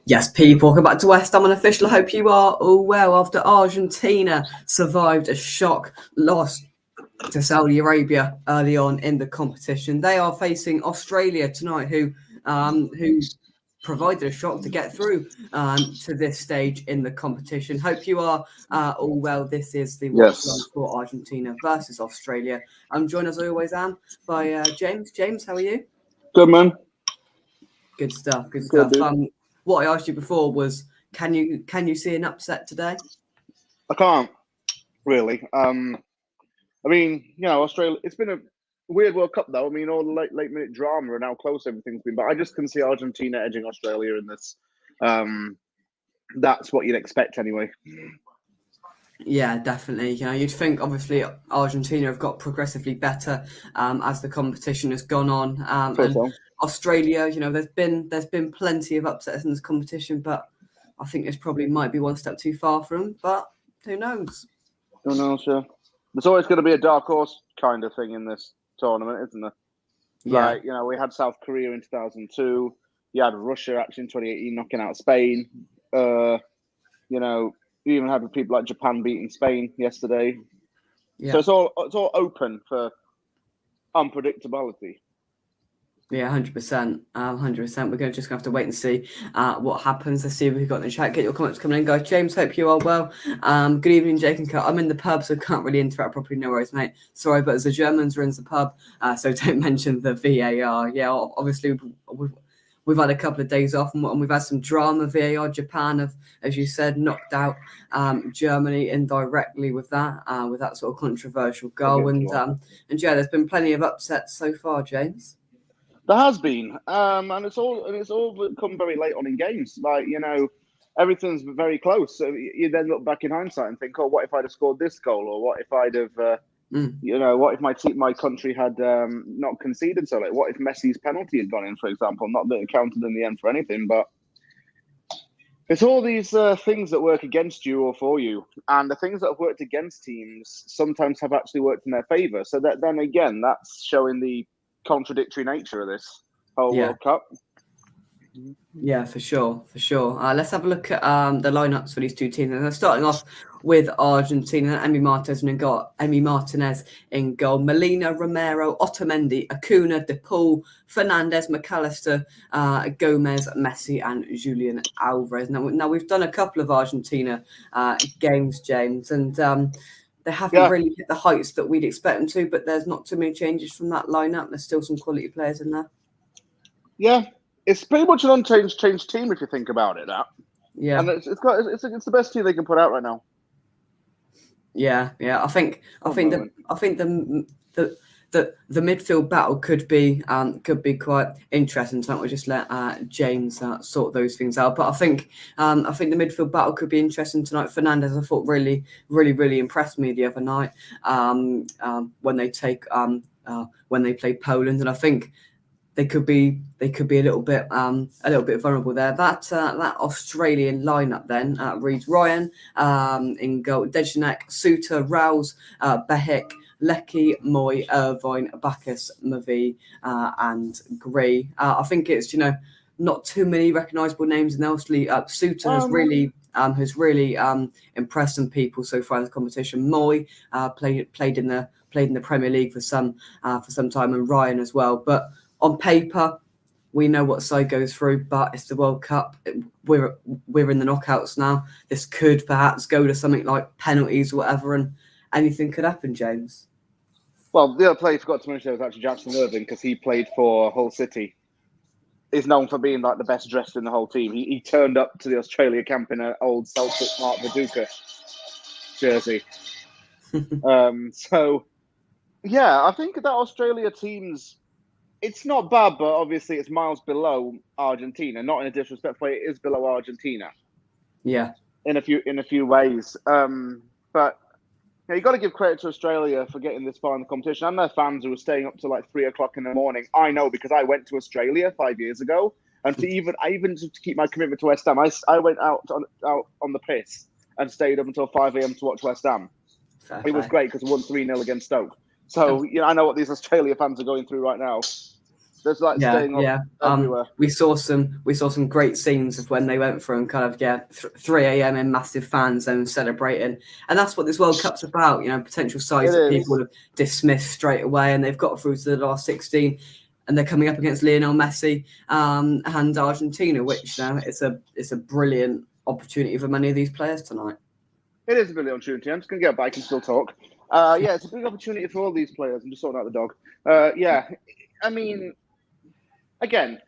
Yes, people, welcome back to West Ham Unofficial. I hope you are all well after Argentina survived a shock loss to Saudi Arabia early on in the competition. They are facing Australia tonight, who provided a shock to get through to this stage in the competition. Hope you are all well. This is the Watchalong for Argentina versus Australia. I'm joined, as I always am, by James. James, how are you? Good, man. Good stuff. Good stuff. What I asked you before was, can you see an upset today? I can't really. I mean, Australia. It's been a weird World Cup, though. I mean, all the late minute drama and how close everything's been. But I just can see Argentina edging Australia in this. That's what you'd expect, anyway. Yeah, definitely. You'd think obviously Argentina have got progressively better as the competition has gone on. And Australia, there's been plenty of upsets in this competition, but I think this probably might be one step too far for them. But who knows? Who knows? Yeah, there's always going to be a dark horse kind of thing in this tournament, isn't there? Yeah. Like, we had South Korea in 2002. You had Russia actually in 2018 knocking out Spain. You even had people like Japan beating Spain yesterday. Yeah. So it's all open for unpredictability. Yeah, 100%. 100%. We're just gonna have to wait and see what happens. Let's see if we've got in the chat. Get your comments coming in, guys. James, hope you are well. Good evening, Jake and Kurt. I'm in the pub, so can't really interact properly. No worries, mate. Sorry, but as the Germans are in the pub, so don't mention the VAR. Yeah, obviously we've had a couple of days off, and we've had some drama. VAR, Japan have, as you said, knocked out Germany indirectly with that sort of controversial goal. And yeah, there's been plenty of upsets so far, James. There has been, and it's all come very late on in games. Like, everything's very close. So you then look back in hindsight and think, oh, what if I'd have scored this goal, or what if I'd have, what if my country had not conceded so late? What if Messi's penalty had gone in, for example? Not that it counted in the end for anything, but it's all these things that work against you or for you, and the things that have worked against teams sometimes have actually worked in their favour. So that then again, that's showing the contradictory nature of this whole World Cup. Yeah, for sure. Let's have a look at the lineups for these two teams. And starting off with Argentina, Emi Martinez in goal, Molina, Romero, Otamendi, Acuna, De Paul, Fernandes, McAllister, Gomez, Messi, and Julian Alvarez. Now we've done a couple of Argentina games, James, and they haven't really hit the heights that we'd expect them to, but there's not too many changes from that lineup. There's still some quality players in there. Yeah, it's pretty much an unchanged team if you think about it. Yeah, and it's the best team they can put out right now. Yeah. I think the midfield battle could be quite interesting. So we'll just let James sort those things out. But I think the midfield battle could be interesting tonight. Fernandes, I thought really impressed me the other night when they played Poland, and I think they could be a little bit vulnerable there. That Australian lineup then reads Ryan in goal, Dejanek, Suter, Rouse, Behik, Lecky, Moy, Irvine, Bacchus, Mavi, and Gray. I think it's not too many recognisable names in there. Obviously, Suter has really impressed some people so far in the competition. Moy played in the Premier League for some time, and Ryan as well. But on paper, we know what side goes through, but it's the World Cup. We're in the knockouts now. This could perhaps go to something like penalties or whatever, and anything could happen, James. Well, the other player you forgot to mention was actually Jackson Irving, because he played for Hull City. He's known for being like the best dressed in the whole team. He turned up to the Australia camp in an old Celtic Mark Viduka jersey. So, yeah, I think that Australia team's, it's not bad, but obviously it's miles below Argentina. Not in a disrespectful way, it is below Argentina. Yeah, in a few ways. But you got to give credit to Australia for getting this far in the competition, and their fans who were staying up till like 3 o'clock in the morning. I know, because I went to Australia 5 years ago, and I even to keep my commitment to West Ham, I went out on the piss and stayed up until 5 a.m. to watch West Ham. It was great because we won 3-0 against Stoke. So I know what these Australia fans are going through right now. There's like staying up everywhere. We saw some great scenes of when they went through and kind of 3 a.m. in massive fan zones celebrating, and that's what this World Cup's about. You know, potential sides that people would have dismissed straight away, and they've got through to the last 16, and they're coming up against Lionel Messi and Argentina, which it's a brilliant opportunity for many of these players tonight. It is a brilliant opportunity. I'm just going to get back and still talk. It's a big opportunity for all these players. I'm just sorting out the dog. I mean, again,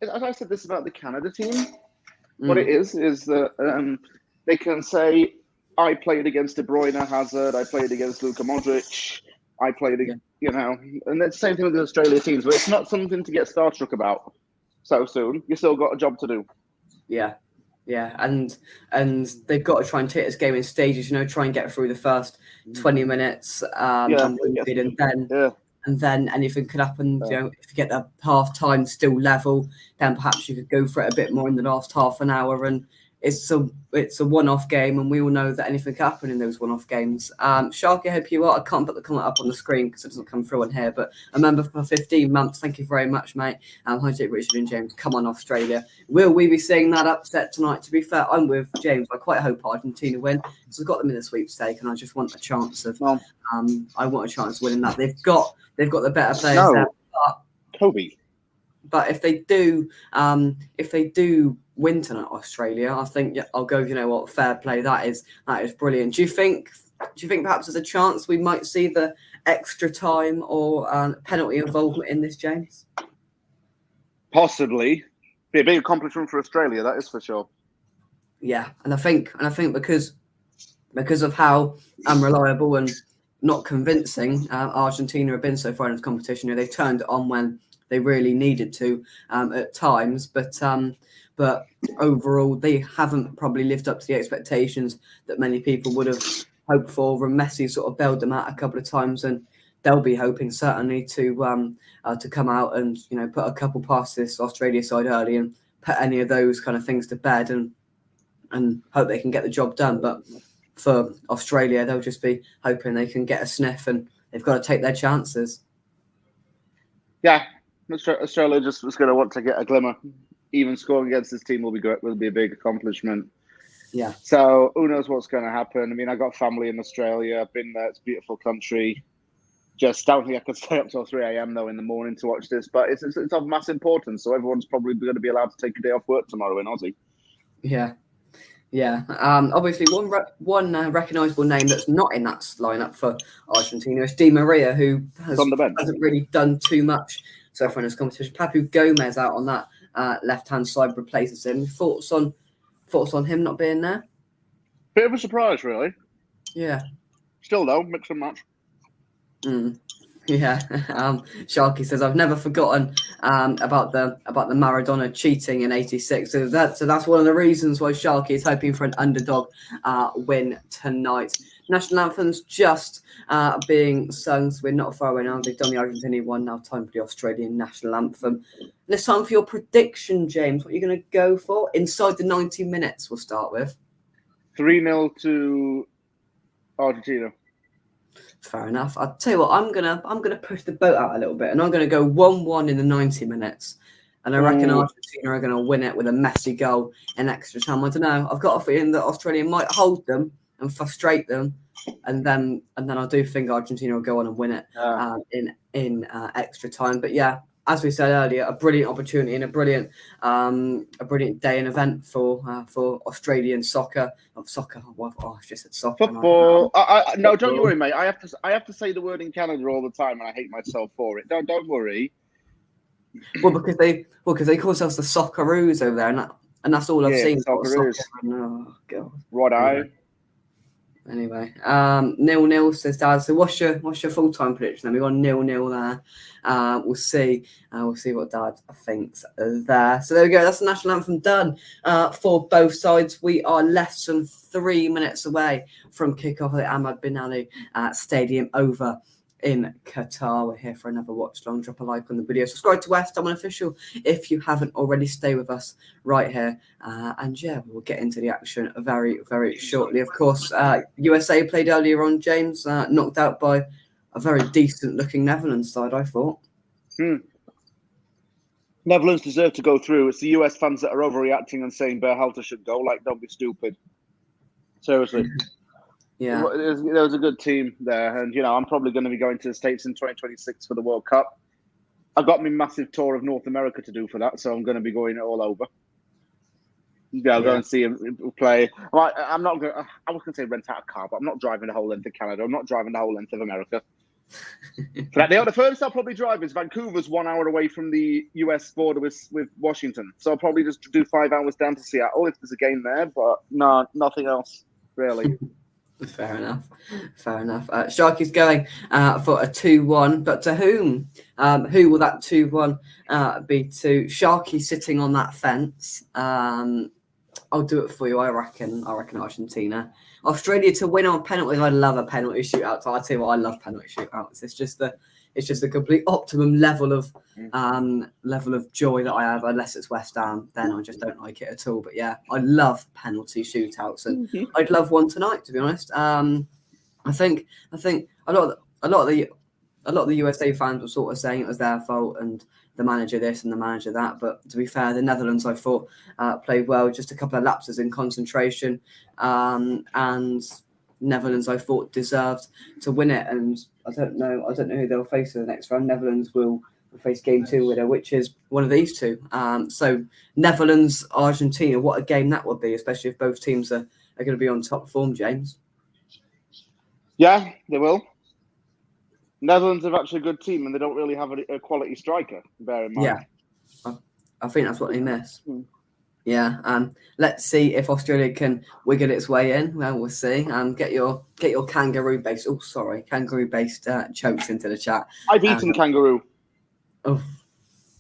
as I said this about the Canada team, what it is that they can say, I played against De Bruyne, Hazard, I played against Luka Modric, I played, you know, and it's the same thing with the Australia teams, but it's not something to get starstruck about so soon. You still got a job to do. Yeah, and they've got to try and take this game in stages. You know, try and get through the first 20 minutes, and then anything could happen. You know, if you get the half time still level, then perhaps you could go for it a bit more in the last half an hour. And it's a one-off game, and we all know that anything can happen in those one-off games. Sharky, I hope you are. I can't put the comment up on the screen because it doesn't come through on here, but a member for 15 months. Thank you very much, mate. Hi, Jake, Richard and James. Come on, Australia. Will we be seeing that upset tonight? To be fair, I'm with James. I quite hope Argentina win because I've got them in the sweepstake, and I just want a chance of. I want a chance of winning that. They've got the better players there. Kobe. But if they do win tonight, Australia, I think I'll go. You know what? Fair play. That is brilliant. Do you think perhaps there's a chance we might see the extra time or penalty involvement in this, James? Possibly. Be a big accomplishment for Australia. That is for sure. Yeah, and I think because of how unreliable and not convincing Argentina have been so far in this competition, you know, they've turned it on when they really needed to at times, but overall they haven't probably lived up to the expectations that many people would have hoped for. And Messi sort of bailed them out a couple of times, and they'll be hoping certainly to come out and, you know, put a couple past this Australia side early and put any of those kind of things to bed and hope they can get the job done. But for Australia, they'll just be hoping they can get a sniff, and they've got to take their chances. Yeah, Australia just was going to want to get a glimmer. Even scoring against this team will be a big accomplishment. Yeah. So who knows what's going to happen? I mean, I got family in Australia. I've been there. It's a beautiful country. Just don't think I could stay up till 3 a.m. though in the morning to watch this. But it's of mass importance. So everyone's probably going to be allowed to take a day off work tomorrow in Aussie. Yeah. Yeah. Obviously, one recognisable name that's not in that lineup for Argentina is Di Maria, who hasn't really done too much so far in this competition. Papu Gomez out on that left-hand side replaces him. Thoughts on him not being there? Bit of a surprise, really. Yeah. Still though, mix and match. Yeah. Sharky says, I've never forgotten about the Maradona cheating in '86. So that's one of the reasons why Sharky is hoping for an underdog win tonight. National anthems just being sung, so we're not far away now. They've done the Argentinian one. Now time for the Australian national anthem. And it's time for your prediction, James. What are you going to go for? Inside the 90 minutes, we'll start with. 3-0 to Argentina. Fair enough. I'll tell you what, I'm gonna push the boat out a little bit, and I'm gonna go 1-1 in the 90 minutes. And I reckon Argentina are gonna win it with a Messi goal in extra time. I don't know. I've got a feeling that Australia might hold them and frustrate them, and then I do think Argentina will go on and win it in extra time. But yeah, as we said earlier, a brilliant opportunity and a brilliant day and event for Australian soccer. Not soccer. I just said soccer. Football. No, don't you worry, mate. I have to say the word in Canada all the time, and I hate myself for it. Don't worry. Well, because they call themselves the Socceroos over there, and that's all I've seen. Socceroos. Oh god. Right. Anyway, 0-0 says Dad. So what's your full-time prediction? Then we got 0-0 there. We'll see what Dad thinks there. So there we go. That's the national anthem done for both sides. We are less than 3 minutes away from kickoff at the Ahmad Bin Ali Stadium over in Qatar. We're here for another watch long. Drop a like on the video. Subscribe to West Ham Unofficial if you haven't already. Stay with us right here. And yeah, we'll get into the action very, very shortly. Of course, USA played earlier on, James, knocked out by a very decent looking Netherlands side, I thought. Netherlands deserve to go through. It's the US fans that are overreacting and saying Berhalter should go. Like, don't be stupid. Seriously. Yeah. There was a good team there. And, I'm probably going to be going to the States in 2026 for the World Cup. I've got my massive tour of North America to do for that, so I'm going to be going all over. Yeah, I'll go and see him play. I'm not going. I was going to say rent out a car, but I'm not driving the whole length of Canada. I'm not driving the whole length of America. The furthest I'll probably drive is Vancouver's 1 hour away from the US border with Washington. So I'll probably just do 5 hours down to Seattle if there's a game there. But no, nothing else really. Fair enough. Sharky's going for a 2-1, but to whom? Who will that 2-1 be to? Sharky sitting on that fence. I'll do it for you. I reckon Argentina. Australia to win on penalties. I love a penalty shootout. So I tell you what, I love penalty shootouts. It's just the complete optimum level of joy that I have. Unless it's West Ham, then I just don't like it at all. But yeah, I love penalty shootouts, and I'd love one tonight. To be honest, I think a lot of the USA fans were sort of saying it was their fault and the manager this and the manager that. But to be fair, the Netherlands, I thought, played well. Just a couple of lapses in concentration, and Netherlands, I thought, deserved to win it. And I don't know who they'll face in the next round. Netherlands will face game 2 winner, which is one of these two. So Netherlands, Argentina, what a game that would be, especially if both teams are going to be on top form, James. Yeah, they will. Netherlands have actually a good team, and they don't really have a quality striker. Bear in mind. Yeah, I think that's what they miss. Yeah, let's see if Australia can wiggle its way in. Well, we'll see. Get your kangaroo-based. Oh, sorry, kangaroo-based chokes into the chat. I've eaten kangaroo. Oh,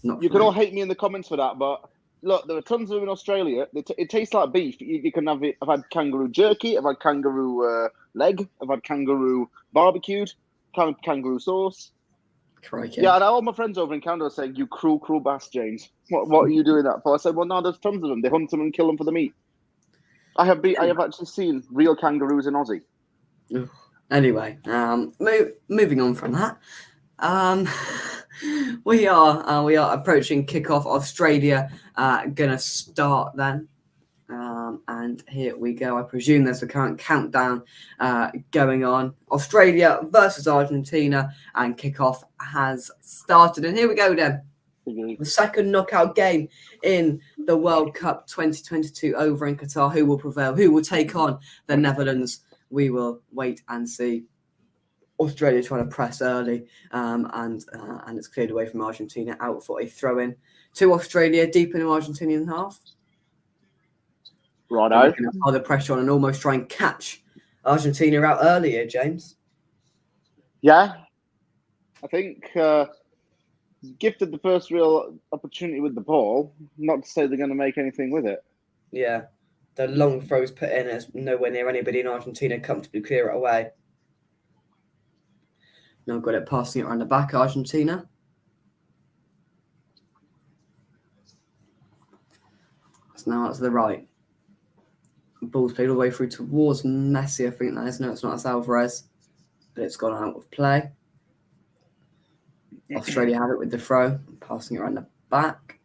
not. You can all hate me in the comments for that, but look, there are tons of them in Australia. It tastes like beef. You can have it. I've had kangaroo jerky. I've had kangaroo leg. I've had kangaroo barbecued. Kangaroo sauce. Crikey. Yeah, and all my friends over in Canada are saying, "You cruel bass, James. What are you doing that for?" I said, "Well, no, there's tons of them. They hunt them and kill them for the meat." I have actually seen real kangaroos in Aussie. Anyway, moving on from that, we are approaching kickoff. Australia gonna start then. And here we go. I presume there's a current countdown going on. Australia versus Argentina, and kickoff has started. And here we go then. The second knockout game in the World Cup 2022 over in Qatar. Who will prevail? Who will take on the Netherlands? We will wait and see. Australia trying to press early, and it's cleared away from Argentina, out for a throw-in to Australia, deep in the Argentinian half. Right, apply the pressure on and almost try and catch Argentina out earlier, James. Yeah, I think gifted the first real opportunity with the ball. Not to say they're going to make anything with it. Yeah, the long throws put in as nowhere near anybody in Argentina comfortably clear it away. Now got it passing it around the back, Argentina. It's now out to the right. Ball's played all the way through towards Messi, I think that is. No, it's not. It's Alvarez. But it's gone out of play. Australia have it with the throw. Passing it around the back.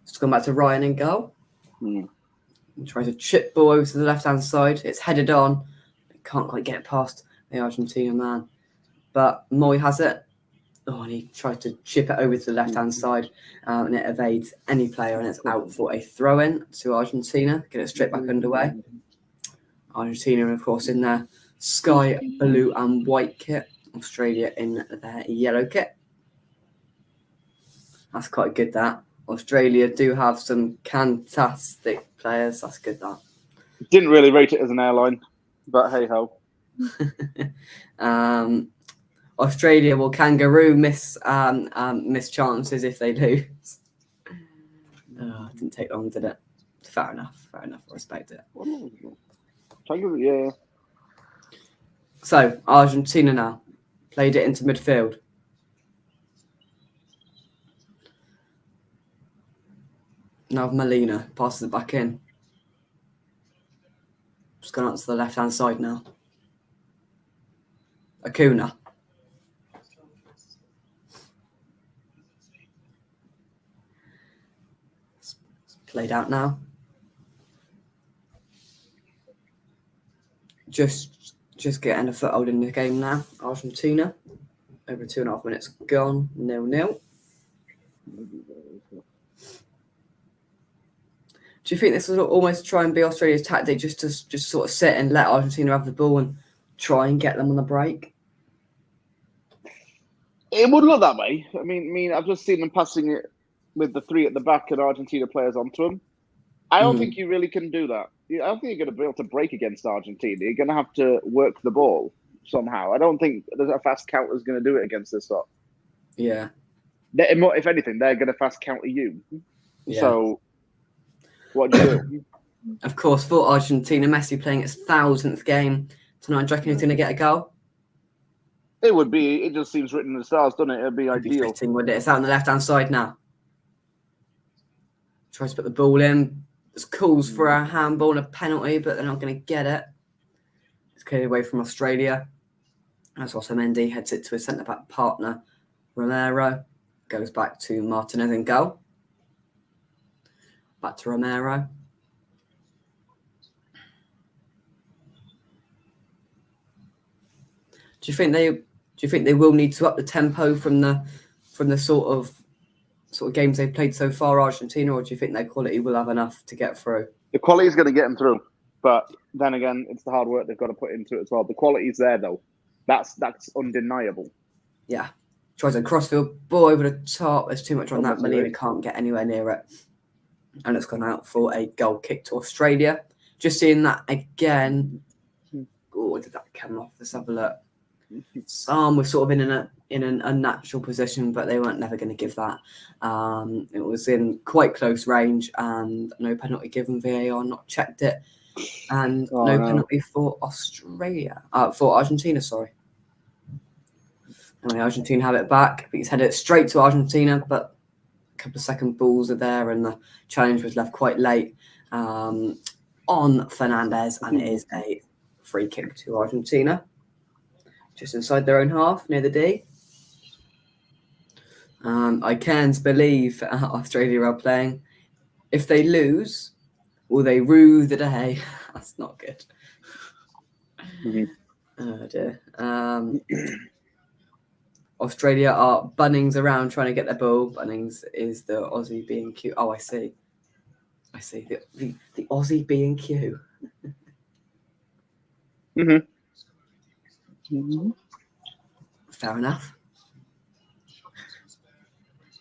It's gone back to Ryan in goal. He tries a chip ball over to the left-hand side. It's headed on. It can't quite get it past the Argentina man. But Moy has it. Oh, and he tries to chip it over to the left-hand side, and it evades any player, and it's out for a throw-in to Argentina. Get it straight back underway. Argentina, of course, in their sky blue and white kit. Australia in their yellow kit. That's quite good, that. Australia do have some fantastic players. That's good, that. Didn't really rate it as an airline, but hey-ho. Australia will kangaroo miss chances if they lose. It didn't take long, did it? Fair enough. I respect it. Kangaroo, yeah. So Argentina now played it into midfield. Now Molina passes it back in. Just gone out to the left-hand side now. Acuna. Played out now. Just getting a foothold in the game now. Argentina. Over 2.5 minutes gone. 0-0. Do you think this will almost try and be Australia's tactic, just to sort of sit and let Argentina have the ball and try and get them on the break? It would look that way. I mean, I've just seen them passing it with the 3 at the back and Argentina players onto them. I don't think you really can do that. I don't think you're going to be able to break against Argentina. You're going to have to work the ball somehow. I don't think there's a fast counter's going to do it against this lot. Yeah. If anything, they're going to fast counter you. Yeah. So, what do you do? Of course, for Argentina, Messi playing its 1,000th game tonight. Do you reckon he's going to get a goal? It would be. It just seems written in the stars, doesn't it? It'd be ideal. Fitting, wouldn't it? It's out on the left-hand side now. Tries to put the ball in. There's calls for a handball and a penalty, but they're not going to get it. It's cleared away from Australia. As also Mendy heads it to his centre-back partner, Romero. Goes back to Martinez in goal. Back to Romero. Do you think they will need to up the tempo from the sort of games they've played so far, Argentina, or do you think their quality will have enough to get through? The quality is going to get them through, but then again, it's the hard work they've got to put into it as well. The quality is there, though. That's undeniable. Yeah. Tries a crossfield ball over the top. There's too much on that. Molina can't get anywhere near it. And it's gone out for a goal kick to Australia. Just seeing that again. Oh, did that come off? Let's have a look. Some were sort of in an unnatural position, but they weren't never going to give that. It was in quite close range, and no penalty given. VAR not checked it, and no penalty for Australia. For Argentina, sorry. Anyway, Argentina have it back. He's headed it straight to Argentina, but a couple of second balls are there, and the challenge was left quite late on Fernandez, and it is a free kick to Argentina. Just inside their own half, near the D. I can't believe Australia are playing. If they lose, will they rue the day? That's not good. Oh dear. Australia are Bunnings around trying to get their ball. Bunnings is the Aussie B&Q. Oh, I see. The Aussie B&Q. Fair enough.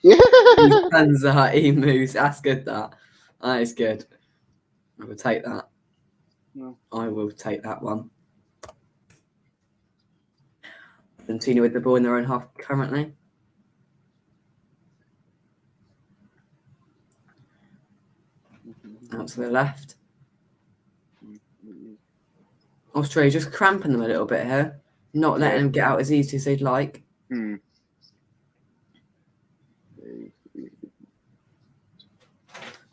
Yeah. He moves. That's good. That is good. I will take that. No. I will take that one. Argentina with the ball in their own half currently. Out to the left. Australia just cramping them a little bit here. Not letting them get out as easy as they'd like.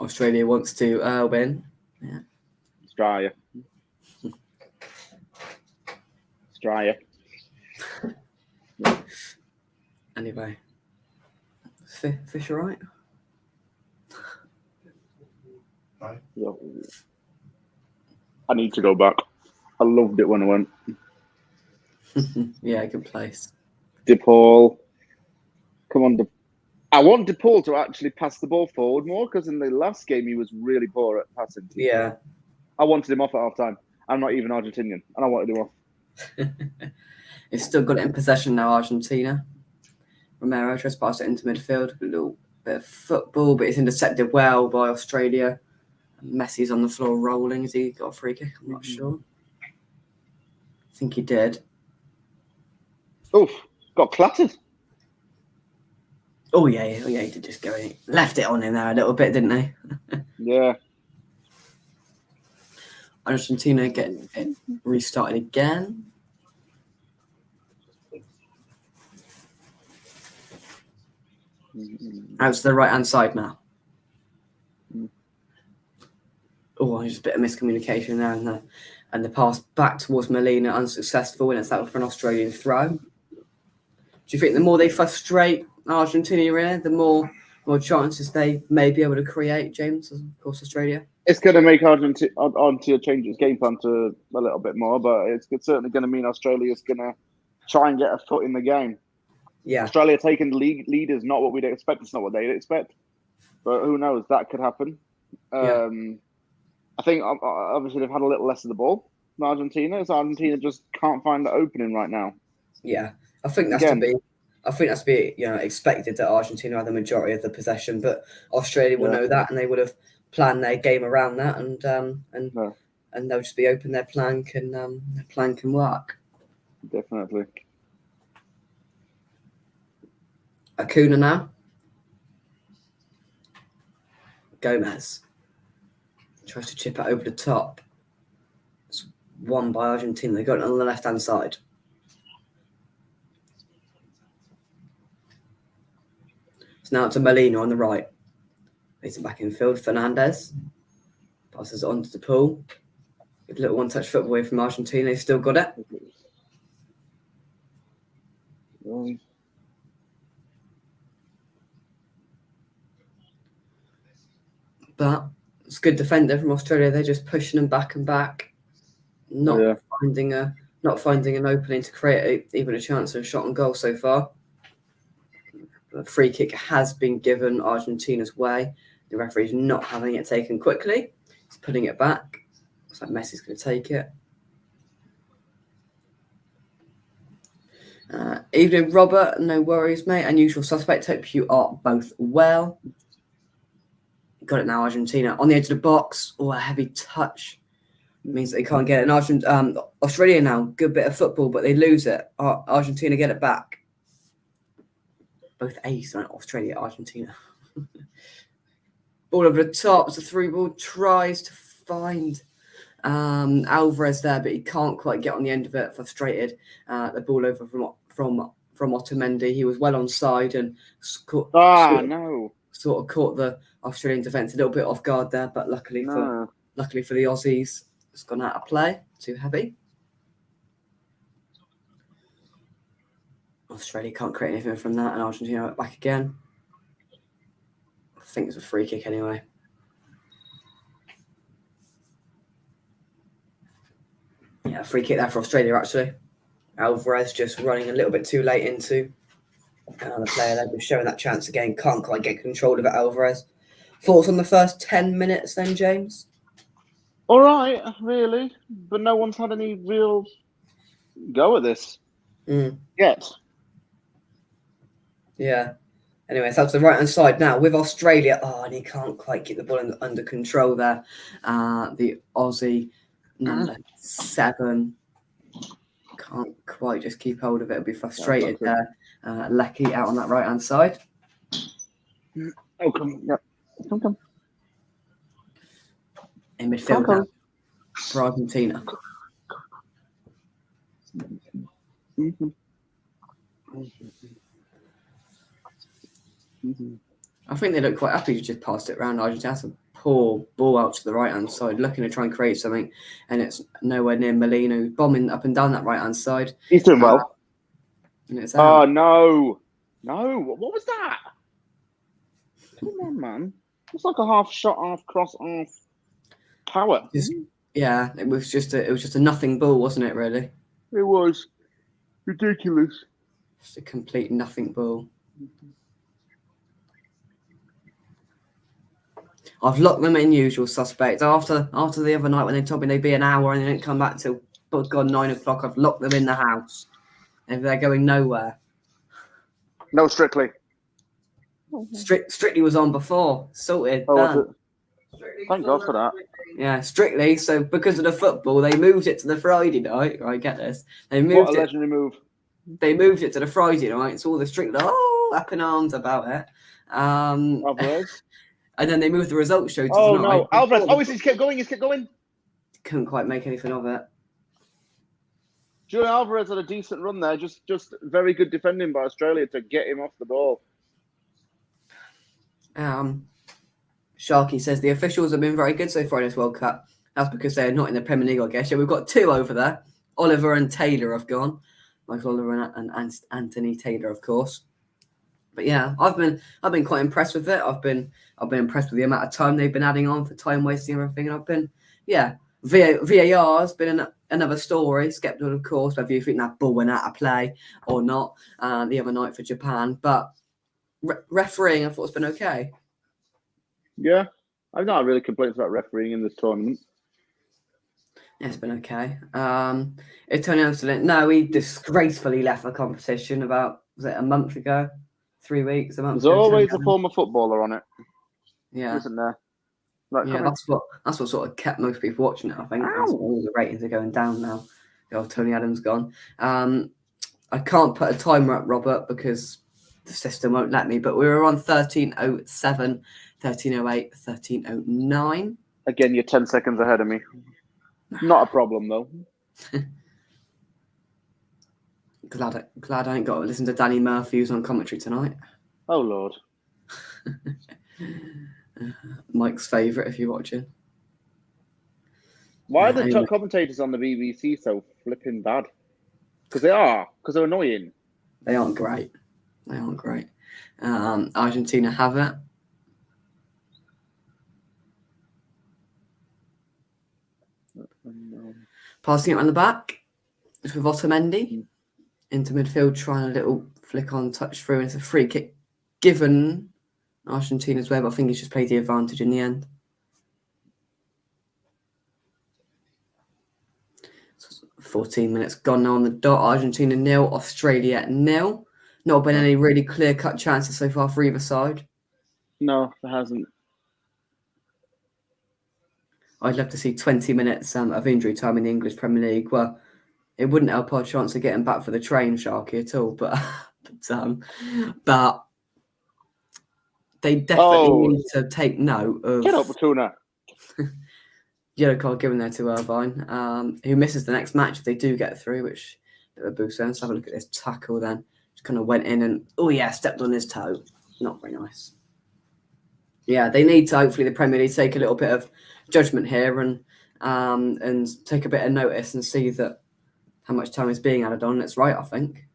Australia wants to win. Yeah. Australia. Anyway. Fish all right? I need to go back. I loved it when I went. Yeah, good place. DePaul. Come on, I want DePaul to actually pass the ball forward more, because in the last game he was really poor at passing. Yeah. I wanted him off at half time. I'm not even Argentinian, and I wanted him off. They've still got it in possession now, Argentina. Romero tries to pass it into midfield. A little bit of football, but it's intercepted well by Australia. Messi's on the floor rolling. Has he got a free kick? I'm not sure. I think he did. Oof, got clattered. Oh, yeah, he did just go in. Left it on him there a little bit, didn't they? Yeah. Argentina getting it restarted again. Out to the right-hand side now. Oh, just a bit of miscommunication there, and the pass back towards Molina unsuccessful, and it's out for an Australian throw. Do you think the more they frustrate Argentina, the more more chances they may be able to create, James, of course, Australia? It's going to make Argentina change its game plan to a little bit more, but it's certainly going to mean Australia's going to try and get a foot in the game. Yeah. Australia taking the lead is not what we'd expect. It's not what they'd expect. But who knows? That could happen. Yeah. I think, obviously, they've had a little less of the ball than Argentina. So Argentina just can't find the opening right now. Yeah. I think that's to be expected that Argentina had the majority of the possession, but Australia will know that, and they would have planned their game around that, and they'll just be open. Their plan can work. Definitely. Acuna now. Gomez tries to chip it over the top. It's won by Argentina. They got it on the left-hand side. It's now to Molina on the right. He's back in field. Fernandez passes it onto the pool. Good little one-touch football away from Argentina. They've still got it. But it's good defender from Australia. They're just pushing them back and back, not finding an opening to create even a chance of a shot on goal so far. The free kick has been given Argentina's way. The referee's not having it taken quickly. He's putting it back. Looks like Messi's going to take it. Evening, Robert. No worries, mate. Unusual suspect. Hope you are both well. Got it now, Argentina. On the edge of the box. Oh, a heavy touch. Means they can't get it. Australia now, good bit of football, but they lose it. Argentina get it back. Both A's, right? Australia, Argentina. Ball over the top. It's a through ball. Tries to find Alvarez there, but he can't quite get on the end of it. Frustrated. The ball over from Otamendi. He was well onside and sort of caught the Australian defence a little bit off guard there, but luckily for the Aussies, it's gone out of play. Too heavy. Australia can't create anything from that, and Argentina back again. I think it's a free kick anyway. Yeah, free kick there for Australia, actually. Alvarez just running a little bit too late into the player there, just showing that chance again. Can't quite get control of it, Alvarez. Thoughts on the first 10 minutes then, James? All right, really. But no one's had any real go at this yet. Yeah. Anyway, so that's the right-hand side now with Australia. Oh, and he can't quite get the ball under control there. The Aussie, number 7, can't quite just keep hold of it. It'll be frustrated there. Lecky out on that right-hand side. Oh, come. In midfield now for Argentina. I think they look quite happy to just pass it around. Argentina has a poor ball out to the right-hand side, looking to try and create something, and it's nowhere near Molina, who's bombing up and down that right-hand side. He's doing well. And it's out. Oh, no. What was that? Come on, man. It's like a half shot, half cross, half power. It was just a nothing ball, wasn't it, really? It was ridiculous. Just a complete nothing ball. I've locked them in usual suspects. After the other night when they told me they'd be an hour and they didn't come back till 9 o'clock, I've locked them in the house. And they're going nowhere. No Strictly. Strictly was on before. Sorted. Oh, done. was it? Thank God for that. Yeah, Strictly. So because of the football, they moved it to the Friday night. Right, get this. They moved what a legendary move. They moved it to the Friday night. So all the Strictly, up in arms about it. Alvarez. And then they moved the results show to tonight. No, Alvarez. Oh, he's kept going. Couldn't quite make anything of it. Julian Alvarez had a decent run there. Just very good defending by Australia to get him off the ball. Sharky says the officials have been very good so far in this World Cup. That's because they're not in the Premier League, I guess. Yeah, we've got 2 over there. Oliver and Taylor have gone. Michael Oliver and Anthony Taylor, of course. But yeah, I've been quite impressed with it. I've been impressed with the amount of time they've been adding on for time wasting and everything. And VAR has been another story. Skeptical, of course, whether you think that ball went out of play or not the other night for Japan. But refereeing, I thought it's been okay. Yeah, I've not really complained about refereeing in this tournament. Yeah, it's been okay. Tony Amsterdam, no, he disgracefully left the competition about, was it a month ago? 3 weeks, a month There's ago. always a former footballer on it. Yeah. Isn't there? Like, yeah, that's what sort of kept most people watching it, I think. That's why all the ratings are going down now. Tony Adams gone. I can't put a timer up, Robert, because the system won't let me, but we were on 13:07, 13:08, 13:09. Again, you're 10 seconds ahead of me. Not a problem, though. Glad I ain't got to listen to Danny Murphy, who's on commentary tonight. Oh, Lord. Mike's favourite, if you're watching. Why are the top commentators on the BBC so flipping bad? Because they're annoying. They aren't great. Argentina have it. Passing it around the back. It's with Otamendi into midfield, trying a little flick on, touch through, and it's a free kick given Argentina's way, but I think he's just played the advantage in the end. 14 minutes gone now on the dot. Argentina 0, Australia 0. Not been any really clear-cut chances so far for either side. No, there hasn't. I'd love to see 20 minutes of injury time in the English Premier League. Well, it wouldn't help our chance of getting back for the train, Sharky, at all. But they definitely need to take note of... Get up, Tuna. Yellow card given there to Irvine, who misses the next match if they do get through, which a bit of a boost. Let's have a look at this tackle then. Just kind of went in and, stepped on his toe. Not very nice. Yeah, they need to, hopefully, the Premier League take a little bit of judgment here and take a bit of notice and see that how much time is being added on. It's right, I think.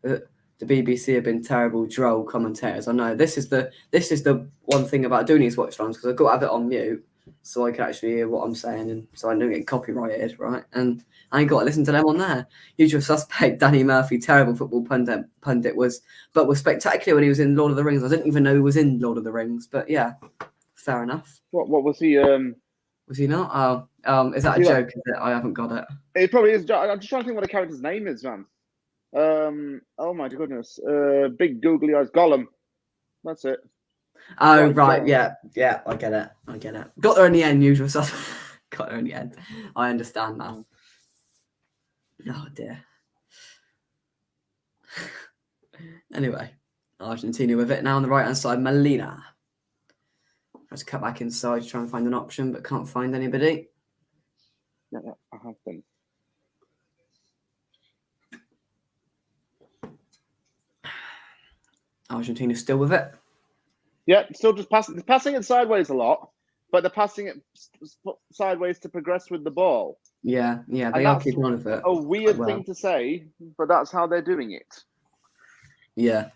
The BBC have been terrible, droll commentators. I know this is the one thing about doing these watch longs, because I've got to have it on mute so I can actually hear what I'm saying and so I don't get copyrighted, right? And I ain't got to listen to them on there. Usual suspect, Danny Murphy, terrible football pundit was spectacular when he was in Lord of the Rings. I didn't even know he was in Lord of the Rings, but yeah, fair enough. What was he? Was he not? Is that a joke? Is it? I haven't got it. It probably is. I'm just trying to think what the character's name is, man. Oh my goodness. Big googly eyes. Gollum. That's it. Oh, right. Yeah. I get it. Got there in the end, usual stuff. Got there in the end. I understand now. Oh, dear. Anyway, Argentina with it now on the right-hand side. Molina. Let's cut back inside to try and find an option, but can't find anybody. Yeah, I have been. Argentina still with it. Yeah, still just passing it sideways a lot, but they're passing it sideways to progress with the ball. Yeah, they are keeping on with it. A weird thing to say, but that's how they're doing it. Yeah.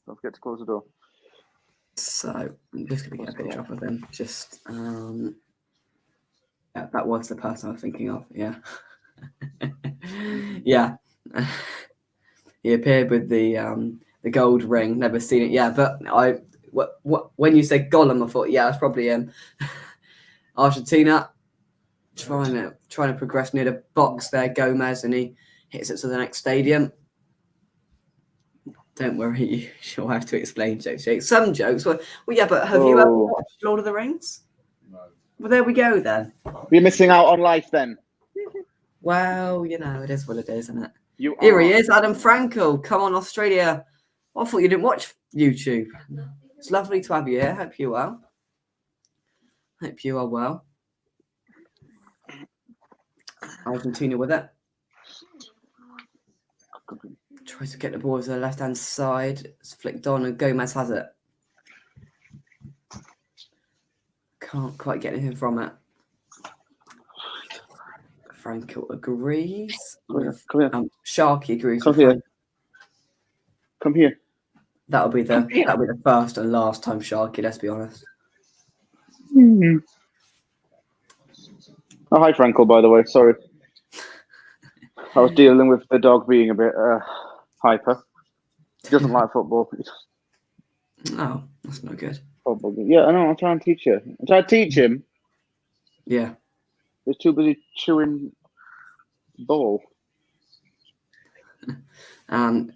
Don't forget to close the door. So I'm just going to get a picture of him. Just yeah, that was the person I was thinking of. Yeah. Yeah. He appeared with the gold ring. Never seen it. Yeah, but when you said Gollum, I thought, yeah, it's probably him. Argentina trying to progress near the box there. Gomez, and he hits it to the next stadium. Don't worry, you'll have to explain jokes. Some jokes. Well, yeah, but have you ever watched Lord of the Rings? No. Well, there we go then. You're missing out on life then. Well, it is what it is, isn't it? Here he is, Adam Frankel. Come on, Australia. I thought you didn't watch YouTube. It's lovely to have you here. Hope you're well. Hope you are well. Argentina with it. Tries to get the ball to the left-hand side. It's flicked on and Gomez has it. Can't quite get anything from it. Frankel agrees. Come here. Sharky agrees. Come here. Come here. That'll be the first and last time, Sharky. Let's be honest. Oh, hi, Frankel. By the way, sorry. I was dealing with the dog being a bit hyper. He doesn't like football. Oh, that's not good. Probably. Yeah, I know. I'm trying to teach you. I'm trying to teach him. Yeah. He's too busy chewing ball.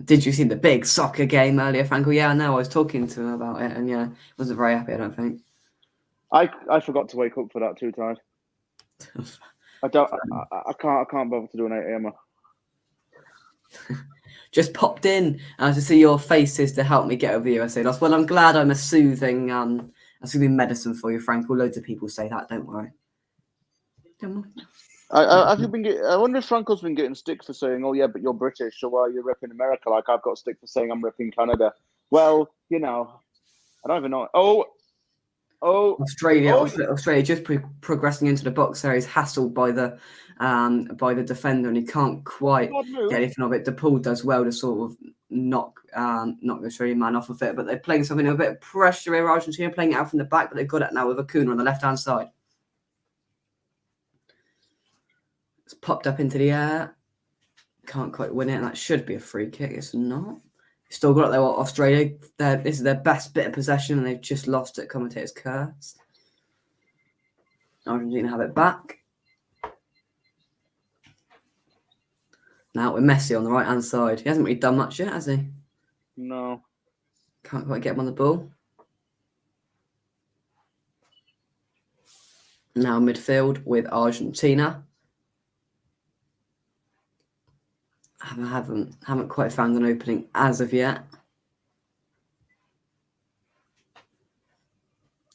Did you see the big soccer game earlier, Frankel? Yeah, I know. I was talking to him about it, and yeah, wasn't very happy. I don't think. I forgot to wake up for that. Too tired. I can't bother to do an 8 a.m. Just popped in to see your faces to help me get over the USA loss. Well, I'm glad I'm a soothing medicine for you, Frankel. Loads of people say that. Don't worry. Have you been? I wonder if Frankel's been getting stick for saying, "Oh yeah, but you're British, so why are you repping America?" Like I've got stick for saying I'm repping Canada. Well, I don't even know. Australia just progressing into the box there. He's hassled by the defender, and he can't quite get anything of it. DePaul does well to sort of knock the Australian man off of it, but they're playing something a bit of pressure here. Argentina playing it out from the back, but they've got it now with Acuna on the left-hand side. It's popped up into the air. Can't quite win it, and that should be a free kick. It's not. Still got it there, Australia. This is their best bit of possession, and they've just lost it. Commentator's curse. Argentina have it back. Now with Messi on the right-hand side. He hasn't really done much yet, has he? No. Can't quite get him on the ball. Now midfield with Argentina. Haven't quite found an opening as of yet.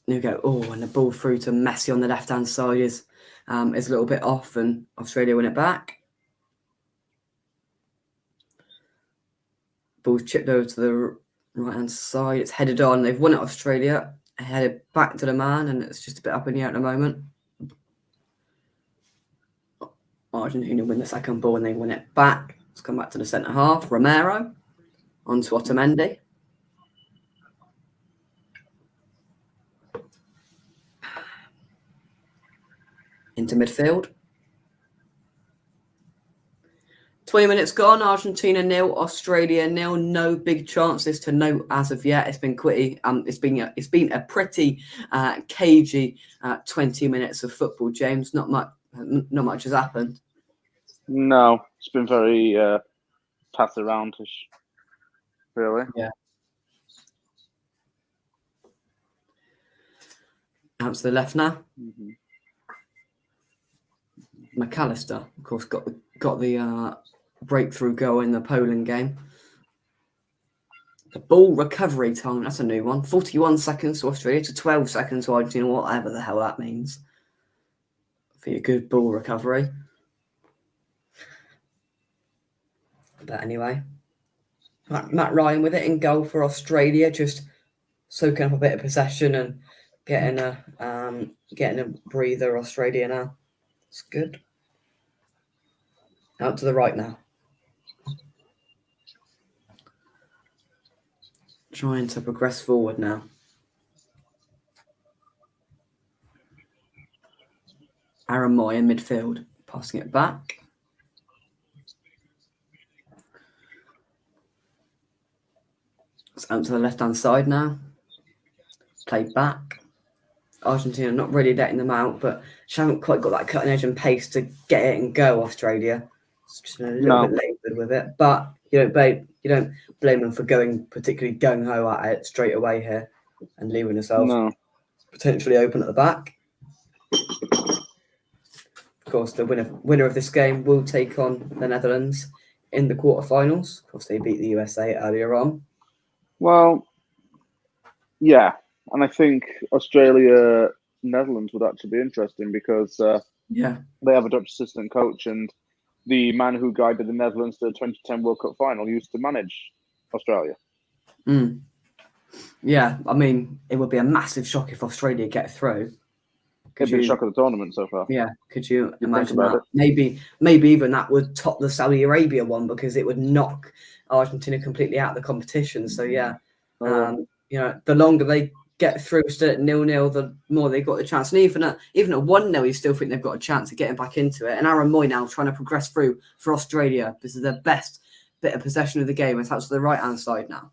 There we go. Oh, and the ball through to Messi on the left-hand side is a little bit off, and Australia win it back. Ball's chipped over to the right-hand side. It's headed on. They've won it, Australia. Headed back to the man, and it's just a bit up in the air at the moment. Argentina win the second ball, and they win it back. Let's come back to the centre half. Romero onto Otamendi. Into midfield. 20 minutes gone. Argentina 0, Australia 0. No big chances to note as of yet. It's been pretty. It's been a pretty cagey 20 minutes of football. James, not much has happened. No, it's been very pass around-ish. Really. Yeah. Out to the left now. Mm-hmm. McAllister, of course, got the breakthrough goal in the Poland game. The ball recovery time, that's a new one. 41 seconds to Australia to 12 seconds to Argentina, whatever the hell that means. For your good ball recovery. But anyway, Matt Ryan with it in goal for Australia, just soaking up a bit of possession and getting a breather. Australia now. It's good. Out to the right now. Trying to progress forward now. Aaron Moy in midfield, passing it back. It's out to the left-hand side now. Played back. Argentina not really letting them out, but she haven't quite got that cutting edge and pace to get it and go. Australia, it's just been a little bit laboured with it, but you don't blame them for going particularly gung ho at it straight away here and leaving themselves potentially open at the back. Of course, the winner of this game will take on the Netherlands in the quarterfinals. Of course, they beat the USA earlier on. Well, yeah, and I think Australia-Netherlands would actually be interesting because they have a Dutch assistant coach, and the man who guided the Netherlands to the 2010 World Cup final used to manage Australia. Yeah, I mean, it would be a massive shock if Australia get through. It'd be a shock of the tournament so far. Yeah, could you imagine about that? Maybe even that would top the Saudi Arabia one because it would knock Argentina completely out of the competition. So yeah, the longer they get through still at 0-0, the more they got a chance. And even at 1-0, you still think they've got a chance of getting back into it. And Aaron Moy now trying to progress through for Australia. This is their best bit of possession of the game. It's out to the right hand side now.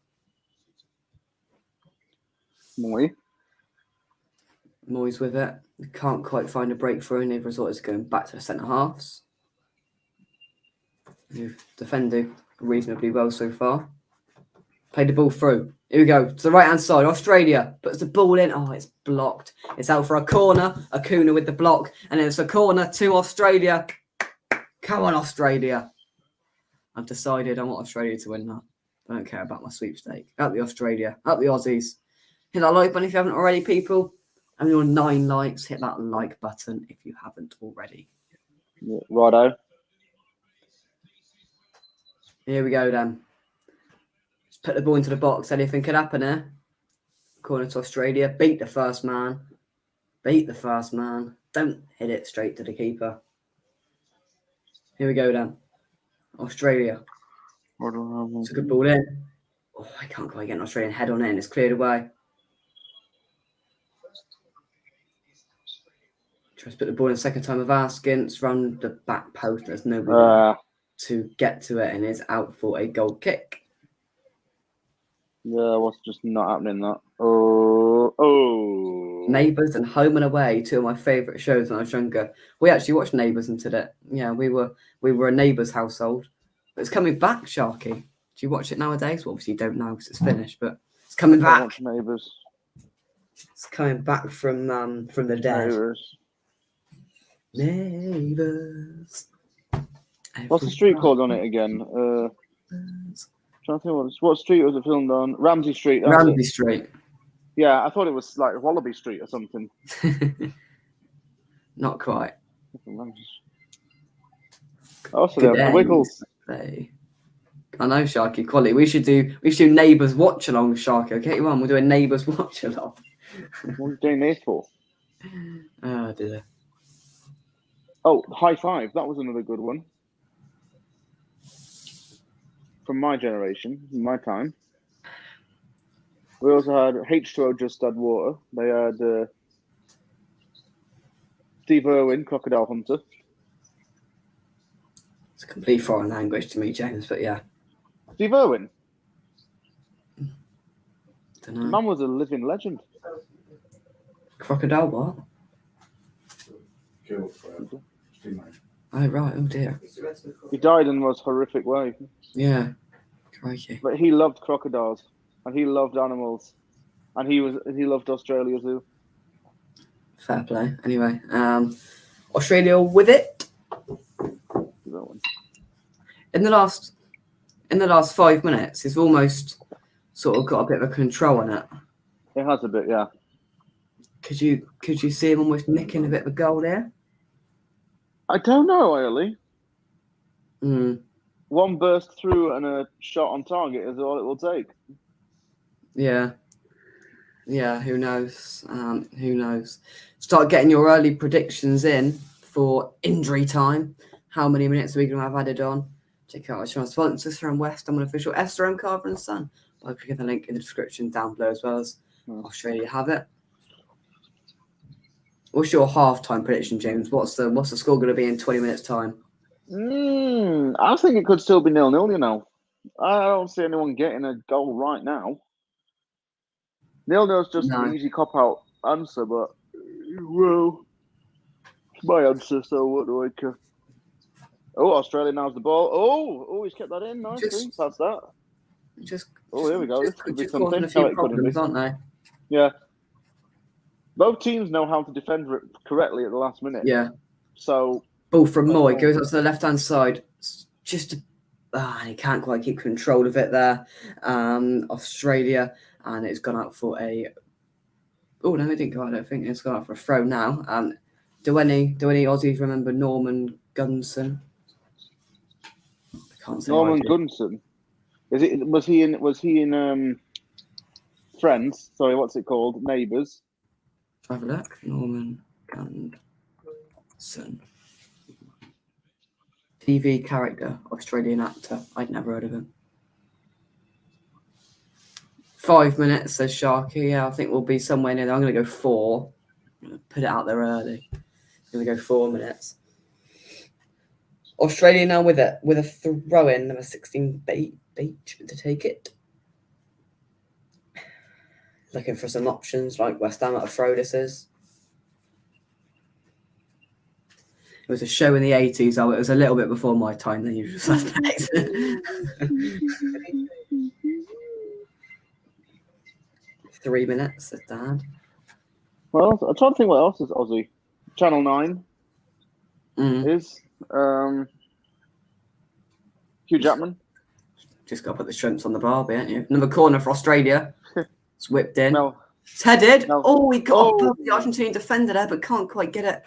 Moy's with it. Can't quite find a breakthrough, and they've resorted to going back to the centre halves. Who've defended reasonably well so far. Played the ball through. Here we go. To the right hand side. Australia puts the ball in. Oh, it's blocked. It's out for a corner. Acuna with the block. And then it's a corner to Australia. Come on, Australia. I've decided I want Australia to win that. I don't care about my sweepstake. Out the Australia. Out the Aussies. Hit that like button if you haven't already, people. And your 9 likes, hit that like button if you haven't already. Yeah, righto. Here we go then. Just put the ball into the box. Anything could happen here. Corner to Australia. Beat the first man. Don't hit it straight to the keeper. Here we go then. Australia. It's a good ball in. Oh, I can't quite get an Australian head on it and it's cleared away. Tries to put the ball in the second time of asking. It's run the back post. There's nobody to get to it and it's out for a goal kick. Yeah, what's just not happening that? Oh. Neighbours and Home and Away, 2 of my favourite shows when I was younger. We actually watched Neighbours until it. Yeah, we were a Neighbours household. But it's coming back, Sharky. Do you watch it nowadays? Well, obviously you don't know because it's finished, but it's coming back. Neighbours. It's coming back from the dead. Neighbours. What's the street called on it again? Trying to think what street was it filmed on? Ramsey Street. Ramsey Street. Yeah, I thought it was like Wallaby Street or something. Not quite. Also, they have the Wiggles. I know, Sharky. Quality. We should do Neighbours Watchalong, Sharky. Okay, we're doing Neighbours Watchalong. What are you doing this for? Oh dear. Oh, High Five. That was another good one. From my generation, my time. We also had H2O Just Add Water. They had Steve Irwin, Crocodile Hunter. It's a complete foreign language to me, James, but yeah. Steve Irwin? Dunno. The man was a living legend. Crocodile what? Killed forever. Oh, right. Oh, dear. He died in the most horrific way. Yeah. Crikey. But he loved crocodiles. And he loved animals. And he loved Australia too. Fair play. Anyway, Australia with it. In the last 5 minutes, it's almost sort of got a bit of a control on it. It has a bit, yeah. Could you see him almost nicking a bit of a goal there? I don't know, really. Mm. One burst through and a shot on target is all it will take. Yeah. Yeah, who knows? Who knows? Start getting your early predictions in for injury time. How many minutes are we going to have added on? Check out our channel sponsors from West Ham official SRM Carver and Son by clicking the link in the description down below as well as Australia have it. What's your half-time prediction, James? What's the score going to be in 20 minutes' time? I think it could still be 0-0, you know. I don't see anyone getting a goal right now. 0-0 is just an easy cop-out answer, but, well, it's my answer, so what do I care? Oh, Australia now's the ball. Oh, he's kept that in nicely. That's that. Here we go. This could be something. A few problems, aren't they? Yeah. Both teams know how to defend correctly at the last minute. Yeah. So ball from Moy goes up to the left-hand side. He can't quite keep control of it there. Australia, and it's gone out for a. Oh no, it didn't go out. I don't think it's gone out for a throw now. Do any Aussies remember Norman Gunson? I can't say Norman Gunson. Was he in Friends? Sorry, what's it called? Neighbours. Have a look. Norman Gunson. TV character, Australian actor. I'd never heard of him. 5 minutes, says Sharky. Yeah, I think we'll be somewhere near there. I'm going to go 4. I'm going to put it out there early. I'm going to go 4 minutes. Australia now with a throw-in, number 16, Beach to take it. Looking for some options like West Ham at a throw. This is. It was a show in the 80s. Oh, it was a little bit before my time. The Usual Suspects. 3 minutes, says Dan. Well, I'm trying to think what else is Aussie. Channel 9 is Hugh Jackman. Just got to put the shrimps on the barbie, haven't you? Another corner for Australia. It's whipped in. No. It's headed. No. Oh, he got above the Argentinian defender there, but can't quite get it.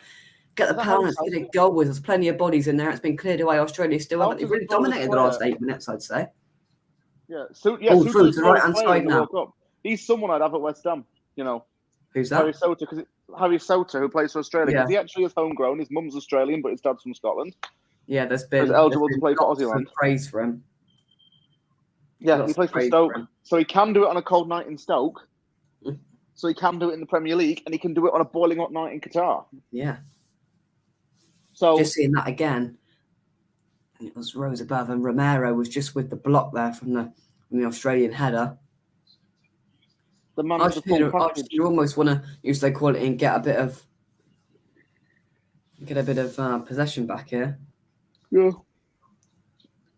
Get the power to get a goal with. There's plenty of bodies in there. It's been cleared away. Australia still haven't. They've really dominated the last 8 minutes, I'd say. Yeah. Through to the right hand side now. He's someone I'd have at West Ham. You know. Who's that? Harry Soter, who plays for Australia. Yeah. He actually is homegrown. His mum's Australian, but his dad's from Scotland. Yeah, there's been eligible to play for Aussie land. Praise for him. Yeah, he plays for Stoke, so he can do it on a cold night in Stoke. So he can do it in the Premier League, and he can do it on a boiling hot night in Qatar. Yeah. So just seeing that again, and it was rose above, and Romero was just with the block there from the Australian header. The man Argentina almost want to use their quality and get a bit of possession back here. Yeah.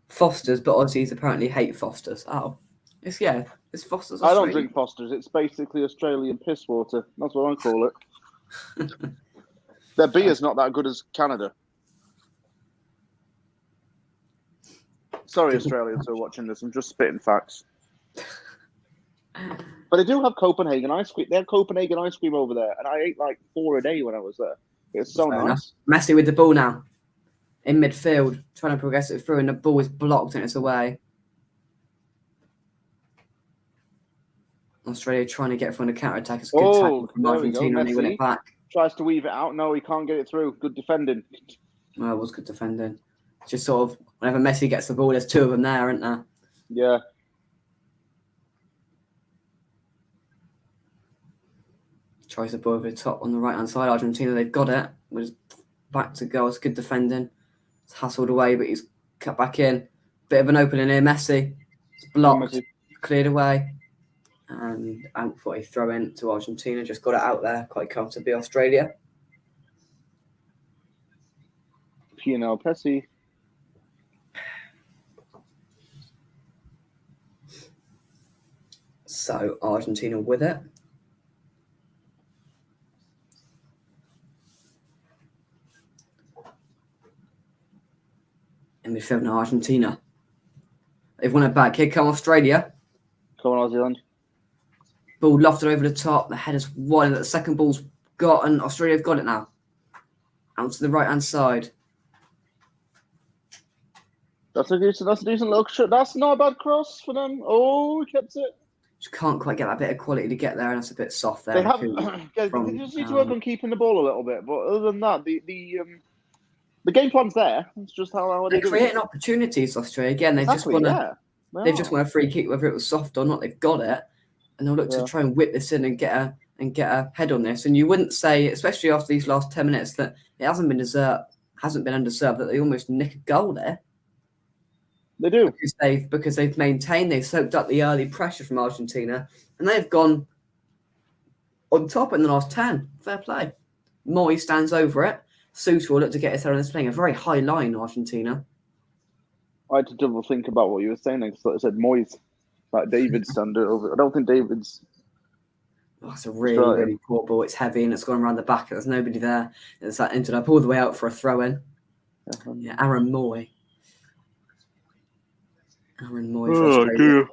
Fosters, but Aussies apparently hate Fosters. Oh, it's Fosters. I don't drink Fosters. It's basically Australian piss water. That's what I call it. Their beer's not that good as Canada. Sorry, Australians who are watching this. I'm just spitting facts. But they do have Copenhagen ice cream. They have Copenhagen ice cream over there, and I ate like 4 a day when I was there. It's so nice. Messi with the ball now. In midfield, trying to progress it through, and the ball is blocked and it's away. Australia trying to get from the counter-attack. It's a good tackle from Argentina, and they win it back. Tries to weave it out. No, he can't get it through. Good defending. Well, it was good defending. Just sort of, whenever Messi gets the ball, there's 2 of them there, aren't there? Yeah. Tries the ball over the top on the right-hand side. Argentina, they've got it. We're just back to goal. It's good defending. It's hustled away, but he's cut back in. Bit of an opening here. Messi. It's blocked. Cleared away. And out for a throw in to Argentina. Just got it out there quite comfortably. Australia. Lionel Messi. So Argentina with it. In midfield now, Argentina. They've won it back. Here come Australia. Come on, Aussie land. Ball lofted over the top. The header's wide. The second ball's got, and Australia have got it now. Out to the right-hand side. That's a decent look. That's not a bad cross for them. Oh, he kept it. Just can't quite get that bit of quality to get there, and that's a bit soft there. They have. They just need to work on keeping the ball a little bit. But other than that, the game plan's there. It's just how they're creating opportunities. Australia again. They just want to. They just want a free kick, whether it was soft or not. They've got it, and they'll look to try and whip this in and get a head on this. And you wouldn't say, especially after these last 10 minutes, that it hasn't been undeserved. That they almost nick a goal there. They do because they've maintained. They've soaked up the early pressure from Argentina, and they've gone on top in the last 10. Fair play. Moy stands over it. Suter will look to get his head on this, playing a very high line, Argentina. I had to double think about what you were saying. I thought it said Moyes, like David's standard over. I don't think David's. Oh, it's a really poor ball. It's heavy and it's gone around the back. There's nobody there. It's that ended up all the way out for a throw in. Yeah, Aaron Moy. Aaron Moy for Australia.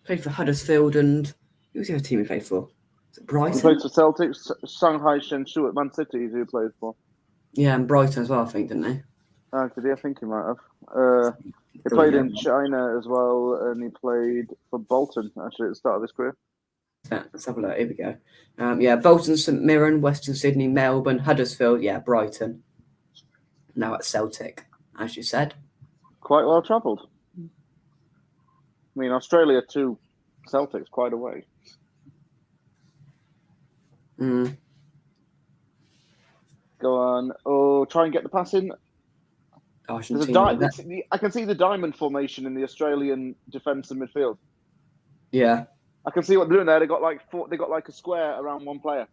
Played for Huddersfield, and who was the other team he played for? Was it Brighton? He played for Celtics, Shanghai Shenhua at Man City. Who he played for? Yeah, and Brighton as well, I think, didn't he? Did he? I think he might have. He played in China as well, and he played for Bolton actually at the start of his career. Let's have a look. Here we go. Bolton, St Mirren, Western Sydney, Melbourne, Huddersfield. Yeah, Brighton. Now at Celtic, as you said. Quite well travelled. I mean, Australia to Celtic's quite a way. Mm. Go on. Oh, try and get the pass in. Argentina. I can see the diamond formation in the Australian defence and midfield. Yeah. I can see what they're doing there. They got like a square around one player,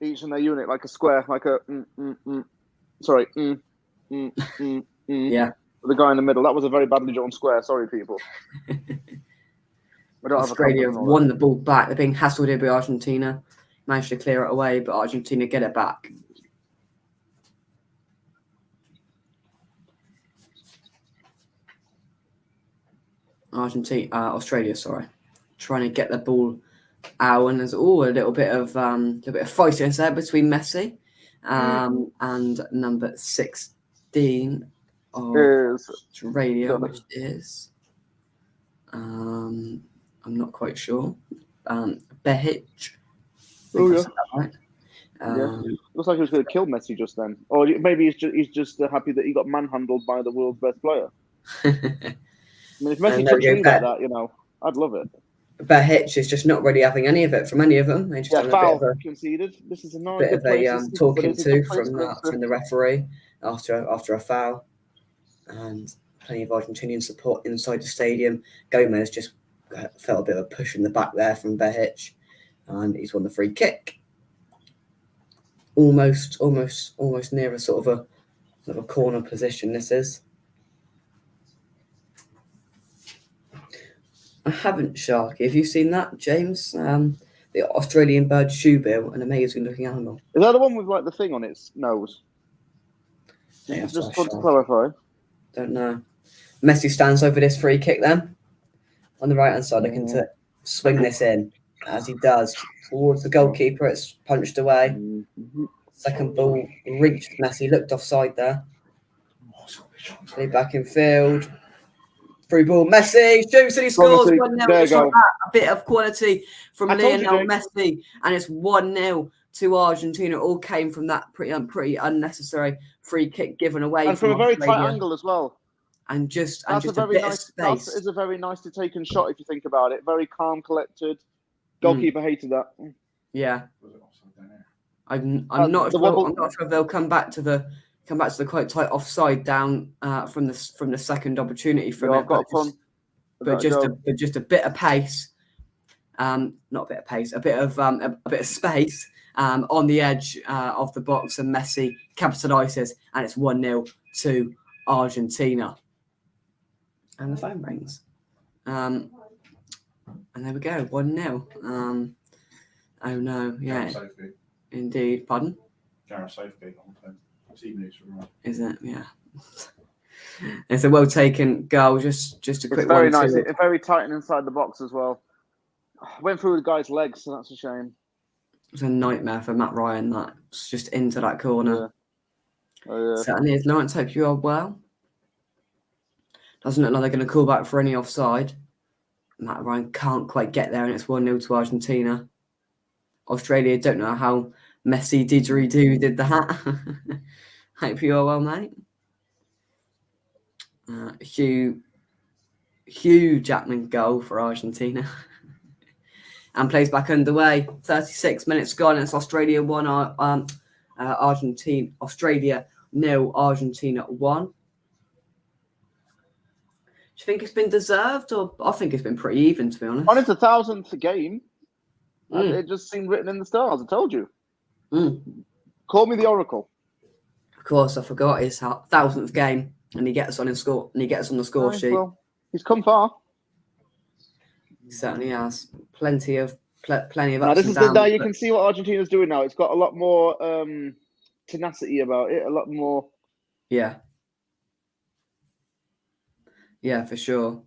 each in their unit, like a square, like a Yeah. The guy in the middle. That was a very badly drawn square. Sorry, people. Australia have won the ball back. They're being hassled here by Argentina. Managed to clear it away, but Argentina get it back. Australia, sorry, trying to get the ball out, and there's a little bit of feistiness there between Messi and number 16 of Australia, which is I'm not quite sure. Behich. Oh yeah. Right. Looks like he was going to kill Messi just then, or maybe he's just happy that he got manhandled by the world's best player. I mean, if Messi touched me like that, I'd love it. Behich is just not really having any of it from any of them. They just foul conceded. This is a bit of a talking to from the referee after a foul, and plenty of Argentinian support inside the stadium. Gomez just felt a bit of a push in the back there from Behich, and he's won the free kick. Almost near a sort of a corner position. This is. I haven't, Sharky. Have you seen that, James? The Australian bird shoebill, an amazing-looking animal. Is that the one with like the thing on its nose? Just want to clarify. Don't know. Messi stands over this free kick then. On the right-hand side, looking to swing this in, as he does, towards the goalkeeper. It's punched away. Second ball reached Messi, looked offside there. Play back in field. Free ball, Messi shoots and he scores 1-0. Just like that, a bit of quality from Lionel Messi, and it's 1-0 to Argentina. It all came from that pretty unnecessary free kick given away, and from a very tight angle as well. And just a bit of space. That is a very nicely taken shot if you think about it. Very calm, collected. Goalkeeper hated that. Yeah, I'm not sure if they'll come back to the quite tight offside down from the second opportunity from it. But just a bit of pace, not a bit of pace, a bit of space on the edge of the box, and Messi capitalises, and it's 1-0 to Argentina. And the phone rings, and there we go, 1-0. Oh no, yeah, indeed. Pardon? Gareth Southgate on the phone. Is it? Yeah. It's a well taken goal. Just a quick one. It's very nice. It's very tight and inside the box as well. Went through the guy's legs, so that's a shame. It's a nightmare for Matt Ryan. That's just into that corner. Yeah. Oh, yeah. Certainly is. Lawrence, hope you are well. Doesn't look like they're going to call back for any offside. Matt Ryan can't quite get there, and it's 1-0 to Argentina. Australia don't know how Messi didgeridoo did that. Hope you are well, mate. Hugh Jackman goal for Argentina. And plays back underway. 36 minutes gone. It's Australia 1, Australia 0, Argentina 1. Do you think it's been deserved, or I think it's been pretty even, to be honest? On its 1,000th game, it just seemed written in the stars. I told you. Call me the Oracle. Of course, I forgot his 1,000th game, and he gets on the score sheet. Well, he's come far. He certainly has. Plenty of ups and downs. Now you can see what Argentina's doing now. It's got a lot more tenacity about it. A lot more. Yeah. Yeah, for sure.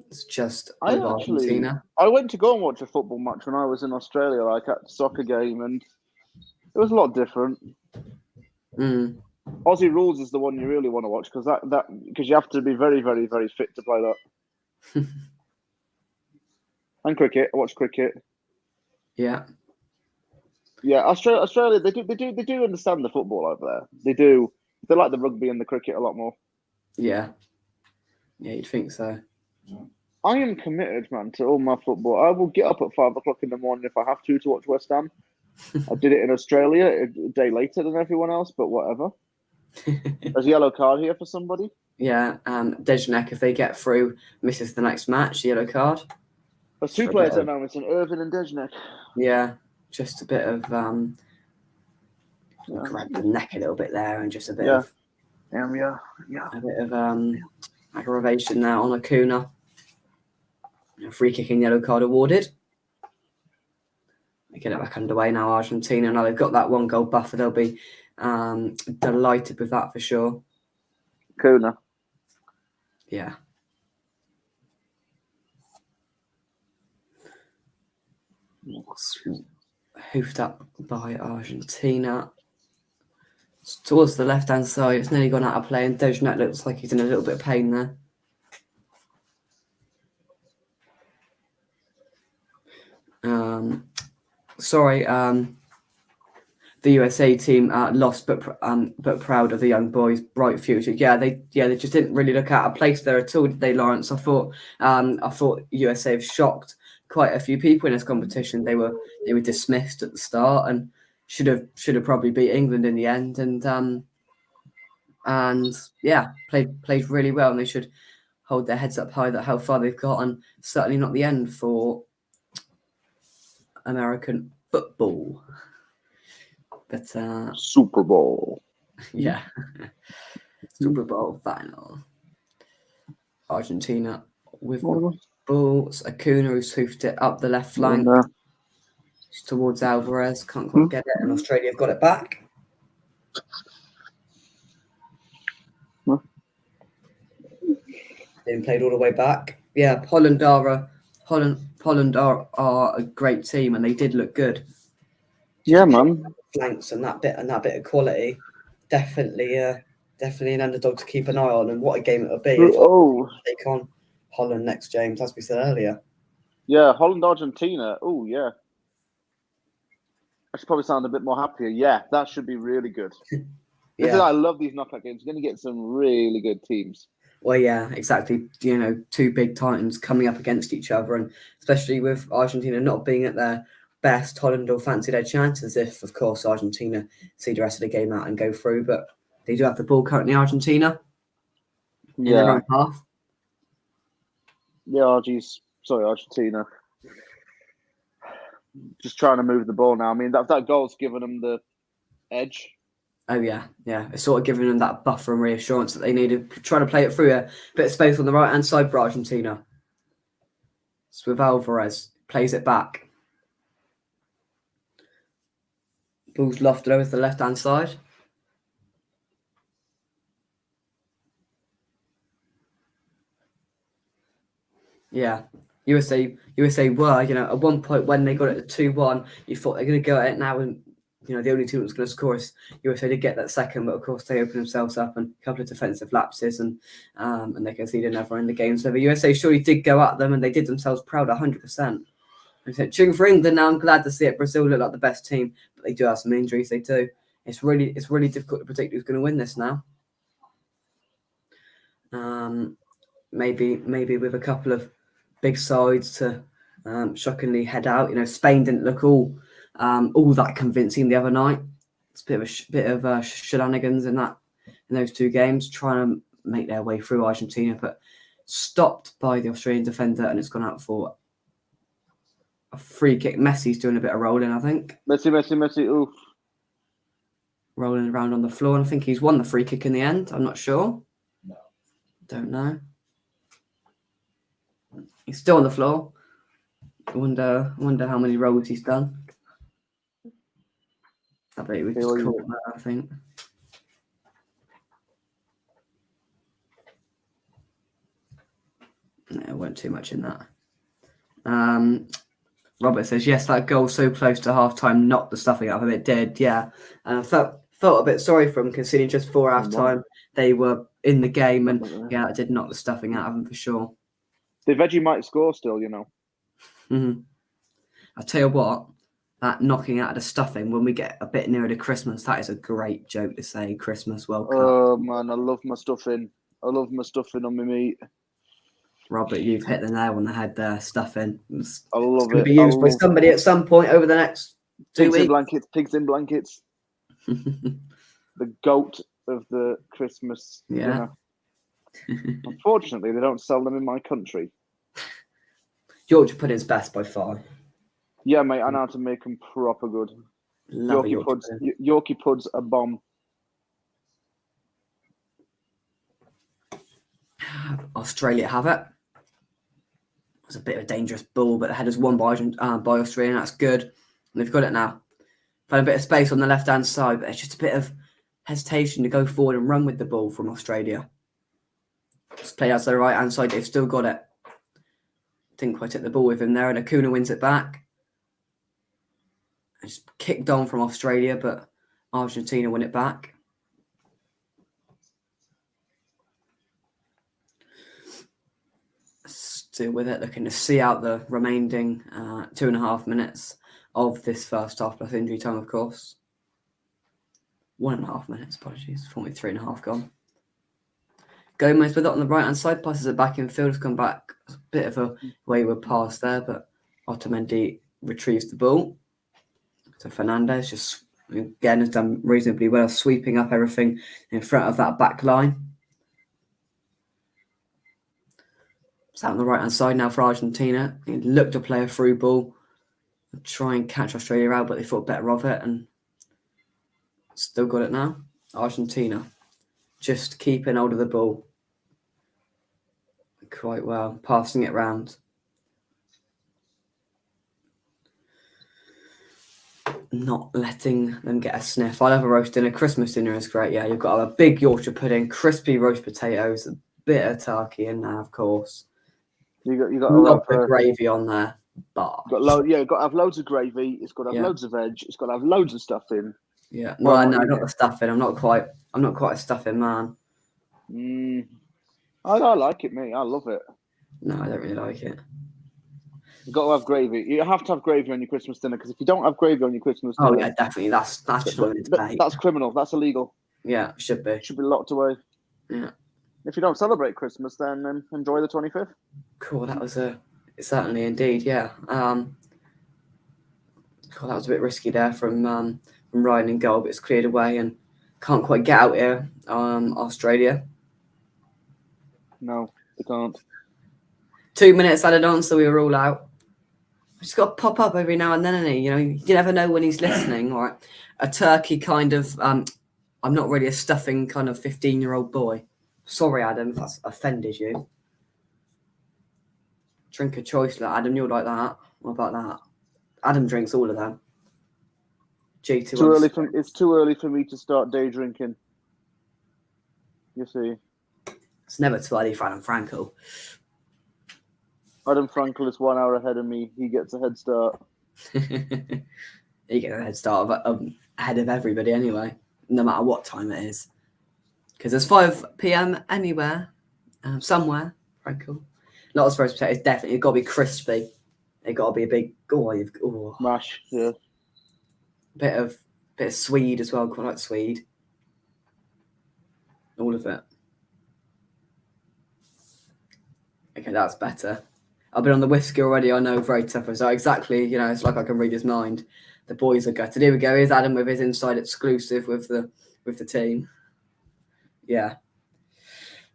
It's just Argentina. I went to go and watch a football match when I was in Australia, like at a soccer game, and it was a lot different. Aussie Rules is the one you really want to watch because you have to be very, very, very fit to play that. And cricket, I watch cricket. Yeah. Yeah, Australia, they do understand the football over there. They do. They like the rugby and the cricket a lot more. Yeah. Yeah, you'd think so. I am committed, man, to all my football. I will get up at 5 o'clock in the morning if I have to watch West Ham. I did it in Australia a day later than everyone else, but whatever. There's a yellow card here for somebody. Yeah, Dejanek, if they get through, misses the next match, yellow card. There's two players at the moment, it's Irvin and Dejanek. Yeah, just a bit of grab the neck a little bit there, and just a bit of a bit of aggravation now on Acuna. A free kick and yellow card awarded. They get it back underway now, Argentina. Now they've got that 1 goal buffer. They'll be delighted with that for sure. Acuna. Yeah. Hoofed up by Argentina. It's towards the left-hand side. It's nearly gone out of play, and Dejanek looks like he's in a little bit of pain there. The USA team lost, but proud of the young boys' bright future. Yeah, they just didn't really look out of place there at all, did they, Lawrence? I thought USA have shocked quite a few people in this competition. They were dismissed at the start and should have probably beat England in the end, and yeah, played really well, and they should hold their heads up high that how far they've got, and certainly not the end for American football. But Super Bowl. Yeah. Super Bowl final. Argentina with the balls. Acuna, who's hoofed it up the left flank towards Alvarez. Can't quite get it. And Australia have got it back. Been played all the way back. Yeah, Holland are a great team, and they did look good. Yeah, man. Flanks and that bit of quality, definitely an underdog to keep an eye on. And what a game it'll be! Take on Holland next, James, as we said earlier. Yeah, Holland Argentina. Oh yeah, I should probably sound a bit more happier. Yeah, that should be really good. Yeah, I love these knockout games. You're going to get some really good teams. Well, yeah, exactly. Two big titans coming up against each other, and especially with Argentina not being at their best, Holland will fancy their chances if, of course, Argentina see the rest of the game out and go through. But they do have the ball currently, Argentina, in their own half. Yeah, Argentina. Just trying to move the ball now. I mean, that goal's given them the edge. Oh, yeah. It's sort of giving them that buffer and reassurance that they needed. Trying to play it through a bit of space on the right-hand side for Argentina. It's with Alvarez. Plays it back. Ball's lofted over to the left-hand side. Yeah. USA were, at one point when they got it to 2-1, you thought they're going to go at it now, and the only team that was going to score is USA to get that second, but of course they opened themselves up and a couple of defensive lapses, and they conceded another in the game. So the USA surely did go at them, and they did themselves proud 100%. And cheering for England now, I'm glad to see it. Brazil look like the best team, but they do have some injuries. They do. It's really difficult to predict who's going to win this now. Maybe with a couple of big sides to shockingly head out. Spain didn't look all that convincing the other night. It's a bit of shenanigans in those two games, trying to make their way through Argentina, but stopped by the Australian defender, and it's gone out for a free kick. Messi's doing a bit of rolling, I think. Messi. Oof. Rolling around on the floor, and I think he's won the free kick in the end. I'm not sure. No. Don't know. He's still on the floor. I wonder how many rolls he's done. I bet we just caught that, I think. No, it weren't too much in that. Robert says, yes, that goal so close to half-time knocked the stuffing out of it. It did, yeah. And I felt felt a bit sorry for them considering just 4 half time they were in the game, and yeah, it did knock the stuffing out of them for sure. The veggie might score still, you know. Mm-hmm. I'll tell you what, that knocking out of the stuffing when we get a bit nearer to Christmas, that is a great joke to say. Christmas World Cup. Oh man, I love my stuffing. I love my stuffing on my meat. Robert, you've hit the nail on the head there. Stuffing. I love It's going to it. be used by somebody at some point over the next 2 weeks. Pigs in blankets. The goat of the Christmas dinner. Unfortunately, they don't sell them in my country. Yorkshire pudding's best by far. Yeah, mate, I know how to make them proper good. Love Yorkie puds a bomb. Australia have it. It was a bit of a dangerous ball, but the header's won by Australia, and that's good. And they've got it now. Found a bit of space on the left-hand side, but it's just a bit of hesitation to go forward and run with the ball from Australia. Just played out to the right-hand side. They've still got it. Didn't quite take the ball with him there, and Acuna wins it back. It's kicked on from Australia, but Argentina win it back. Still with it, looking to see out the remaining 2.5 minutes of this first half, plus injury time, of course. 1.5 minutes, apologies. 3.5 gone. Gomez with it on the right-hand side, passes it back in field, has gone back. A bit of a wayward pass there, but Otamendi retrieves the ball. So Fernandez just, again, has done reasonably well, sweeping up everything in front of that back line. It's out on the right-hand side now for Argentina. He looked to play a through ball, try and catch Australia out, but they thought better of it, and still got it now. Argentina just keeping hold of the ball quite well, passing it round. Not letting them get a sniff. I love a roast dinner. Christmas dinner is great. Yeah, you've got a big Yorkshire pudding, crispy roast potatoes, a bit of turkey in there, of course. You got a lot of gravy on there. But got to have loads of gravy. It's got to have loads of veg. It's got to have loads of stuff in. Yeah, well, no, not the stuffing. I'm not quite a stuffing man. I like it, mate. I love it. No, I don't really like it. You've got to have gravy. You have to have gravy on your Christmas dinner, because if you don't have gravy on your Christmas dinner... Oh, yeah, definitely. That's just not in debate. That's criminal. That's illegal. Yeah, should be. Should be locked away. Yeah. If you don't celebrate Christmas, then enjoy the 25th. Cool, that was certainly indeed, yeah. That was a bit risky there from Ryan in goal, but it's cleared away and can't quite get out here, Australia. No, they can't. 2 minutes added on, so we were all out. Just got to pop up every now and then, and you never know when he's listening. Or a turkey kind of, I'm not really a stuffing kind of 15-year-old boy. Sorry, Adam, if that's offended you. Drink a choice, Adam, you'll like that. What about that? Adam drinks all of them. It's too early for me to start day drinking. You see. It's never too early for Adam Frankel. Adam Frankel is 1 hour ahead of me. He gets a head start. He gets a head start ahead of everybody anyway, no matter what time it is. Because there's 5 p.m. anywhere, somewhere, Frankel. Not as roast potatoes, definitely. It's got to be crispy. It's got to be a big mash, yeah. Bit of Swede as well, quite like Swede. All of it. Okay, that's better. I've been on the whiskey already. I know, very tough. So exactly, it's like I can read his mind. The boys are gutted. Here we go. Here's Adam with his inside exclusive with the team. Yeah.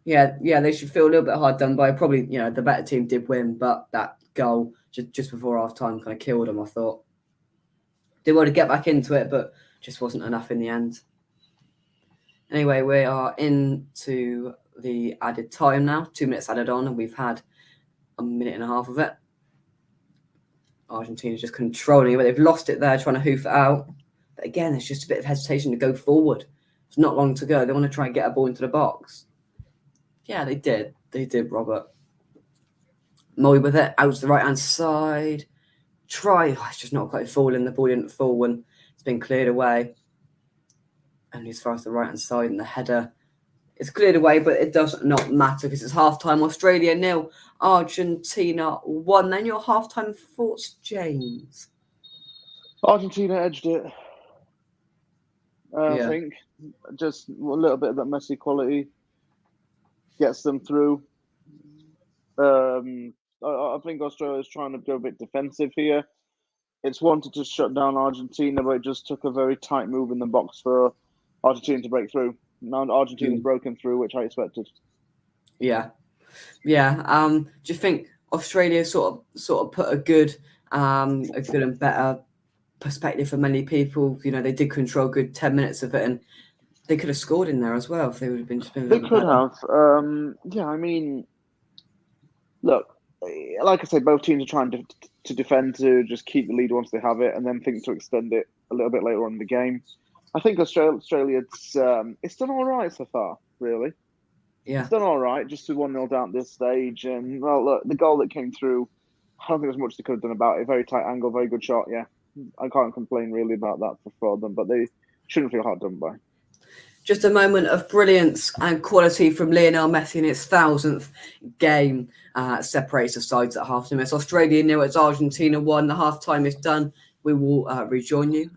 They should feel a little bit hard done by. Probably, the better team did win, but that goal just before half time kind of killed them, I thought. Did want to get back into it, but just wasn't enough in the end. Anyway, we are into the added time now. 2 minutes added on, and we've had a minute and a half of it. Argentina's just controlling it, but they've lost it there, trying to hoof it out. But again, it's just a bit of hesitation to go forward. It's not long to go. They want to try and get a ball into the box. Yeah, they did. They did, Robert. Moy with it, out to the right-hand side. Try. It's just not quite falling. The ball didn't fall when it's been cleared away. only as far as the right-hand side, and the header is cleared away, but it does not matter because it's half-time. Australia 0, Argentina 1. Then your half-time thoughts, James? Argentina edged it. I Yeah. think just a little bit of that Messi quality gets them through. I think Australia is trying to go a bit defensive here. It's wanted to shut down Argentina, but it just took a very tight move in the box for Argentina to break through. Now Argentina's broken through, which I expected. Yeah. Do you think Australia sort of put a good and better perspective for many people? You know, they did control good 10 minutes of it, and they could have scored in there as well if they would have been just been a They little could better. have. I mean, look, like I said, both teams are trying to defend, to just keep the lead once they have it, and then think to extend it a little bit later on in the game. I think Australia, it's done all right so far, really. Yeah. It's done all right, just to 1-0 down at this stage. And, well, look, the goal that came through, I don't think there's much they could have done about it. Very tight angle, very good shot, yeah. I can't complain really about that for them, but they shouldn't feel hard done by. Just a moment of brilliance and quality from Lionel Messi in his 1,000th game. Separates the sides at half-time. It's Australia 0, it's Argentina 1. The half-time is done. We will rejoin you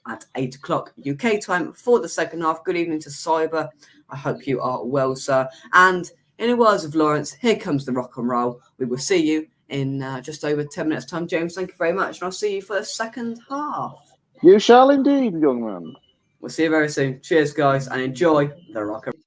at 8 o'clock UK time for the second half. Good evening to Cyber. I hope you are well, sir. And in the words of Lawrence, here comes the rock and roll. We will see you in just over 10 minutes' time. James, thank you very much. And I'll see you for the second half. You shall indeed, young man. We'll see you very soon. Cheers, guys, and enjoy the rock and roll.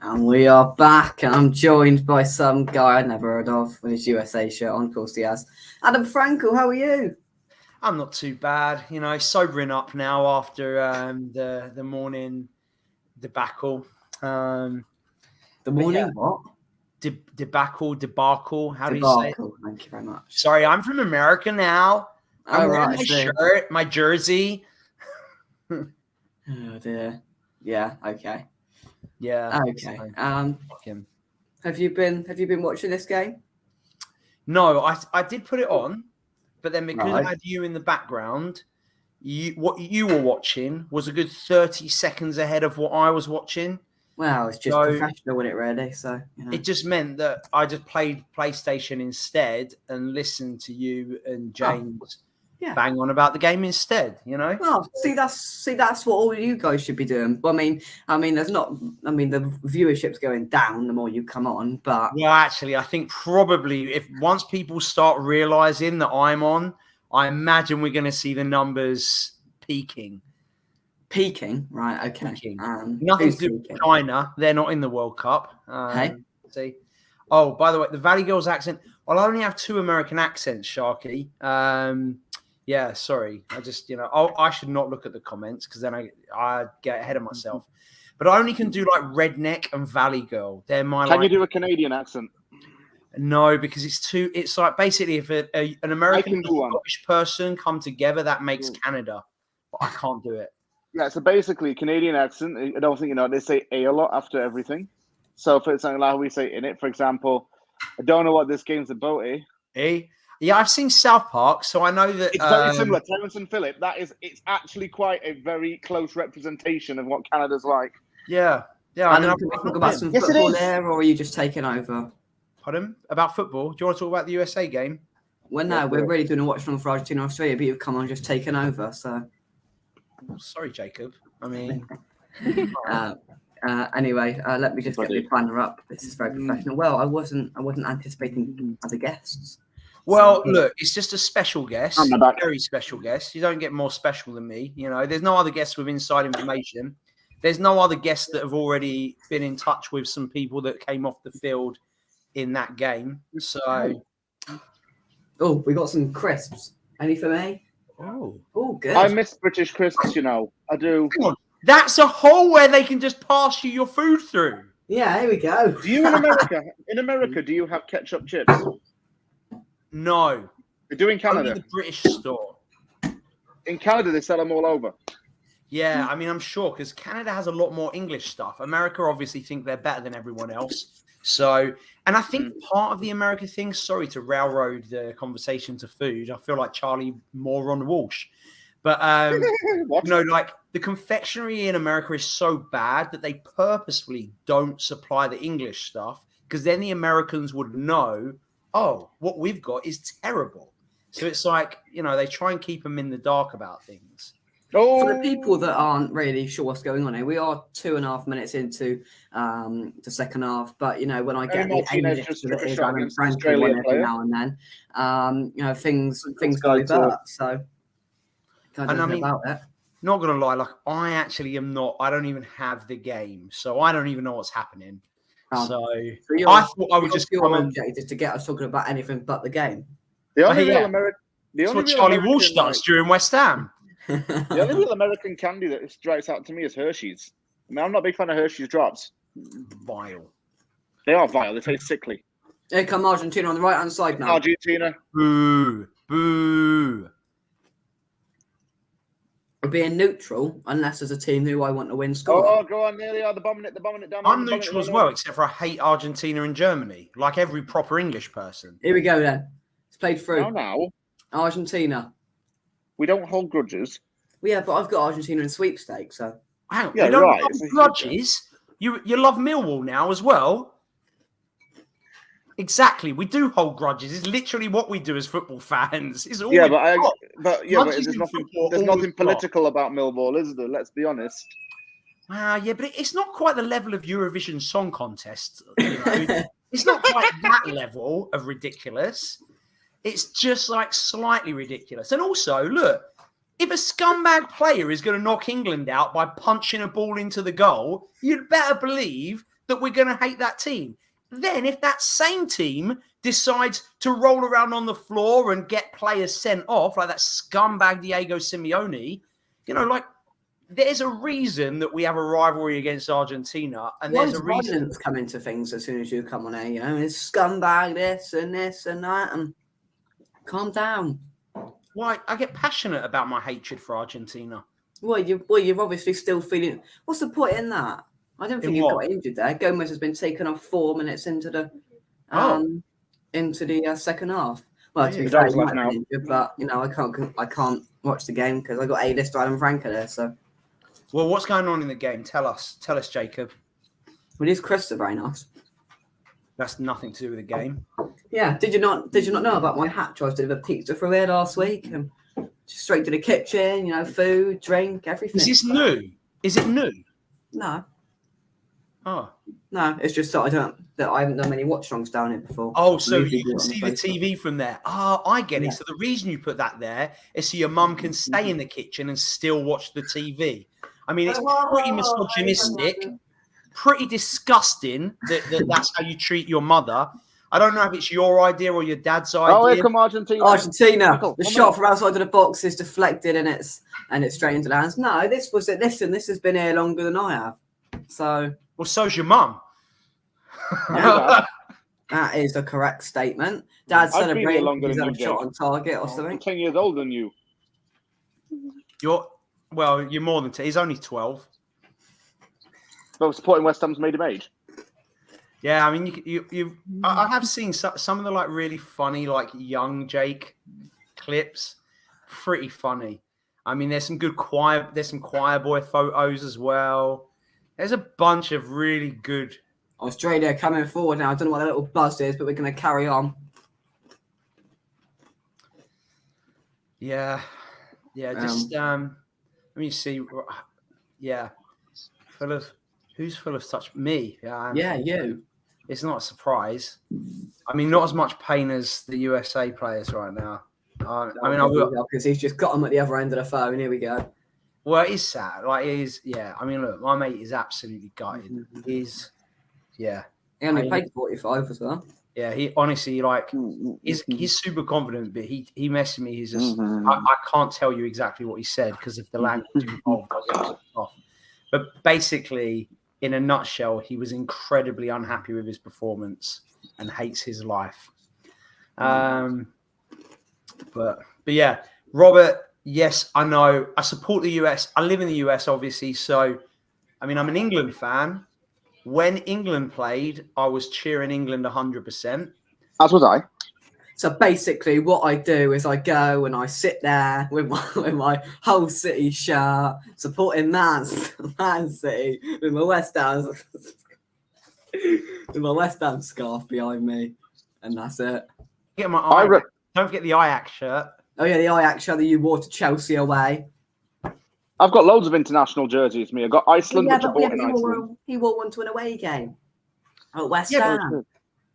And we are back, and I'm joined by some guy I'd never heard of with his USA shirt on. Of course, he has. Adam Frankel, how are you? I'm not too bad, sobering up now after the morning debacle. The morning what? Debacle. How do you say it? Thank you very much. Sorry, I'm from America now. I'm wearing my shirt, my jersey. Oh dear. Yeah. Okay. Yeah. Okay. So, Have you been watching this game? No, I did put it on, but then because Right. I had you in the background, what you were watching was a good 30 seconds ahead of what I was watching. Well, it's just professional, wasn't it, really? So It just meant that I just played PlayStation instead and listened to you and James bang on about the game instead. Well, see, that's what all you guys should be doing. But I mean, the viewership's going down the more you come on. But well, actually, I think probably if once people start realizing that I'm on, I imagine we're going to see the numbers peaking. Peaking, right? Okay. Peaking. Nothing to do with China. They're not in the World Cup. Hey. See. Oh, by the way, the Valley Girls accent. I'll only have 2 American accents, Sharky. Yeah, sorry. I just, I should not look at the comments because then I get ahead of myself. But I only can do like redneck and Valley Girl. They're my. Can you do a Canadian accent? No, because it's like basically if an American and a Scottish person come together, that makes Canada. But I can't do it. Yeah, so basically, Canadian accent, I don't think they say a lot after everything. So for something like how we say in it, for example, I don't know what this game's about, Eh? Yeah, I've seen South Park, so I know that... It's very similar. Terence and Phillip, it's actually quite a very close representation of what Canada's like. Yeah. And then can we talk about some football there, or are you just taking over? Pardon? About football? Do you want to talk about the USA game? Well, no, we're really doing a watchalong for Argentina and Australia, but you've come on just taken over, so... Sorry, Jacob. I mean... Anyway, let me just get the planner up. This is very professional. Well, I wasn't anticipating other guests. Well, look, it's just a special guest, a very special guest. You don't get more special than me. There's no other guests with inside information. There's no other guests that have already been in touch with some people that came off the field in that game. So, we got some crisps. Any for me? Oh, good. I miss British crisps. I do. Come on. That's a hole where they can just pass you your food through. Yeah, here we go. Do you in America, do you have ketchup chips? No. They do in Canada. Only the British store. In Canada, they sell them all over. Yeah, I mean, I'm sure because Canada has a lot more English stuff. America obviously think they're better than everyone else. So, and I think part of the America thing, sorry to railroad the conversation to food. I feel like Charlie Moron Walsh. But, like the confectionery in America is so bad that they purposefully don't supply the English stuff because then the Americans would know, what we've got is terrible. So it's like, they try and keep them in the dark about things. For the people that aren't really sure what's going on here, we are 2.5 minutes into the second half. But when I get the English that is Adam Frankel one every now and then, things go back. So can't do anything about it. Not gonna lie, like I actually am not. I don't even have the game, so I don't even know what's happening. I thought I would just come and is to get us talking about anything but the game. The only real American. That's what Charlie Walsh does during West Ham. The only real American candy that strikes out to me is Hershey's. I mean, I'm not a big fan of Hershey's drops. Vile. They are vile. They taste sickly. Here come Argentina on the right-hand side now. Argentina. Boo. Boo. We're being neutral unless there's a team who I want to win score. Oh, go on. There they are. They're bombing it down. I'm neutral as well, except for I hate Argentina and Germany, like every proper English person. Here we go then. It's played through. Oh, now. Argentina. We don't hold grudges. Well, yeah, but I've got Argentina in sweepstakes, so. Wow, you don't hold grudges. You love Millwall now as well. Exactly, we do hold grudges. It's literally what we do as football fans. It's all but there's nothing political about Millwall, is there? Let's be honest. But it's not quite the level of Eurovision Song Contest. It's not quite that level of ridiculous. It's just like slightly ridiculous. And also, look, if a scumbag player is going to knock England out by punching a ball into the goal, you'd better believe that we're going to hate that team. Then if that same team decides to roll around on the floor and get players sent off, like that scumbag Diego Simeone, like there's a reason that we have a rivalry against Argentina. And there's a reason. Violence come into things as soon as you come on air, it's scumbag this and that, and calm down. Why? I get passionate about my hatred for Argentina. Well, you're obviously still feeling. What's the point in that? I don't think you got injured there. Gomez has been taken off 4 minutes into the second half. Well, to be fair, he might have been injured, but I can't watch the game because I got A-list Ivan Franco there. So, well, what's going on in the game? Tell us, Jacob. Well, he's Chris very nice. That's nothing to do with the game. Yeah, did you not know about my hatch? I was delivering pizza through here last week and straight to the kitchen. Food, drink, everything. Is this new? Is it new? No. Oh. No, it's just that I haven't done many watchalongs down here before. Oh, so you can see the TV from there. Oh, I get it. So the reason you put that there is so your mum can stay in the kitchen and still watch the TV. I mean, it's pretty misogynistic, pretty disgusting that's how you treat your mother. I don't know if it's your idea or your dad's idea. Oh, here come Argentina. The shot from outside of the box is deflected and it's straight into the hands. No, this has been here longer than I have. So... Well, so's your mum. That is a correct statement. Dad's celebrating because he's had a shot on target or something. I'm 10 years older than you. You're more than 10. He's only 12. But supporting West Ham's made him age. Yeah, I mean, I have seen some of the like really funny like young Jake clips. Pretty funny. I mean, there's some choir boy photos as well. There's a bunch of really good. Australia coming forward now. I don't know what that little buzz is, but we're going to carry on. Yeah. Just let me see. Yeah, who's full of such me? Yeah, you. It's not a surprise. I mean, not as much pain as the USA players right now. I will because he's just got them at the other end of the phone. Here we go. Well, it is sad. Like, it is, yeah. I mean, look, my mate is absolutely gutted. He's, yeah. He only played 45 as well. Yeah, he honestly, like, he's super confident, but he messaged me. He's just, I can't tell you exactly what he said because of the language involved. But basically, in a nutshell, he was incredibly unhappy with his performance and hates his life. But yeah, Robert. Yes, I know. I support the US. I live in the US, obviously. So, I mean, I'm an England fan. When England played, I was cheering England 100%. As was I. So basically, what I do is I go and I sit there with my Hull City shirt, supporting Man City with my West Ham scarf behind me, and that's it. Don't forget the Ajax shirt. Oh yeah, the Ajax shirt that you wore to Chelsea away. I've got loads of international jerseys. I got Iceland, which I bought in Iceland. He wore one to an away game at West Ham.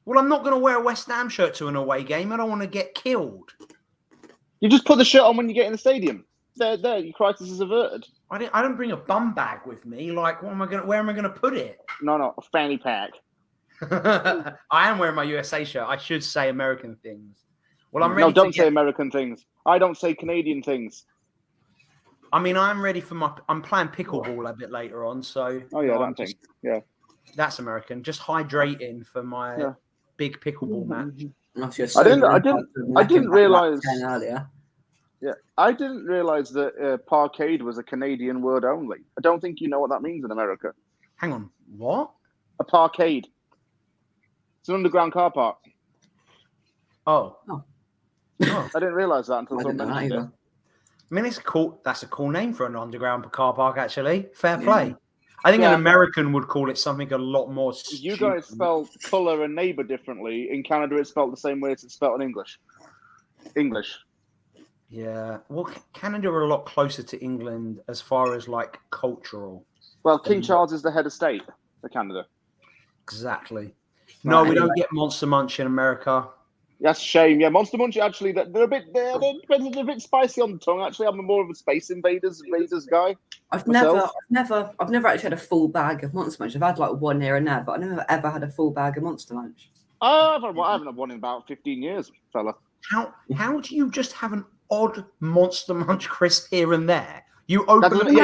Well, I'm not going to wear a West Ham shirt to an away game. I don't want to get killed. You just put the shirt on when you get in the stadium. There, your crisis is averted. I don't bring a bum bag with me. Like, where am I going to put it? No, a fanny pack. I am wearing my USA shirt. I should say American things. Well, I'm ready. No, don't say American things. I don't say Canadian things. I mean, I'm ready for I'm playing pickleball a bit later on, so. Oh yeah, that thing. Yeah. That's American. Just hydrating for my big pickleball match. I didn't realize. Yeah, I didn't realize that parkade was a Canadian word only. I don't think you know what that means in America. Hang on, what? A parkade. It's an underground car park. Oh. I didn't realize that until someone mentioned it. I mean, it's cool. That's a cool name for an underground car park, actually. Fair play. I think an American would call it something a lot more stupid. You guys spell colour and neighbour differently. In Canada, it's spelled the same way as it's spelled in English. English. Yeah. Well, Canada are a lot closer to England as far as, like, cultural. Well, King Charles is the head of state for Canada. Exactly. No, we don't get Monster Munch in America. That's a shame. Yeah, Monster Munch actually they're a bit spicy on the tongue. Actually, I'm more of a Space Invaders guy. I've myself. never actually had a full bag of Monster Munch. I've had like one here and there, but I've never ever had a full bag of Monster Munch. I haven't had one in about 15 years, fella. How do you just have an odd Monster Munch crisp here and there? You open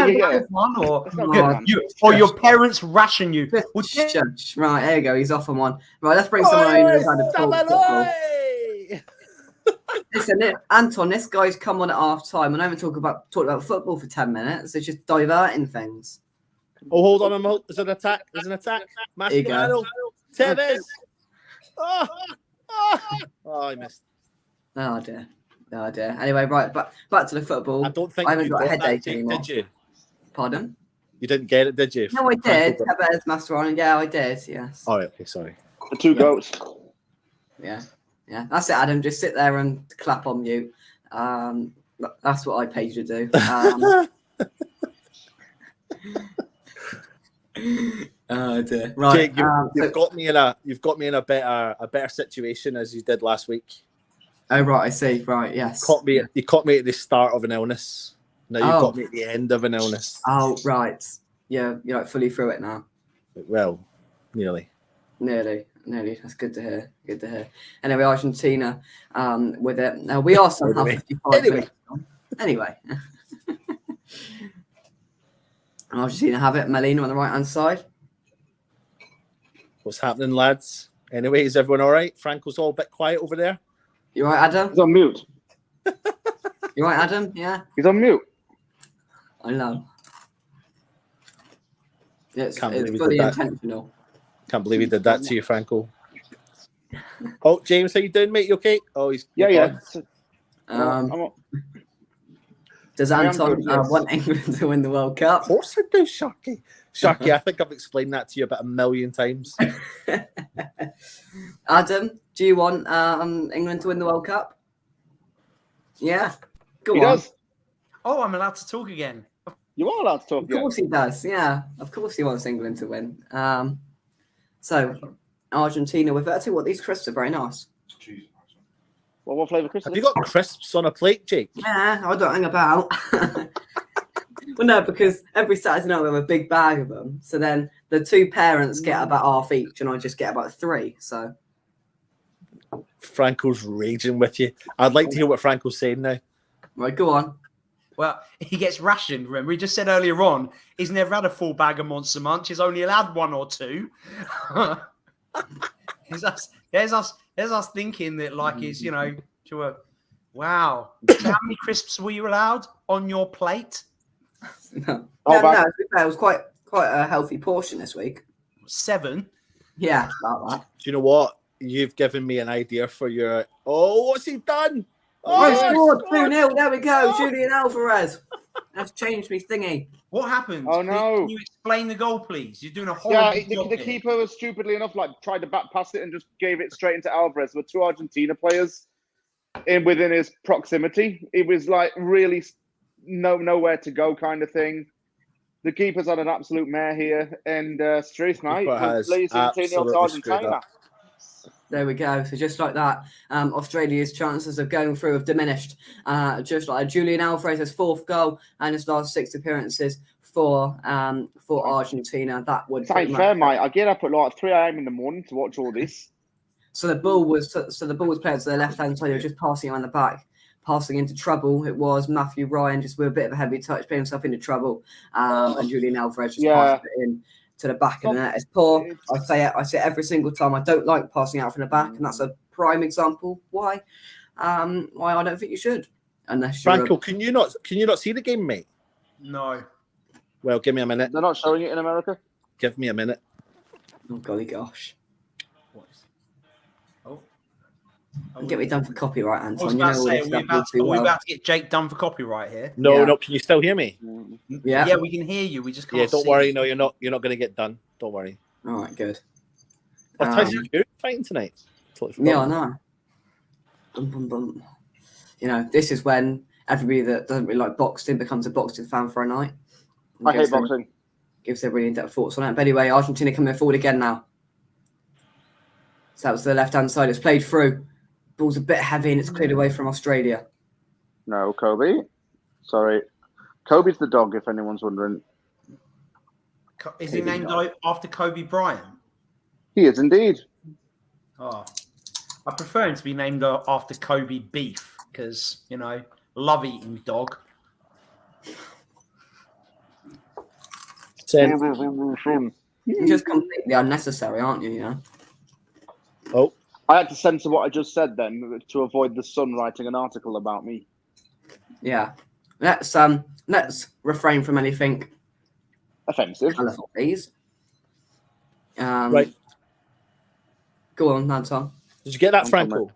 one, or your parents ration you. Right, there you go. He's off on one. Right, let's bring someone who knows how to talk football. Listen, Anton, this guy's come on at half time. and I haven't talked about football for 10 minutes. It's just diverting things. Oh, hold on a moment. There's an attack. Mascherano. Tevez. Oh, I missed. Oh dear. Anyway, right, back to the football. I don't think I haven't you got a got headache that, anymore. did you? Pardon? You didn't get it, did you? No, I did. Tevez, Mascherano. Yeah, I did. Yes. All right. Okay. Sorry. The two goats. Yeah. That's it, Adam. Just sit there and clap on mute. That's what I paid you to do. Oh dear. Right. Jake, you've got me in a better situation as you did last week. Oh right, I see. Right, yes. You caught me at the start of an illness. Now you've got me at the end of an illness. Oh right. Yeah, you're like fully through it now. Well, nearly. Nearly. That's good to hear. Anyway, Argentina with it. Now we are somehow 55 minutes on. Anyway. Argentina have it. Melina on the right hand side. What's happening, lads? Anyway, is everyone all right? Franco's all a bit quiet over there. You right, Adam? He's on mute. You right, Adam? Yeah. He's on mute. I know. It's fully intentional. Can't believe he did that to you, Franco. Oh, James, how you doing, mate? You okay? Oh, he's Yeah. Does Anton want England to win the World Cup? Of course I do, Sharky. Sharky, I think I've explained that to you about 1,000,000 times. Adam, do you want England to win the World Cup? Yeah. Go on. Does. Oh, I'm allowed to talk again. You are allowed to talk. Of course he does. Yeah. Of course he wants England to win. So, Argentina with that. What these crisps are very nice. Cheese. Well, what flavour crisps? Have you got crisps on a plate, Jake? Yeah, I don't hang about. Well, no, because every Saturday night we have a big bag of them. So then the two parents get about half each, and I just get about 3. So Franco's raging with you. I'd like to hear what Franco's saying now. right, go on. Well, he gets rationed. Remember, he just said earlier on he's never had a full bag of Monster Munch. He's only allowed 1 or 2. There's us thinking that like it's to a wow. How many crisps were you allowed on your plate? No, it was quite a healthy portion this week. 7. Yeah, about that. Do you know what? You've given me an idea for your. Oh, what's he done? Oh, scored 2-0. There we go. Julian Alvarez. That's changed me thingy. What happened? Oh no! Can you explain the goal, please? You're doing a horrible job the keeper was stupidly enough tried to back pass it and just gave it straight into Alvarez. With 2 Argentina players within his proximity, it was like really nowhere to go kind of thing. The keeper's on an absolute mare here, and Street night leads to Argentina. There we go. So just like that, Australia's chances of going through have diminished. Just like Julian Alvarez's 4th goal and his last 6 appearances for Argentina. That would be fair, mate. I get up at like 3 a.m. in the morning to watch all this. So the ball was played to the left hand side. They were just passing around the back, passing into trouble. It was Matthew Ryan just with a bit of a heavy touch, putting himself into trouble, and Julian Alvarez just passed it in to the back of the net. It's poor. I say it every single time. I don't like passing out from the back, and that's a prime example why I don't think you should. Unless Franco, can you not see the game, mate? No. Well, give me a minute. They're not showing it in America. Give me a minute. Oh golly gosh. Oh. Get me done for copyright, Anton. Are we about to get Jake done for copyright here? No. Can you still hear me? Yeah, we can hear you. We just can't. Yeah, don't worry. No, you're not going to get done. Don't worry. All right, good. Tyson Fury fighting tonight. Yeah, I know. Bum. This is when everybody that doesn't really like boxing becomes a boxing fan for a night. I hate boxing. Gives their really in-depth thoughts on it. But anyway, Argentina coming forward again now. So that was the left-hand side. It's played through. Ball's a bit heavy and it's cleared away from Australia. No, Kobe. Sorry. Kobe's the dog, if anyone's wondering. Is he named after Kobe Bryant? He is indeed. Oh, I prefer him to be named after Kobe Beef because, love eating dog. You're just completely unnecessary, aren't you? Oh, I had to censor what I just said then to avoid the Sun writing an article about me. Yeah. Let's refrain from anything Offensive. colourful, please. right. Go on, Anton. Did you get that, Franco?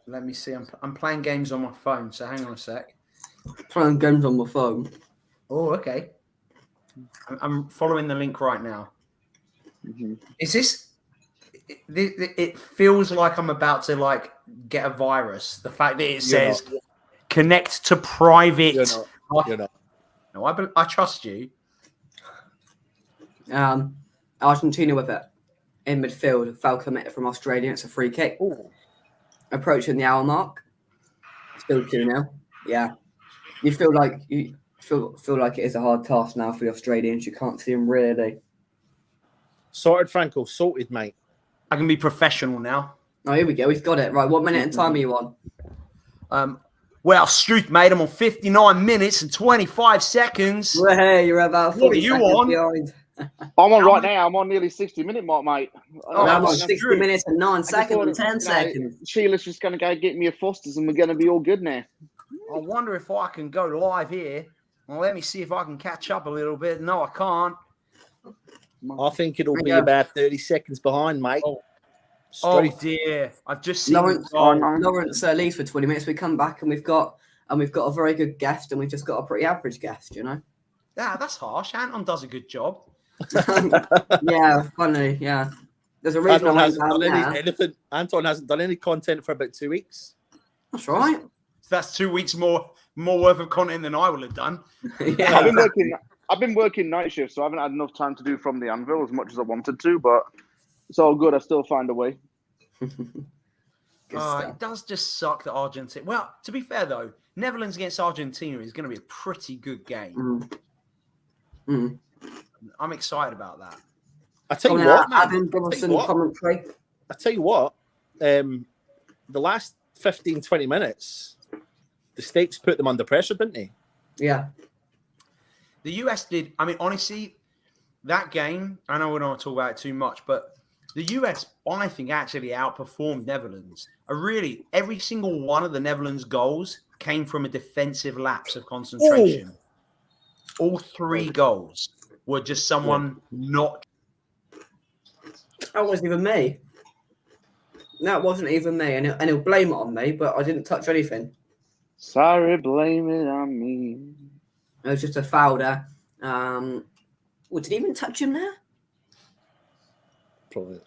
Let me see. I'm playing games on my phone, so hang on a sec. Playing games on my phone. Oh, okay. I'm following the link right now. Mm-hmm. Is this? It feels like I'm about to get a virus. The fact that it says connect to private. You're not. No, I trust you. Argentina with it in midfield. Foul committed from Australia. It's a free kick. Ooh. Approaching the hour mark. Still 2-0. Yeah. You feel like it is a hard task now for the Australians. You can't see them really. Sorted, Franco. Sorted, mate. I can be professional now. Oh, here we go. We've got it. Right. What minute and time are you on? Well, Struth, mate, I'm on 59 minutes and 25 seconds. Well, hey, you're about 40 What are you seconds on? behind. I'm on right now. I'm on nearly 60-minute mark, mate. I'm on that's 60 true. minutes and 9 seconds and 10 you know, seconds. Sheila's just going to go get me a Foster's and we're going to be all good now. I wonder if I can go live here. Well, let me see if I can catch up a little bit. No, I can't. I think it'll be about 30 seconds behind, mate. Oh dear! I've just seen Lawrence leaves for 20 minutes. We come back and we've got a very good guest and we've just got a pretty average guest, Yeah, that's harsh. Anton does a good job. Yeah, funny. Yeah, there's a reason Anton hasn't done any content for about 2 weeks. That's right. So that's 2 weeks more worth of content than I will have done. Yeah. I've been working night shifts, so I haven't had enough time to do From the Anvil as much as I wanted to, but it's all good. I still find a way. It does just suck that Argentina. Well, to be fair though, Netherlands against Argentina is going to be a pretty good game. I'm excited about that. I tell you what, man. I tell you what. The last 15, 20 minutes, the States put them under pressure, didn't they? Yeah. The US did. I mean, honestly, that game, I know we don't want to talk about it too much, but the US, I think, actually outperformed Netherlands. Really, every single one of the Netherlands goals came from a defensive lapse of concentration. Ooh. All 3 goals were just someone not. That wasn't even me. That wasn't even me. And he'll blame it on me, but I didn't touch anything. Sorry, blame it on me. It was just a foul there. Did he even touch him there? Probably.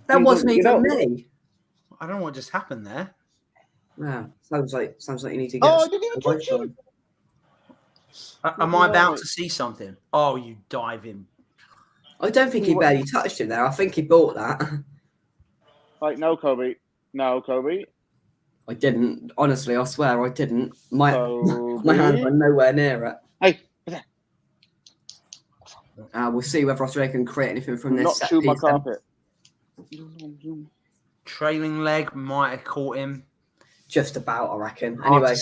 That wasn't even me. I don't know what just happened there. Yeah, sounds like you need to get. Oh, did you touch him? Am I about to see something? Oh, you diving. I don't think he barely touched him there. I think he bought that. Like, no, Kobe. No, Kobe. I didn't. Honestly, I swear I didn't. My hands were nowhere near it. Hey. We'll see whether Australia can create anything from this. Not set chew my piece, carpet. Trailing leg might have caught him. Just about, I reckon. Anyway,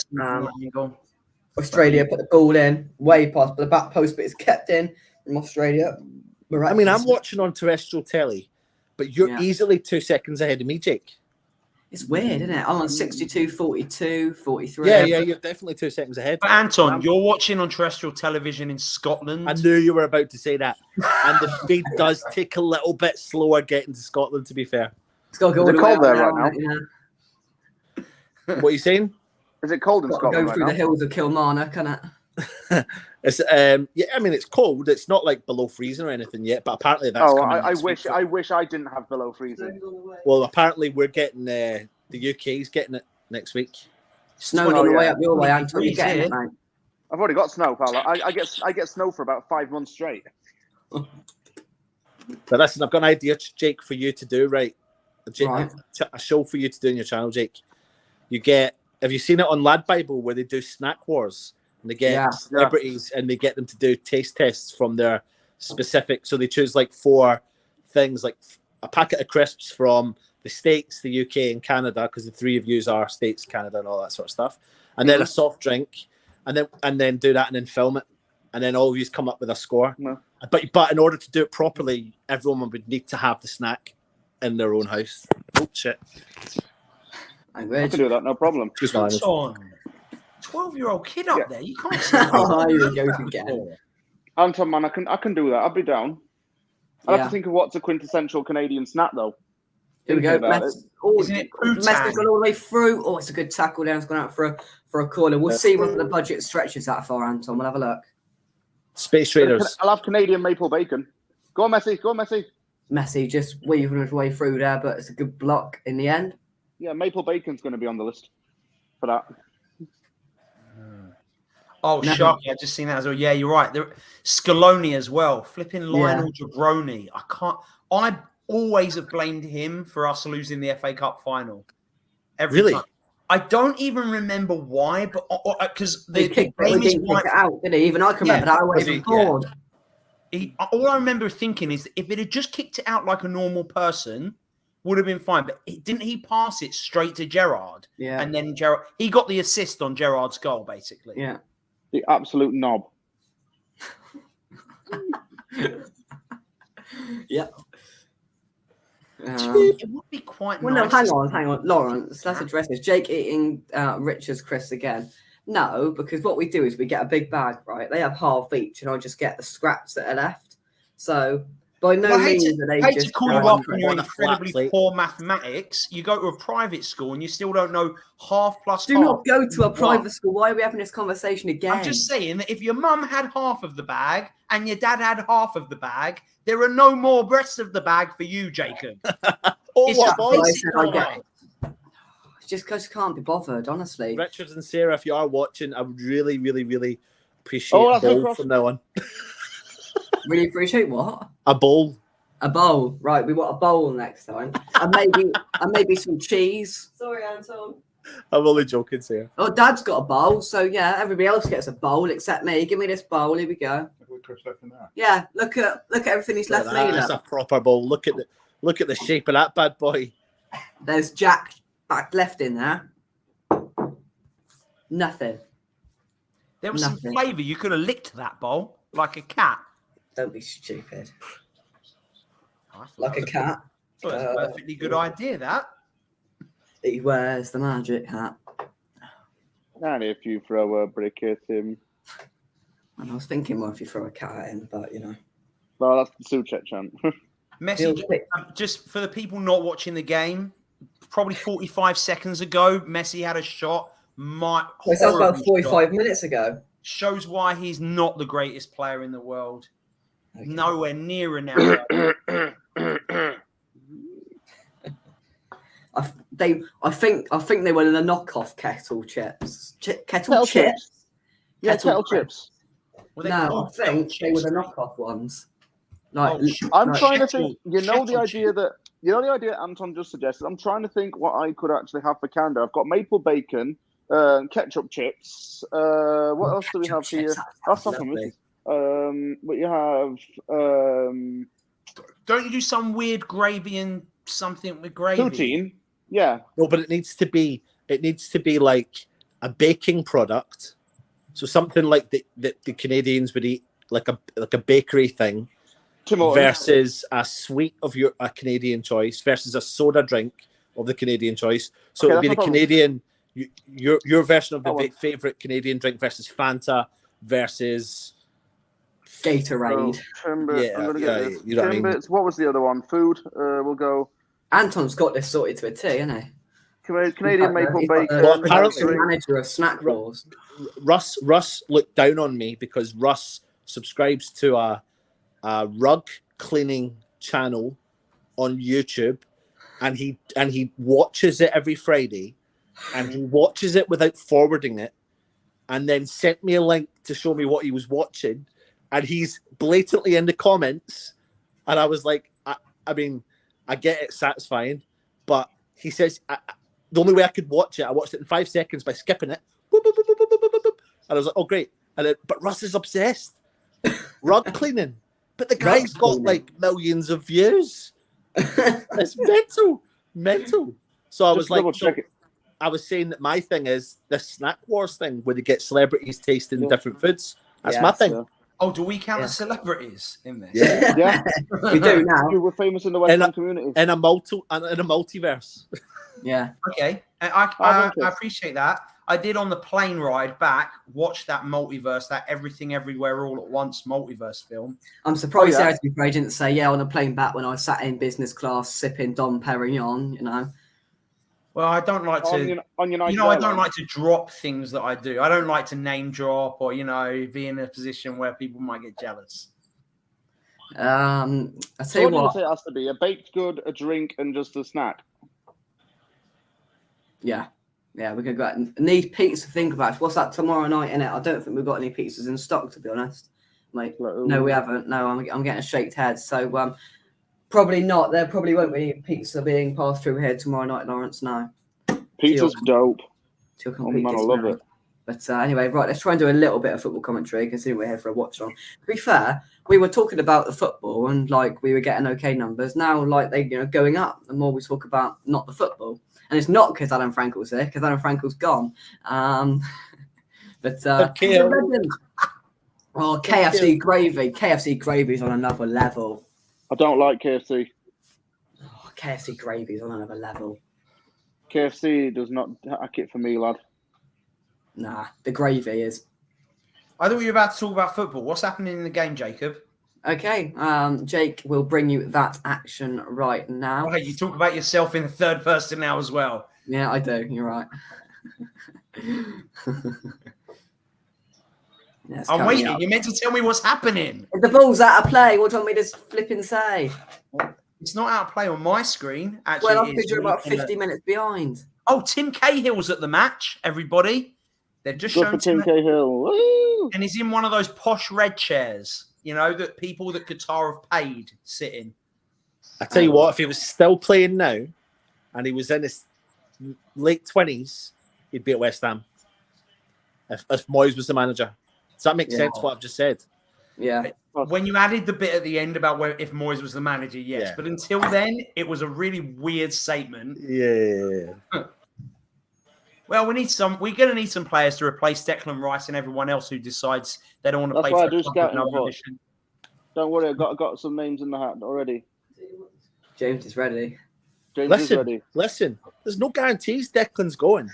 Australia But put the ball in way past the back post, but it's kept in from Australia. I mean, I'm watching on terrestrial telly, but you're easily 2 seconds ahead of me, Jake. It's weird, isn't it? I'm on 62, 42, 43. Yeah, you're definitely 2 seconds ahead. But Anton, you're watching on terrestrial television in Scotland. I knew you were about to say that. And the feed does take a little bit slower getting to Scotland, to be fair. It's got to go Is it cold there right now? What are you saying? Is it cold in Scotland go through the hills of Kilmarnock, can it? It's I mean, it's cold. It's not like below freezing or anything yet, but apparently that's coming. I wish I didn't have below freezing. Well, apparently we're getting the UK's getting it next week. Snowing on the way up your way, Anton. You're getting it, mate. I've already got snow, pal. I get snow for about 5 months straight. But listen, I've got an idea, Jake, for you to do, right? Right. a show for you to do on your channel, Jake. Have you seen it on Lad Bible where they do snack wars and they get celebrities and they get them to do taste tests from their specific, so they choose like 4 things, like a packet of crisps from the States, the UK and Canada, because the 3 of yous are States, Canada and all that sort of stuff, and then a soft drink, and then do that and then film it, and then all of yous come up with a score. But in order to do it properly, everyone would need to have the snack in their own house. Oh shit. I can do that, no problem. Just on. 12-year-old kid up there. You can't see Anton, man, I can do that. I'll be down. I'll have to think of what's a quintessential Canadian snack, though. Here we go. Isn't it Messi's gone all the way through. Oh, it's a good tackle down. It's gone out for a corner. We'll see whether the budget stretches that far, Anton. We'll have a look. Space Raiders. I'll have Canadian maple bacon. Go on, Messi. Go on, Messi. Messi just weaving his way through there, but it's a good block in the end. Yeah, maple bacon's going to be on the list for that. Oh, shocking. I've just seen that as well. Yeah, you're right. Scaloni as well. Flipping Lionel Jabroni. I always have blamed him for us losing the FA Cup final. Every time. I don't even remember why, but because the game is white out, didn't he? Even I can remember that. I wasn't bored. All I remember thinking is that if it had just kicked it out like a normal person, would have been fine. But didn't he pass it straight to Gerrard? Yeah. And then he got the assist on Gerrard's goal, basically. Yeah. The absolute knob. Yeah. It would be quite nice. No, hang on. Lawrence, let's address this. Jake eating Richard's crisps again. No, because what we do is we get a big bag, right? They have half each, and I'll just get the scraps that are left. So by no means are they just... just... to call you up when you're incredibly poor mathematics. You go to a private school and you still don't know half plus half. Do not go to a private school. Why are we having this conversation again? I'm just saying that if your mum had half of the bag and your dad had half of the bag, there are no more rest of the bag for you, Jacob. Just because you can't be bothered, honestly. Richard and Sarah, if you are watching, I would really, really, really appreciate a bowl from now on. Really appreciate what? A bowl. A bowl, right? We want a bowl next time, and maybe some cheese. Sorry, Anton. I'm only joking, Sarah. Oh, Dad's got a bowl, so yeah, everybody else gets a bowl except me. Give me this bowl. Here we go. Have we Chris left in there? Yeah, look at everything he's left me. That's a proper bowl. Look at the shape of that bad boy. There's Jack back left in there. Nothing. There was some flavour. You could have licked that bowl like a cat. Don't be stupid. Like a cat. Well, that's a perfectly good idea, that. He wears the magic hat. And if you throw a brick at him. And I was thinking more if you throw a cat at him, but, you know. Well, that's the Suchet chant. Messi, just for the people not watching the game, probably 45 seconds ago, Messi had a shot. It's about 45 minutes ago. Shows why he's not the greatest player in the world. Okay. Nowhere near Ronaldo. I think they were the knockoff kettle chips. Kettle chips. Yeah, kettle chips. No, I think they were the knockoff ones. I'm trying to think. The idea Anton just suggested. I'm trying to think what I could actually have for Canada. I've got maple bacon, ketchup chips. What else do we have here? That's nothing. But you have. Don't you do some weird gravy and something with gravy? Poutine. Yeah. No, but it needs to be like a baking product. So something like the Canadians would eat, like a bakery thing, versus a sweet of a Canadian choice versus a soda drink of the Canadian choice. So it would be the Canadian, your version of the favorite Canadian drink versus Fanta versus Gatorade. You know what I mean? What was the other one? Food. We'll go. Anton's got this sorted to a T, hasn't he? Canadian maple bacon. Well, apparently, manager of snack wars. Russ looked down on me because Russ subscribes to a rug cleaning channel on YouTube, and he watches it every Friday, and he watches it without forwarding it, and then sent me a link to show me what he was watching, and he's blatantly in the comments, and I was like, I mean, I get it satisfying, But he says the only way I could watch it, I watched it in 5 seconds by skipping it. Boop, boop, boop, boop, boop, boop, boop. And I was like, oh, great. But Russ is obsessed. Rug cleaning. But the guy's got like millions of views. It's mental. So I was like, I was saying that my thing is this snack wars thing where they get celebrities tasting different foods. That's my thing. Yeah. Oh, do we count as celebrities in this? Yeah. We do now. We're famous in the Western community. In a multiverse. Yeah. Okay. I appreciate that. I did on the plane ride back, watch that multiverse, that Everything Everywhere All at Once multiverse film. I'm surprised Sarah didn't say, on the plane back when I sat in business class sipping Dom Perignon, you know. Well, I don't like to, I don't like to drop things that I do. I don't like to name drop or, be in a position where people might get jealous. I tell you what. It has to be a baked good, a drink, and just a snack. Yeah. Yeah, we're going to go out and need pizza to think about. What's that tomorrow night, innit? I don't think we've got any pizzas in stock, to be honest. Mate, no, we haven't. No, I'm getting a shaked head. So, probably not. There probably won't be any pizza being passed through here tomorrow night, Lawrence. No. Pizza's dope. To a complete I love it. But anyway, right, let's try and do a little bit of football commentary, considering we're here for a watch-along. To be fair, we were talking about the football and, we were getting okay numbers. Now, they, going up. The more we talk about not the football. And it's not because Adam Frankel's here, because Adam Frankel's gone. KFC gravy. KFC gravy's on another level. I don't like KFC. Oh, KFC gravy's on another level. KFC does not hack it for me, lad. Nah, the gravy is. I thought you were about to talk about football. What's happening in the game, Jacob? Okay, Jake will bring you that action right now. Oh, you talk about yourself in the third person now as well. Yeah, I do. You're right. I'm waiting. You're meant to tell me what's happening. If the ball's out of play, what do you want me to flipping say? It's not out of play on my screen. Actually, well, you're about 50 minutes behind. Oh, Tim Cahill's at the match, everybody. They've just shown Tim Cahill. Woo! And he's in one of those posh red chairs. That people that Qatar have paid sit in. I tell you what, if he was still playing now and he was in his late 20s, he'd be at West Ham. If Moyes was the manager. Does that make sense, what I've just said? Yeah. When you added the bit at the end about if Moyes was the manager, yes. Yeah. But until then, it was a really weird statement. Yeah. Well, we're going to need some players to replace Declan Rice and everyone else who decides they don't want to play for another edition. Don't worry, I've got some names in the hat already. James is ready. Listen, there's no guarantees Declan's going.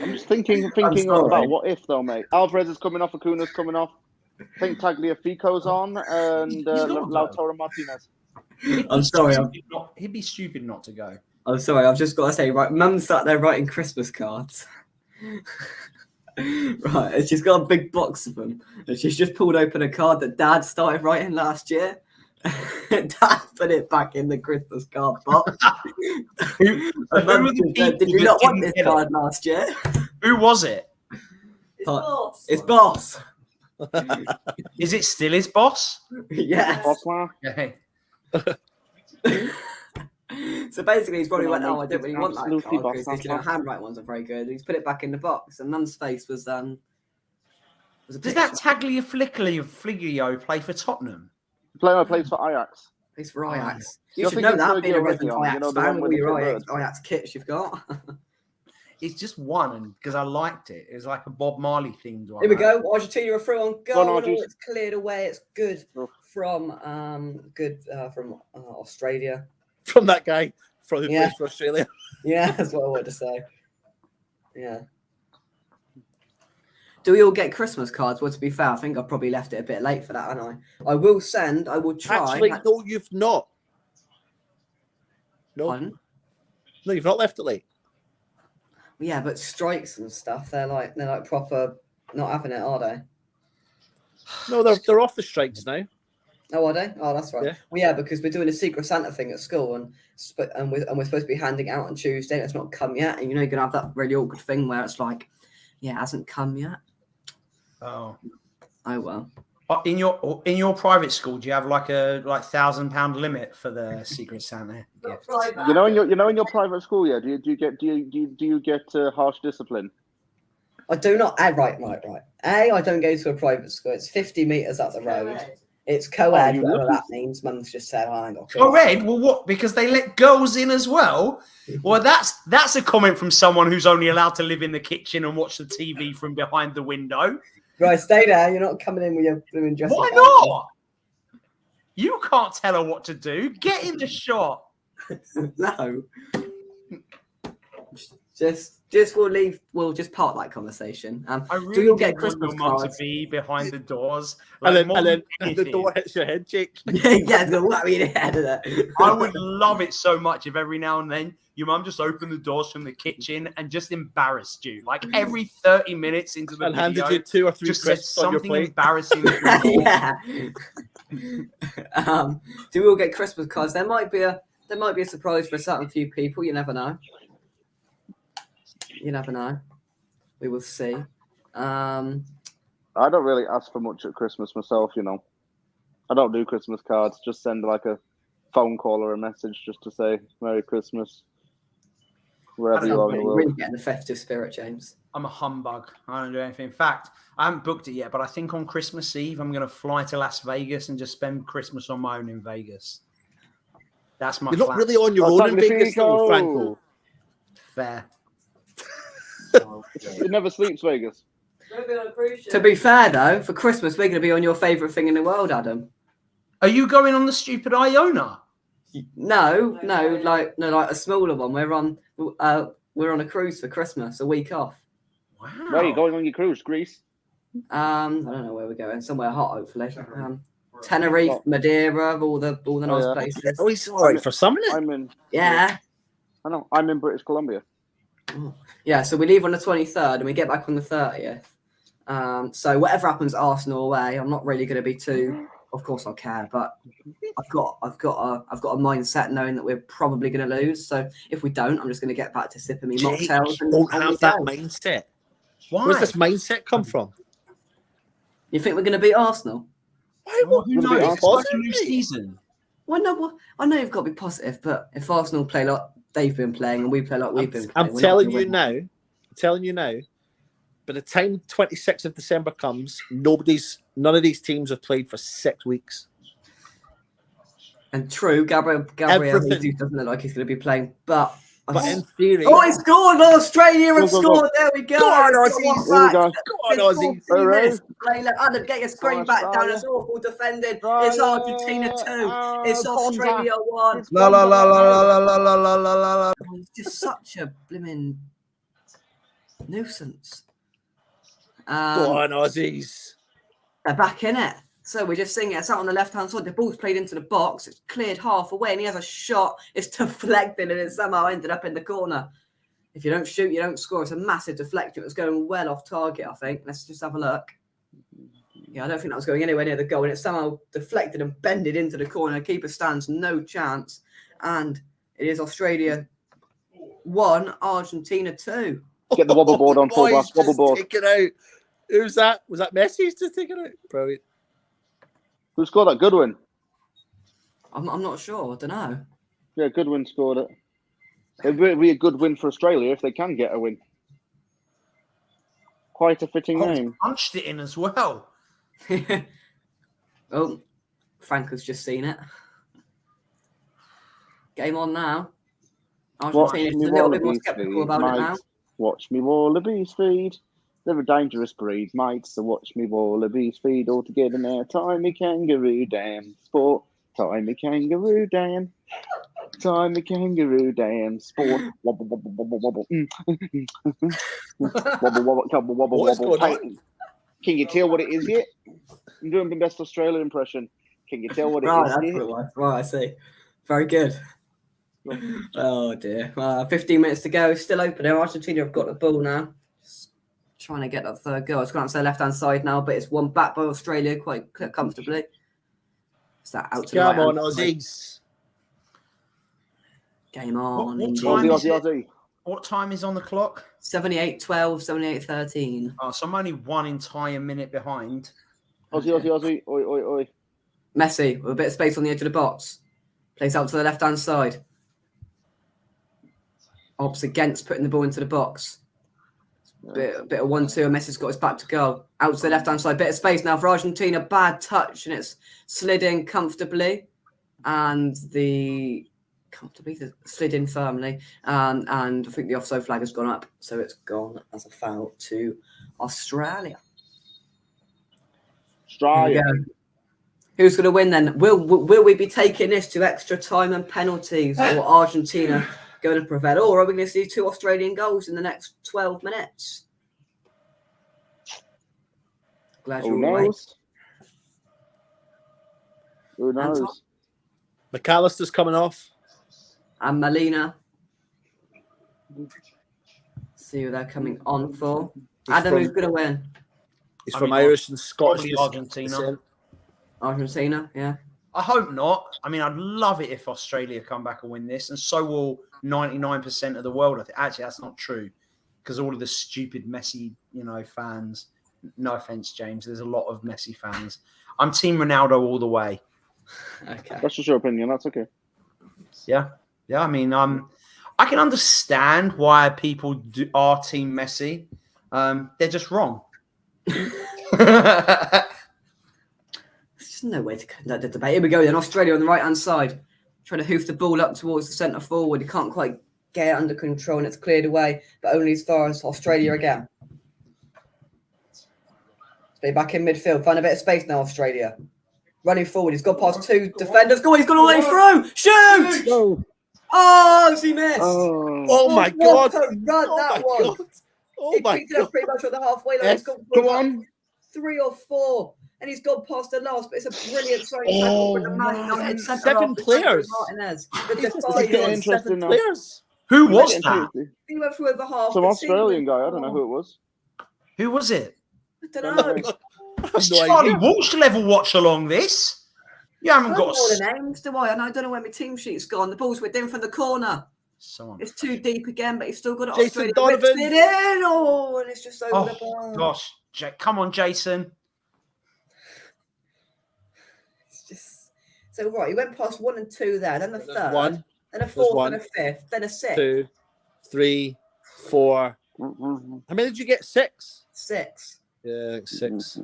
I'm just thinking about what if, though, mate. Alvarez is coming off, Acuna's coming off. I think Tagliafico's on, and Lautaro Martinez. I'm sorry. He'd be stupid not to go. I'm sorry, I've just got to say, right, Mum's sat there writing Christmas cards. Right, and she's got a big box of them. And she's just pulled open a card that Dad started writing last year. Dad put it back in the Christmas card box. Did you not want this card last year? Who was it? It's Boss. Is it still his boss? Yes. Okay. So basically, he's probably went, I don't really want that card because his handwriting ones are very good. He's put it back in the box, and Mum's face was a Does that Tagliafico play for Tottenham? Plays for Ajax. Plays for Ajax. You should know that, being a resident Ajax fan with all your Ajax kits you've got. It's just one, because I liked it. It was like a Bob Marley themed one. Here we go. Argentina are through on goal. It's cleared away. It's good from Australia. From that guy who plays for Australia. Yeah, that's what I wanted to say. Yeah. Do we all get Christmas cards? Well, to be fair, I think I probably left it a bit late for that, haven't I? I will try. Actually, no, you've not. No. Pardon? No, you've not left it late. Yeah, but strikes and stuff, they're like proper not having it, are they? No, they're off the strikes now. Oh, are they? Oh, that's right. Yeah. Well, yeah, because we're doing a Secret Santa thing at school, and we're supposed to be handing it out on Tuesday, and it's not come yet. And you're gonna have that really awkward thing where it's like, yeah, it hasn't come yet. Oh well. In your private school, do you have like a £1,000 limit for the Secret Santa gift? In your private school, yeah. Do you get harsh discipline? I do not. Right. I don't go to a private school. It's 50 meters up the road. It's co-ed, whatever that means. Mum's just said, "I ain't got co-ed." Well, what? Because they let girls in as well. Well, that's a comment from someone who's only allowed to live in the kitchen and watch the TV from behind the window. Right, stay there. You're not coming in with your blooming dress. Why not? You can't tell her what to do. Get in the shot. No. We'll just part that conversation. I really do you get get Christmas your mum to cards? be behind the doors. And then the door hits your head, Jake. Yeah, it's gonna whack me in the head of it. I would love it so much if every now and then your mum just opened the doors from the kitchen and just embarrassed you, like every 30 minutes into the and video, handed you 2 or 3 just said crisps on your something plate. embarrassing. Yeah. Do we all get Christmas cards? There might be a surprise for a certain few people. You never know. We will see. I don't really ask for much at Christmas myself, you know. I don't do Christmas cards. Just send like a phone call or a message just to say Merry Christmas. Wherever you are in the world. Really getting the festive spirit, James. I'm a humbug. I don't do anything. In fact, I haven't booked it yet, but I think on Christmas Eve I'm going to fly to Las Vegas and just spend Christmas on my own in Vegas. That's my You're plan. not really on your own in Vegas, though, Franco. Fair. It never sleeps, Vegas. To be fair, though, for Christmas we're going to be on your favourite thing in the world, Adam. Are you going on the stupid Iona? No, like a smaller one. We're on a cruise for Christmas, a week off. Wow. Where are you going on your cruise? Greece? I don't know where we're going. Somewhere hot, hopefully. Tenerife, Madeira, all the nice places. Oh, he's all right for some, isn't it? Yeah. I know. I'm in British Columbia. Oh. Yeah, so we leave on the 23rd and we get back on the 30th. So whatever happens, Arsenal away, I'm not really going to be too. Of course, I care, but I've got a mindset knowing that we're probably going to lose. So if we don't, I'm just going to get back to sipping me mocktails. And don't have that mindset. Why? Where's this mindset come from? You think we're going to beat Arsenal? Well, who knows? It's like a new Positive. season. Well, no, I know you've got to be positive, but if Arsenal play like they've been playing and we play like we've been playing, I'm telling you now, by the time 26th of December comes, none of these teams have played for 6 weeks. And true, Gabriel Jesus doesn't look like he's going to be playing, but in theory, he scored! Australia have scored. There we go. Go on, Aussies! Go on, Aussies! Adam, get your screen back down. It's awful defending. It's Argentina 2. It's Australia 1. La la la la la la la la la la. It's just such a blimmin' nuisance. Go on, Aussies! They're back in it. So we're just seeing it. It's out on the left-hand side. The ball's played into the box. It's cleared half away, and he has a shot. It's deflected, and it somehow ended up in the corner. If you don't shoot, you don't score. It's a massive deflection. It was going well off target, I think. Let's just have a look. Yeah, I don't think that was going anywhere near the goal, and it somehow deflected and bended into the corner. Keeper stands no chance, and it is Australia 1, Argentina 2. Get the wobble board on full blast. Wobble board. Take it out. Who's that? Was that Messi who's just taking it out? Brilliant. Who scored that? Goodwin. I'm not sure. I don't know. Yeah, Goodwin scored it. It would be a good win for Australia if they can get a win. Quite a fitting name. Punched it in as well. Oh, Franco's just seen it. Game on now. Argentina's a little bit more sceptical about it now. Watch me wallabies feed. They're a dangerous breed, mate. So watch me wallabies feed all together now. Tie me kangaroo down, sport. Tie me kangaroo down. Tie me kangaroo down, sport. Wobble, wobble, wobble, wobble. Wobble, wobble, wobble, wobble, wobble. Can you tell what it is yet? I'm doing my best Australia impression. Can you tell what it is yet? Right, I see. Very good. Oh dear. 15 minutes to go. Still open here. Argentina have got the ball now. Just trying to get that third goal. It's gone to the left-hand side now, but it's won back by Australia quite comfortably. Is that out to the right? Come on, Aussies. Game on. What time is on the clock? 78-12, 78-13. Oh, so I'm only one entire minute behind. Aussie. Oi. Messi with a bit of space on the edge of the box. Plays out to the left-hand side. Opts against putting the ball into the box. Bit of 1-2, and Messi's got his back to goal. Out to the left-hand side. Bit of space now for Argentina. Bad touch, and it's slid in comfortably. And slid in firmly. And I think the offside flag has gone up. So it's gone as a foul to Australia. Who's going to win then? Will we be taking this to extra time and penalties, or Argentina going to prevail, or are we going to see 2 Australian goals in the next 12 minutes? Glad you're all right. Who knows? McAllister's coming off. And Molina. See who they're coming on for. Adam, who's going to win? He's from Irish and Scottish. Argentina. Argentina, yeah. I hope not. I mean, I'd love it if Australia come back and win this, and so will 99% of the world. I think actually that's not true, because all of the stupid Messi, fans. No offense, James. There's a lot of Messi fans. I'm Team Ronaldo all the way. Okay, that's just your opinion. That's okay. Yeah. I mean, I can understand why people are Team Messi. They're just wrong. There's no way to conduct the debate. Here we go then. Australia on the right-hand side. Trying to hoof the ball up towards the centre forward. He can't quite get it under control, and it's cleared away, but only as far as Australia again. Stay back in midfield. Find a bit of space now, Australia. Running forward. He's got past 2 defenders. Go on, he's got all the way through. Shoot! No. Oh, he missed. Oh my God. What a run that was. Oh my He picked it up pretty much on the halfway line. He's got Go on. 3 or 4. And he's gone past the last, but it's a brilliant throwing tackle from the Man United centre. 7 players. Martinez. Seven players. Who was that? He went through over half. Some Australian guy. I don't know who it was. Who was it? I don't know. It's Charlie Walsh level watch along this. You haven't got all the names, do I? And I don't know where my team sheet's gone. The ball's within from the corner. It's too deep again, but he's still got it. Jason Donovan. It in. Oh, and it's just over the bar. Gosh, come on, Jason. It's just so right. He went past 1 and 2 there, then the third, one, then a 4th, then a 5th, then a 6th. 2, 3, 4. How many did you get? 6. 6. Yeah, 6.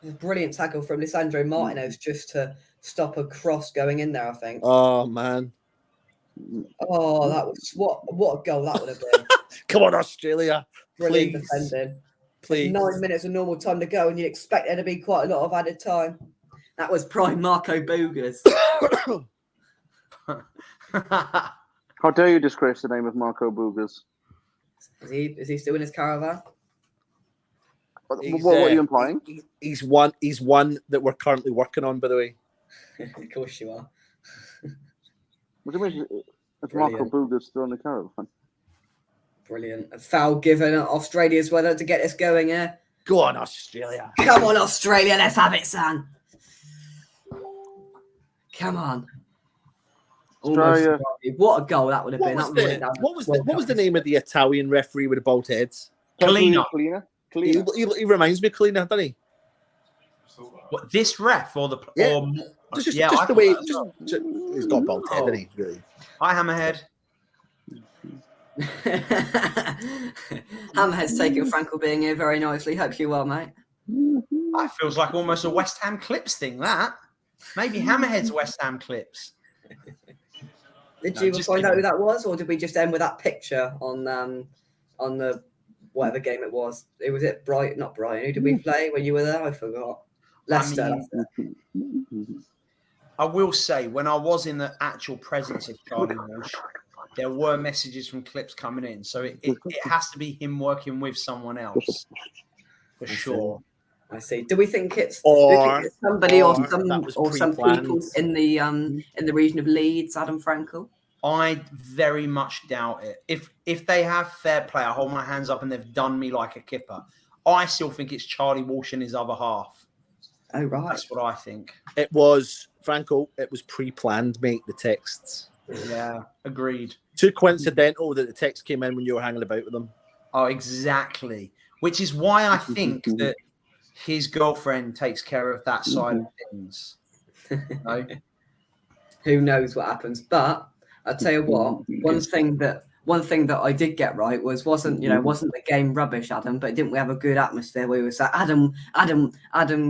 A brilliant tackle from Lisandro Martinez just to stop a cross going in there, I think. Oh man. Oh, that was what a goal that would have been. Come on, Australia. Brilliant Please. defending. Please. 9 minutes of normal time to go, and you'd expect there to be quite a lot of added time. That was prime Marco Boogers. How dare you disgrace the name of Marco Boogers? Is he still in his caravan? What are you implying? He's one that we're currently working on, by the way. Of course you are. What do you mean? It's Marco Boogers still in the caravan. Brilliant. A foul given at Australia's weather to get us going here. Go on, Australia. Come on, Australia. Let's have it, son. Come on. Australia. What a goal that would have been. What was the name of the Italian referee with the bald heads? Kalina. He reminds me of Kalina, doesn't he? What, this ref or the just the way he's got a bald head, doesn't he? Really. Hi, Hammerhead. Hammerhead's taking Frankel being here very nicely. Hope you well, mate. That feels like almost a West Ham Clips thing, that. Maybe Hammerhead's West Ham Clips. Did you find out who that was, or did we just end with that picture on the whatever game it was? It was it Brighton, not Brighton. Who did we play when you were there? I forgot. Leicester. I will say, when I was in the actual presence of Charlie Walsh, there were messages from Clips coming in. So it has to be him working with someone else. For sure. I see. Do we think it's somebody or some people in the region of Leeds, Adam Frankel? I very much doubt it. If they have fair play, I hold my hands up and they've done me like a kipper. I still think it's Charlie Walsh and his other half. Oh, right. That's what I think. It was, Franco, it was pre-planned, mate, the texts. Yeah, agreed. Too coincidental that the text came in when you were hanging about with them. Oh, exactly. Which is why I think that his girlfriend takes care of that side of things. No? Who knows what happens? But I'll tell you what, one thing that I did get right wasn't the game rubbish, Adam, but didn't we have a good atmosphere where we were sat Adam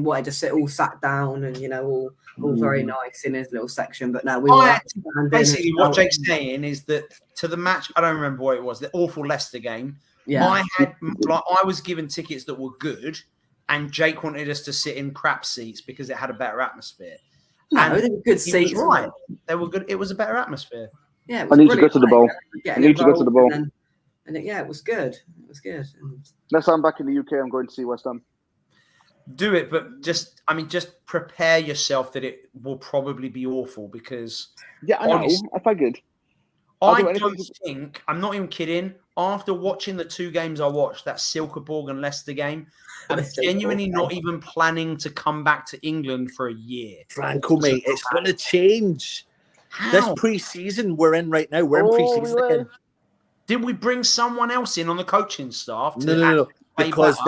wanted to sit all sat down and all very nice in his little section, but now we were basically what Jake's saying is that to the match, I don't remember what it was, the awful Leicester game. Yeah. I was given tickets that were good, and Jake wanted us to sit in crap seats because it had a better atmosphere. No, they were good seats. Right. They were good. It was a better atmosphere. Yeah, I need to go to the bowl. I need to go to the bowl. And it was good. It was good. Next time I'm back in the UK, I'm going to see West Ham. Do it, but just prepare yourself that it will probably be awful because I know. I figured. I'm not even kidding. After watching the 2 games I watched, that Silkeborg and Leicester game, I'm genuinely not even planning to come back to England for a year. Franco, mate, it's going to change. How? This pre-season we're in right now, we're in pre-season again. Did we bring someone else in on the coaching staff? No. Because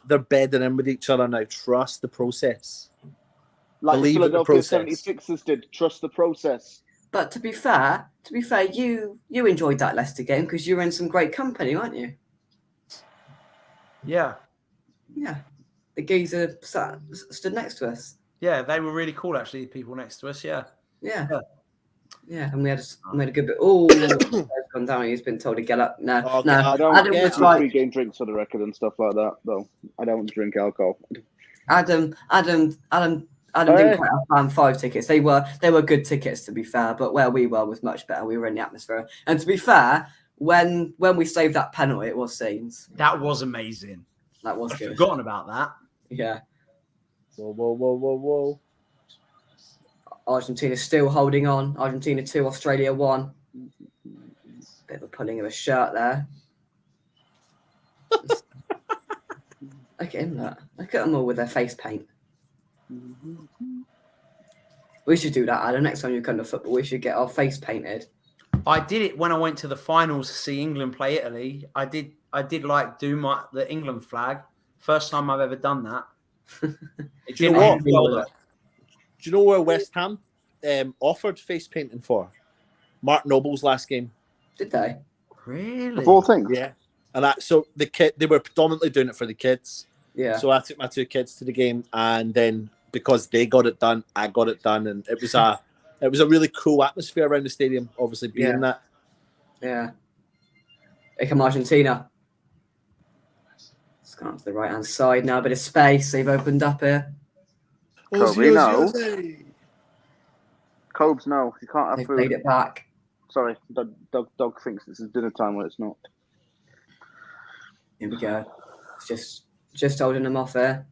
they're bedding in with each other now. Trust the process. Like Believe the in the Philadelphia process. 76ers did. Trust the process. But to be fair, you enjoyed that Leicester game because you were in some great company, weren't you? Yeah. Yeah. The geezer stood next to us. Yeah, they were really cool, actually, the people next to us, yeah. Yeah. Yeah, and we had a good bit. Oh, he's gone down. He's been told to get up. No. I don't Adam get was like, pre-game drinks for the record and stuff like that, though. I don't drink alcohol. Adam didn't quite have fan 5 tickets. They were good tickets, to be fair, but where we were was much better. We were in the atmosphere. And to be fair, when we saved that penalty, it was scenes. That was amazing. That was good. I've forgotten about that. Yeah. Whoa. Argentina still holding on. Argentina 2, Australia 1. Bit of a pulling of a shirt there. Look at him, look. Look at them all with their face paint. We should do that, Adam. Next time you come to football, we should get our face painted. I did it when I went to the finals to see England play Italy. I did do the England flag. First time I've ever done that. Do you know what? Do you know where West Ham offered face painting for? Mark Noble's last game. Did they? Really? The whole thing? Yeah. And they were predominantly doing it for the kids. Yeah. So I took my 2 kids to the game, and then because they got it done, I got it done, and it was a really cool atmosphere around the stadium. Obviously, being that. Yeah. Here come Argentina. It's gone up to the right hand side now, a bit of space. They've opened up here. Kobe, no. Cobes, no. You can't have They've food. played it back. Sorry, dog thinks this is dinner time when it's not. Here we go. It's just holding them off there.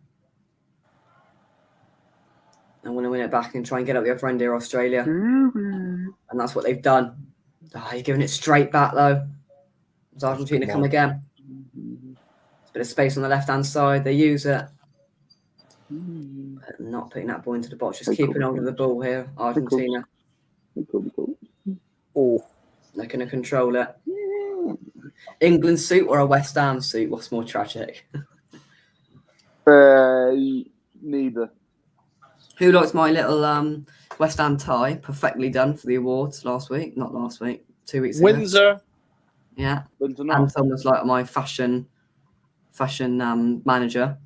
I want to win it back and try and get up the other end here, Australia. And that's what they've done. Oh, you're giving it straight back, though. Does Argentina come again? There's a bit of space on the left-hand side. They use it. But not putting that ball into the box. Just keeping hold of the ball here, Argentina. Oh. They're going to control it. England suit or a West Ham suit? What's more tragic? Neither. Who likes my little West Ham tie? Perfectly done for the awards last week. Not last week. 2 weeks ago. Windsor. Yeah. Windsor And Thomas like my fashion manager.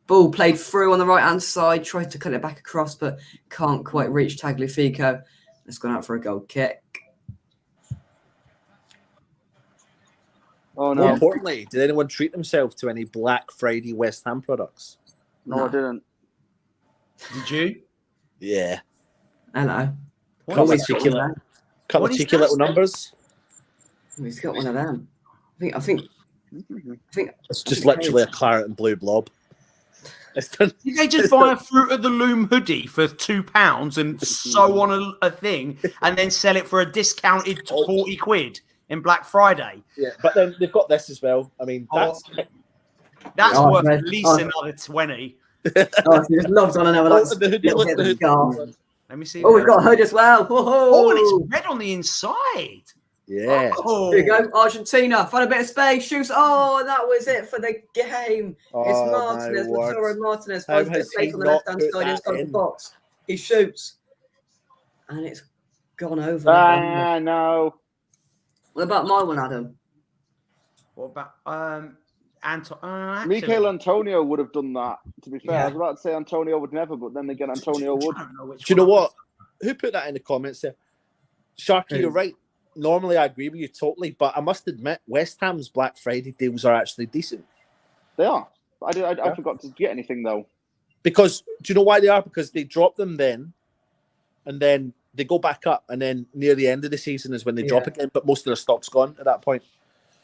Ball played through on the right-hand side. Tried to cut it back across, but can't quite reach Tagliafico. It's gone out for a goal kick. Oh, no. More importantly, did anyone treat themselves to any Black Friday West Ham products? No, I didn't. Did you? Yeah. Hello. Couple of cheeky little numbers. He's got one of them. I think It's just literally a claret and blue blob. Did they just buy a Fruit of the Loom hoodie for £2 and sew on a thing and then sell it for a discounted 40 quid in Black Friday? Yeah, but then they've got this as well. I mean, that's worth at least another 20. Oh, he just loves on another like, Let me see. Oh, we've got a hood as well. Whoa. Oh, and it's red on the inside. Yeah. Oh, Here you go, Argentina. Find a bit of space. Shoots. Oh, that was it for the game. It's Oh, Martinez, my word. Lautaro Martinez. How Finds a bit of has he space on the not left-hand put side that inside the in? box. He shoots. And it's gone over. No. What about my one, Adam? what about Mikel actually, Antonio would have done that, to be fair. Yeah. I was about to say Antonio would never, but then again, Antonio would. I don't know which Do you know one. what? Who put that in the comments there? Sharky, you're right. Normally, I agree with you totally, but I must admit, West Ham's Black Friday deals are actually decent. They are. I forgot to get anything, though. Because, do you know why they are? Because they drop them then, and then they go back up, and then near the end of the season is when they drop again, but most of their stock's gone at that point.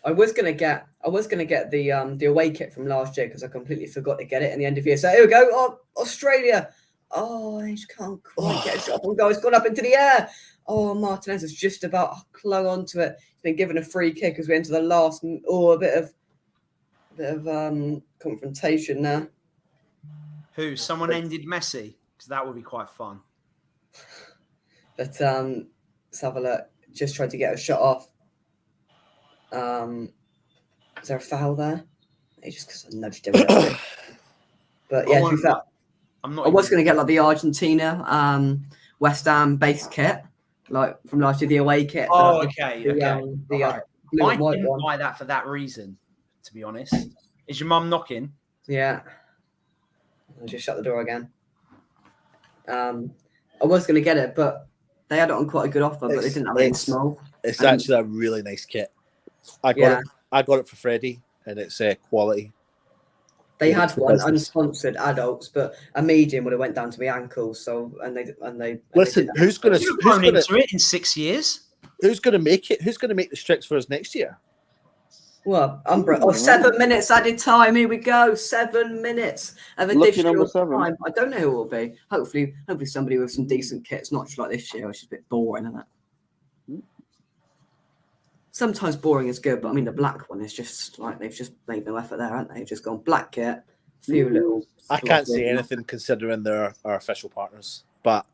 I was gonna get the away kit from last year because I completely forgot to get it in the end of year. So here we go. Oh, Australia. Oh, he just can't quite get a shot on goal. It's gone up into the air. Oh, Martinez has just about clung onto it. He's been given a free kick as we enter the last. Oh, a bit of confrontation now. Who? Someone ended Messi? Because that would be quite fun. But let's have a look. Just tried to get a shot off. Is there a foul there? He just nudged him a little bit. But yeah, to be fair, I'm not. I was going to get like the Argentina West Ham base kit, like from last year, the away kit. Oh, okay. The blue I and white didn't one. buy that for that reason, to be honest. Is your mum knocking? Yeah. I just shut the door again. I was going to get it, but they had it on quite a good offer, but they didn't have it in small. It's actually a really nice kit. I got it for Freddie, and it's quality. They had one unsponsored adults, but a medium would have went down to my ankles. So they listen. Who's going into it in 6 years? Who's going to make it? Who's going to make the strips for us next year? Well, Umbra. Oh, 7 minutes added time. Here we go. 7 minutes of additional time. I don't know who it will be. Hopefully somebody with some decent kits, not just like this year, which is a bit boring, isn't it? Sometimes boring is good, but I mean the black one is just like they've just made no effort there, haven't they? Just gone black kit, few little. I can't say anything considering they're our official partners, but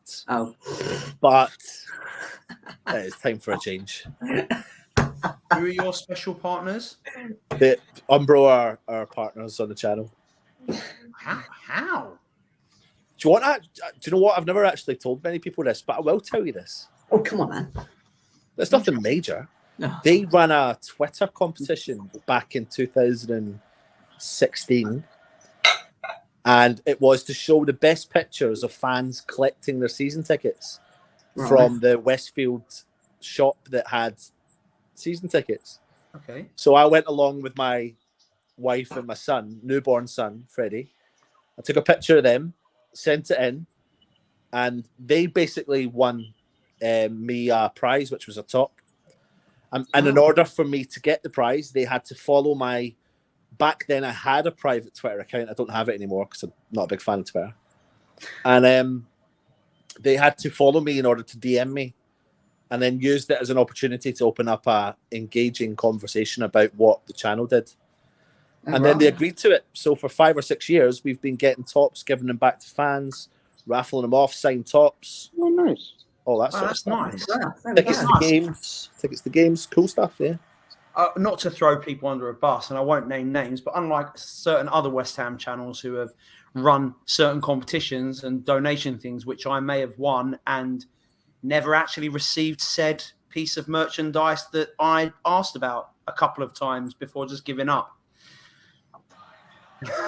it's time for a change. Who are your special partners? The Umbro are our partners on the channel. How? Do you know what? I've never actually told many people this, but I will tell you this. Oh, come on, man. There's nothing major. No. They ran a Twitter competition back in 2016, and it was to show the best pictures of fans collecting their season tickets from the Westfield shop that had season tickets. Okay. So I went along with my wife and my son, newborn son, Freddie. I took a picture of them, sent it in, and they basically won me a prize, which was a top. And in order for me to get the prize, they had to follow my... Back then, I had a private Twitter account. I don't have it anymore because I'm not a big fan of Twitter. And they had to follow me in order to DM me, and then used it as an opportunity to open up a engaging conversation about what the channel did. And then they agreed to it. So for 5 or 6 years, we've been getting tops, giving them back to fans, raffling them off, signed tops. Oh, nice. All that sort of stuff. Nice. Tickets to games, cool stuff, yeah. Not to throw people under a bus, and I won't name names, but unlike certain other West Ham channels who have run certain competitions and donation things, which I may have won and never actually received said piece of merchandise that I asked about a couple of times before just giving up.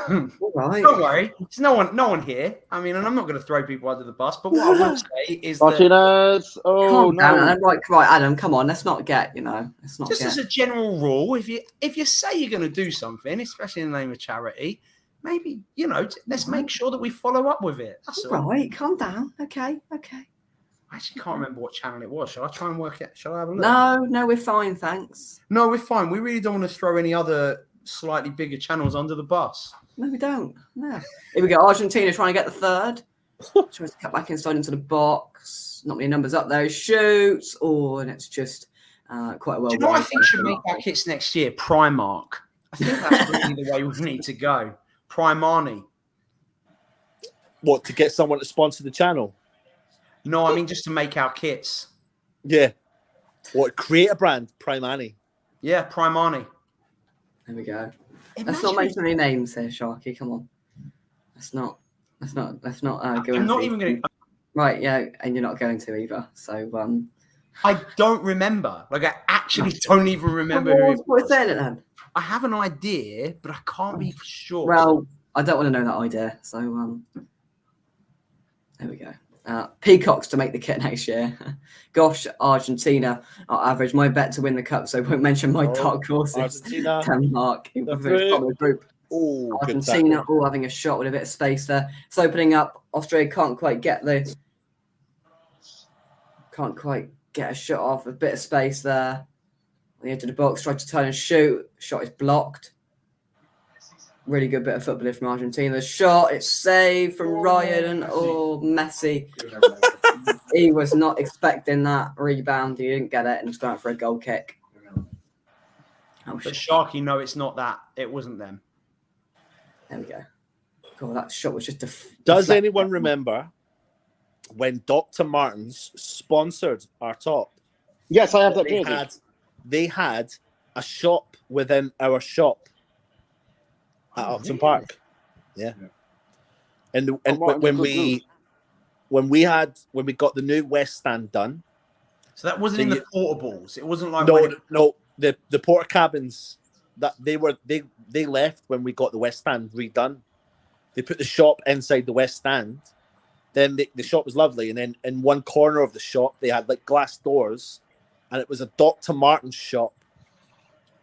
All right. Don't worry, there's no one here. I mean, and I'm not going to throw people under the bus, but what I will say is Martinez. Calm down. Right, Adam, come on. Let's not get, as a general rule, if you say you're going to do something, especially in the name of charity, maybe, let's make sure that we follow up with it. That's all. Right, calm down. Okay. I actually can't remember what channel it was. Shall I try and work it? Shall I have a look? No, we're fine, thanks. No, we're fine. We really don't want to throw any other slightly bigger channels under the bus. No, we don't. No. Here we go. Argentina trying to get the third. Tries to cut back inside into the box. Not many numbers up there. Shoots. Oh, and it's just quite well. Do you know what I think should make our kits next year? Primark. I think that's really the way we need to go. Primani. What, to get someone to sponsor the channel? No, I mean just to make our kits. Yeah. What, create a brand? Primani. Yeah, Primani. There we go. Let's Imagine not mention any names here, Sharky. Come on. Let's not go I'm into not even going to. Right, yeah, and you're not going to either. So I don't remember. Like, I actually don't even remember who it what's was. saying it then? I have an idea, but I can't be for sure. Well, I don't want to know that idea. So there we go. Peacocks to make the kit next year. Gosh, Argentina are average. My bet to win the cup, so I won't mention my dark horses. Argentina. Denmark in the group. Oh, Argentina all having a shot with a bit of space there. It's opening up. Australia can't quite get a shot off. A bit of space there. On the edge of the box, tried to turn and shoot. Shot is blocked. Really good bit of football from Argentina. The shot, it's saved from Ryan and Messi. He was not expecting that rebound. He didn't get it and just went for a goal kick. But Sharky, no, it's not that. It wasn't them. There we go. God, that shot was just Does anyone remember when Dr. Martens sponsored our top? Yes, I have that jersey. They had a shop within our shop at Upton Park. Yeah. And when we got the new West Stand done. So that wasn't in the portables. It wasn't like no, the porta cabins that they left when we got the West Stand redone. They put the shop inside the West Stand. Then the shop was lovely, and then in one corner of the shop they had like glass doors, and it was a Dr. Martens shop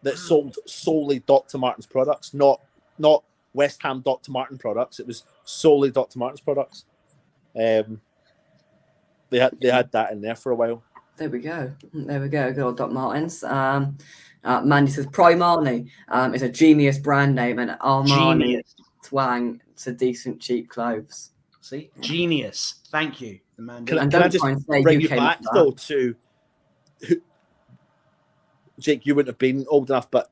that sold solely Dr. Martens products, not West Ham Dr. Martin products. It was solely Dr. Martens products. They had that in there for a while. There we go. Good old Dr. Martens. Mandy says Primani is a genius brand name, and Armani twang to decent cheap clothes. See, genius. Thank you, Amanda. Can I just bring you back though to Jake? You wouldn't have been old enough, but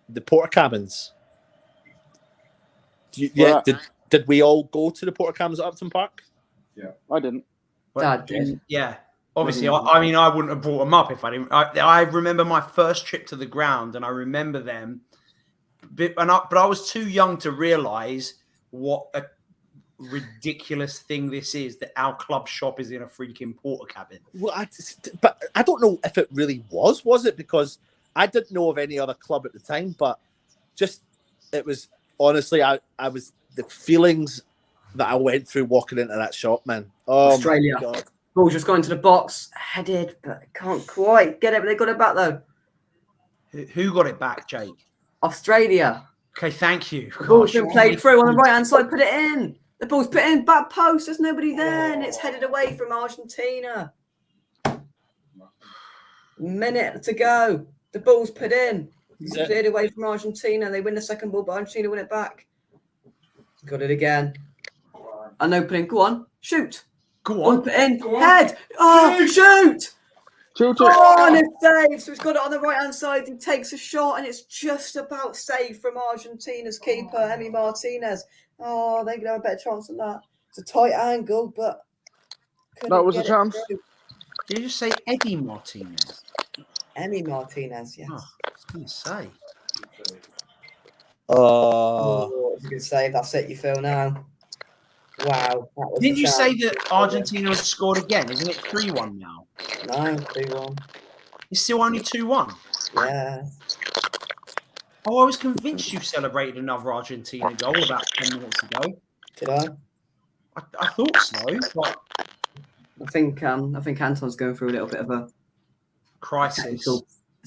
the porta cabins. Did we all go to the porta cabins at Upton Park? Yeah, I didn't. Dad did. Yeah. Obviously, I mean, I wouldn't have brought them up if I didn't. I remember my first trip to the ground, and I remember them. But I was too young to realise what a ridiculous thing this is, that our club shop is in a freaking porta cabin. Well, but I don't know if it really was it? Because I didn't know of any other club at the time, but it was honestly, I was the feelings that I went through walking into that shop, man. Oh, Australia. my God. Ball just going to the box, headed, but can't quite get it. But they got it back though. Who got it back, Jake? Australia. Okay, thank you. The ball's been played through on the right hand side. Put it in. The ball's put in back post. There's nobody there, and it's headed away from Argentina. Minute to go. The ball's put in. It's cleared away from Argentina. They win the second ball, but Argentina win it back. Got it again. An opening. Go on. Shoot. Go on. Put in. Head. Oh, shoot. Shoot it. Oh, and it's saved. So he's got it on the right-hand side. He takes a shot, and it's just about saved from Argentina's keeper, Emi Martinez. Oh, they could have a better chance than that. It's a tight angle, but... That was a chance. Did you just say Eddie Martinez? Emi Martinez, yes. Oh, I was going to say. Oh, it's a good save. That's it, you feel now. Wow. Didn't you say that Argentina has scored again? Isn't it 3-1 now? No, 2-1. It's still only 2-1? Yeah. Oh, I was convinced you celebrated another Argentina goal about 10 minutes ago. Did I? I thought so, but... I think Anton's going through a little bit of a crisis.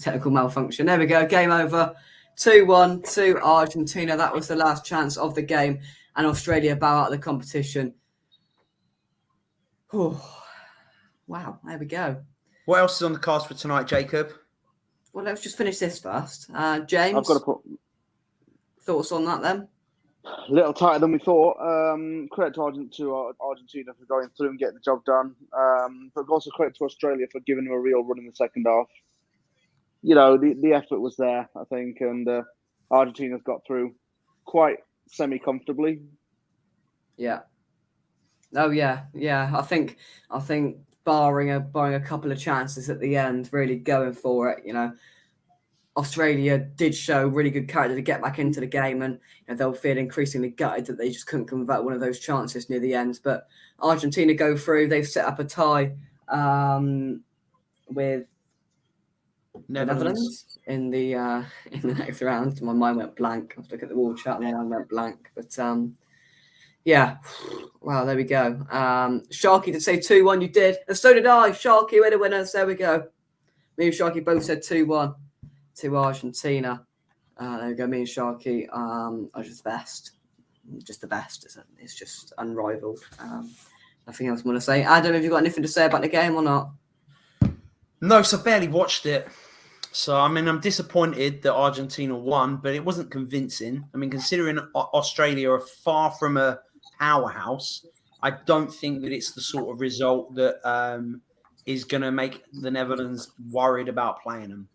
Technical malfunction. There we go. Game over. 2-1 to Argentina. That was the last chance of the game. And Australia bow out of the competition. Oh, wow. There we go. What else is on the cards for tonight, Jacob? Well, let's just finish this first. James, I've got to put thoughts on that then? a little tighter than we thought. Credit to Argentina for going through and getting the job done. But also credit to Australia for giving them a real run in the second half. You know, the effort was there, I think, and Argentina's got through quite semi-comfortably. Yeah. Oh yeah. I think barring a couple of chances at the end, really going for it. Australia did show really good character to get back into the game, and they'll feel increasingly gutted that they just couldn't convert one of those chances near the end. But Argentina go through. They've set up a tie with Netherlands in the next round. My mind went blank. I was looking at the wall chat and my mind went blank. But yeah, wow, there we go. Sharky did say 2-1. You did, and so did I. Sharky, we're the winners. There we go. Me and Sharky both said 2-1 to Argentina. There we go. Me and Sharky are just the best. Just the best. It's just unrivaled. Nothing else I want to say. Adam, have you got anything to say about the game or not? No, so I barely watched it. So, I mean, I'm disappointed that Argentina won, but it wasn't convincing. I mean, considering Australia are far from a powerhouse, I don't think that it's the sort of result that is going to make the Netherlands worried about playing them.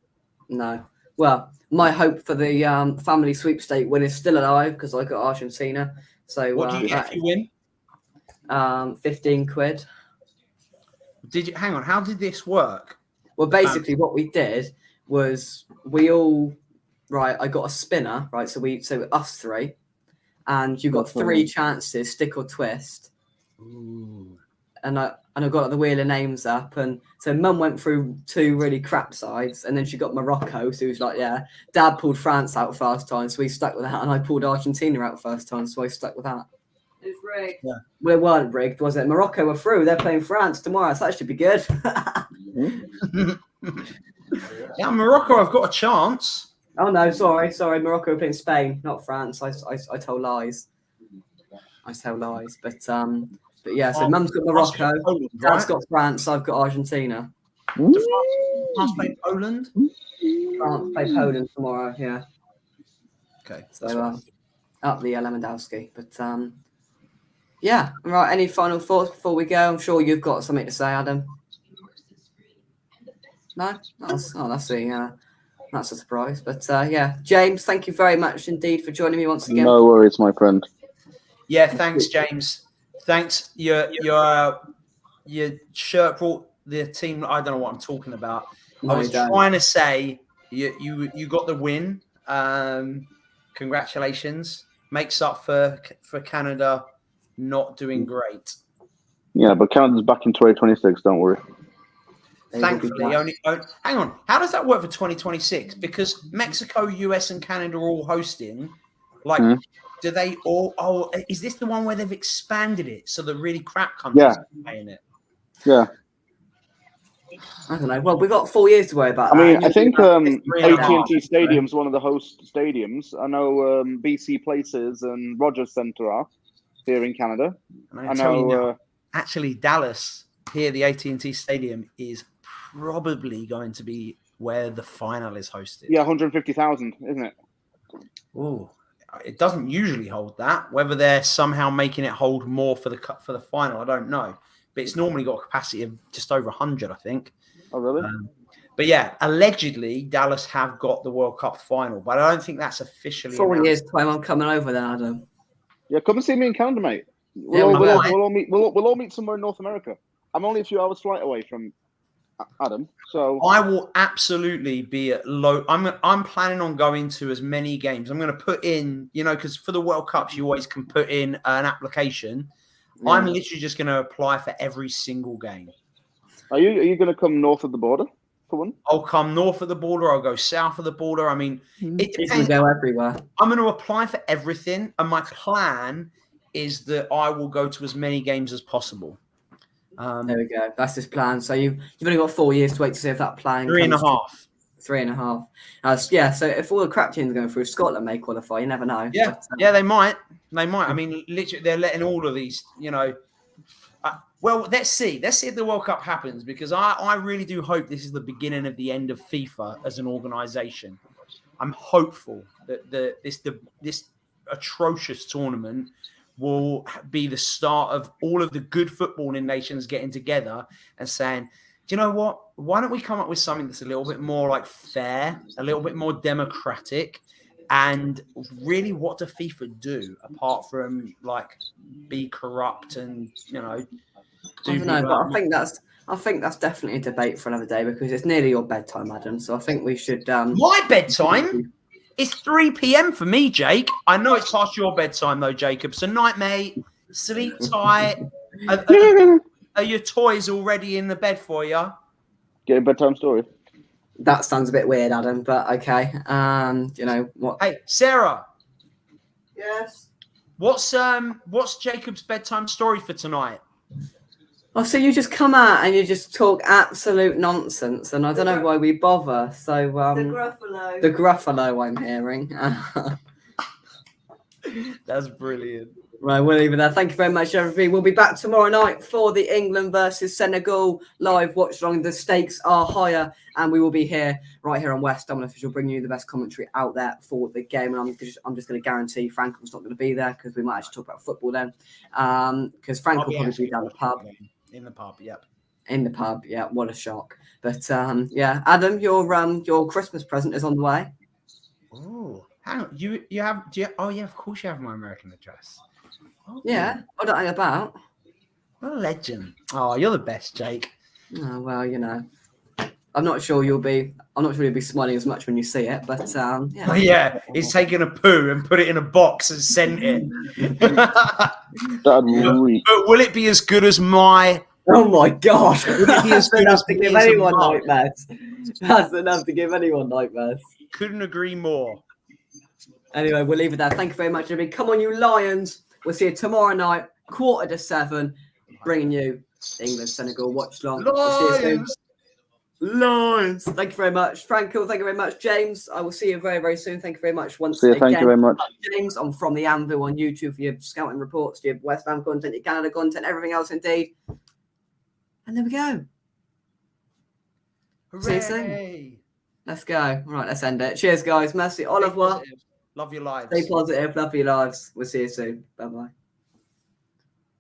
No. Well, my hope for the family sweepstake win is still alive because I got Argentina. So what do you get if you win? 15 quid. Did you hang on? How did this work? Well, basically, what we did was I got a spinner, right? So us three, and you got 3 chances, stick or twist. Ooh. And I got the wheel of names up, and so Mum went through 2 really crap sides, and then she got Morocco, so it was like, yeah. Dad pulled France out first time, so we stuck with that, and I pulled Argentina out first time, so I stuck with that. It was rigged. Yeah. Well, it weren't rigged, was it? Morocco were through. They're playing France tomorrow, so that should be good. Yeah, Morocco, I've got a chance. Oh no, sorry. Morocco are playing Spain, not France. I told lies. But yeah, so Mum's got Morocco, Dad's got France, I've got Argentina. France play Poland? France play Poland tomorrow, yeah. Okay. So up the Lewandowski. But yeah, right. Any final thoughts before we go? I'm sure you've got something to say, Adam. No? That's a surprise. But yeah, James, thank you very much indeed for joining me once again. No worries, my friend. Yeah, thanks, James. Thanks. Your shirt brought the team. I don't know what I'm talking about. No, I was trying to say you got the win. Congratulations. Makes up for Canada not doing great. Yeah, but Canada's back in 2026. Don't worry. Thankfully, hang on. How does that work for 2026? Because Mexico, US, and Canada are all hosting. Do they all? Oh, is this the one where they've expanded it so the really crap countries are playing it? Yeah. I don't know. Well, we've got 4 years to worry about. I mean, I think AT&T Stadium's one of the host stadiums. I know BC Places and Rogers Centre are here in Canada. I know. Actually, Dallas here, the AT&T Stadium is probably going to be where the final is hosted. Yeah, 150,000, isn't it? Oh, it doesn't usually hold that. Whether they're somehow making it hold more for the final, I don't know. But it's normally got a capacity of just over 100, I think. Oh, really? But yeah, allegedly Dallas have got the World Cup final, but I don't think that's officially. 4 years time, I'm coming over there, Adam. Yeah, come and see me in Canada, mate. We'll all meet somewhere in North America. I'm only a few hours flight away from Adam, so I will absolutely be at low. I'm planning on going to as many games. I'm going to put in, because for the World Cups you always can put in an application. Yeah. I'm literally just going to apply for every single game. Are you going to come north of the border for one? I'll come north of the border. I'll go south of the border. I mean, it depends. Go everywhere. I'm going to apply for everything, and my plan is that I will go to as many games as possible. There we go. That's his plan. So you've only got 4 years to wait to see if that plan. 3.5. 3.5. Yeah. So if all the crap teams are going through, Scotland may qualify. You never know. Yeah. But, they might. They might. I mean, literally, they're letting all of these. Well, let's see. Let's see if the World Cup happens, because I really do hope this is the beginning of the end of FIFA as an organisation. I'm hopeful that this atrocious tournament will be the start of all of the good footballing nations getting together and saying, do you know what? Why don't we come up with something that's a little bit more fair, a little bit more democratic, and really what does FIFA do apart from be corrupt and, I don't know, but I think I think that's definitely a debate for another day because it's nearly your bedtime, Adam. So I think we should. My bedtime? It's 3 p.m. for me, Jake. I know it's past your bedtime, though, Jacob. So, night, mate. Sleep tight. Are your toys already in the bed for you? Get a bedtime story. That sounds a bit weird, Adam, but okay. You know what? Hey, Sarah. Yes. What's Jacob's bedtime story for tonight? Oh, so you just come out and you just talk absolute nonsense, and I don't know why we bother. So the Gruffalo I'm hearing. That's brilliant. Right, we'll leave it there. Thank you very much, everybody. We'll be back tomorrow night for the England versus Senegal live watch along. The stakes are higher, and we will be here right here on West Ham Official, bringing you the best commentary out there for the game. And I'm just going to guarantee Franklin's not going to be there because we might actually talk about football then. Because Frank will probably be down the pub. In the pub, yep. In the pub, yeah. What a shock! But yeah, Adam, your Christmas present is on the way. Oh, hang on. You have? Do you? Oh yeah, of course you have my American address. Oh, Yeah, what are you about? What a legend! Oh, you're the best, Jake. Oh well, you know, I'm not sure you'll be smiling as much when you see it, but yeah. Oh, yeah, he's taken a poo and put it in a box and sent it. That'd be But will it be as good as my? Oh my God! Would it be as That's good enough as to give Piers and anyone Mark? nightmares. That's enough to give anyone nightmares. Couldn't agree more. Anyway, we'll leave it there. Thank you very much, everybody. Come on, you Lions! We'll see you tomorrow night, 7:15, bringing you England Senegal watch long. We'll see you soon. Lions. Thank you very much, Franco. Thank you very much, James. I will see you very, very soon. Thank you very much once again. Thank you very much, James. I'm from the Anvil on YouTube for your scouting reports, your West Ham content, your Canada content, everything else indeed. And there we go. Hooray. See you soon. Let's go. Right, let's end it. Cheers, guys. Merci. Au revoir. Love your lives. Stay positive. Love your lives. We'll see you soon. Bye bye.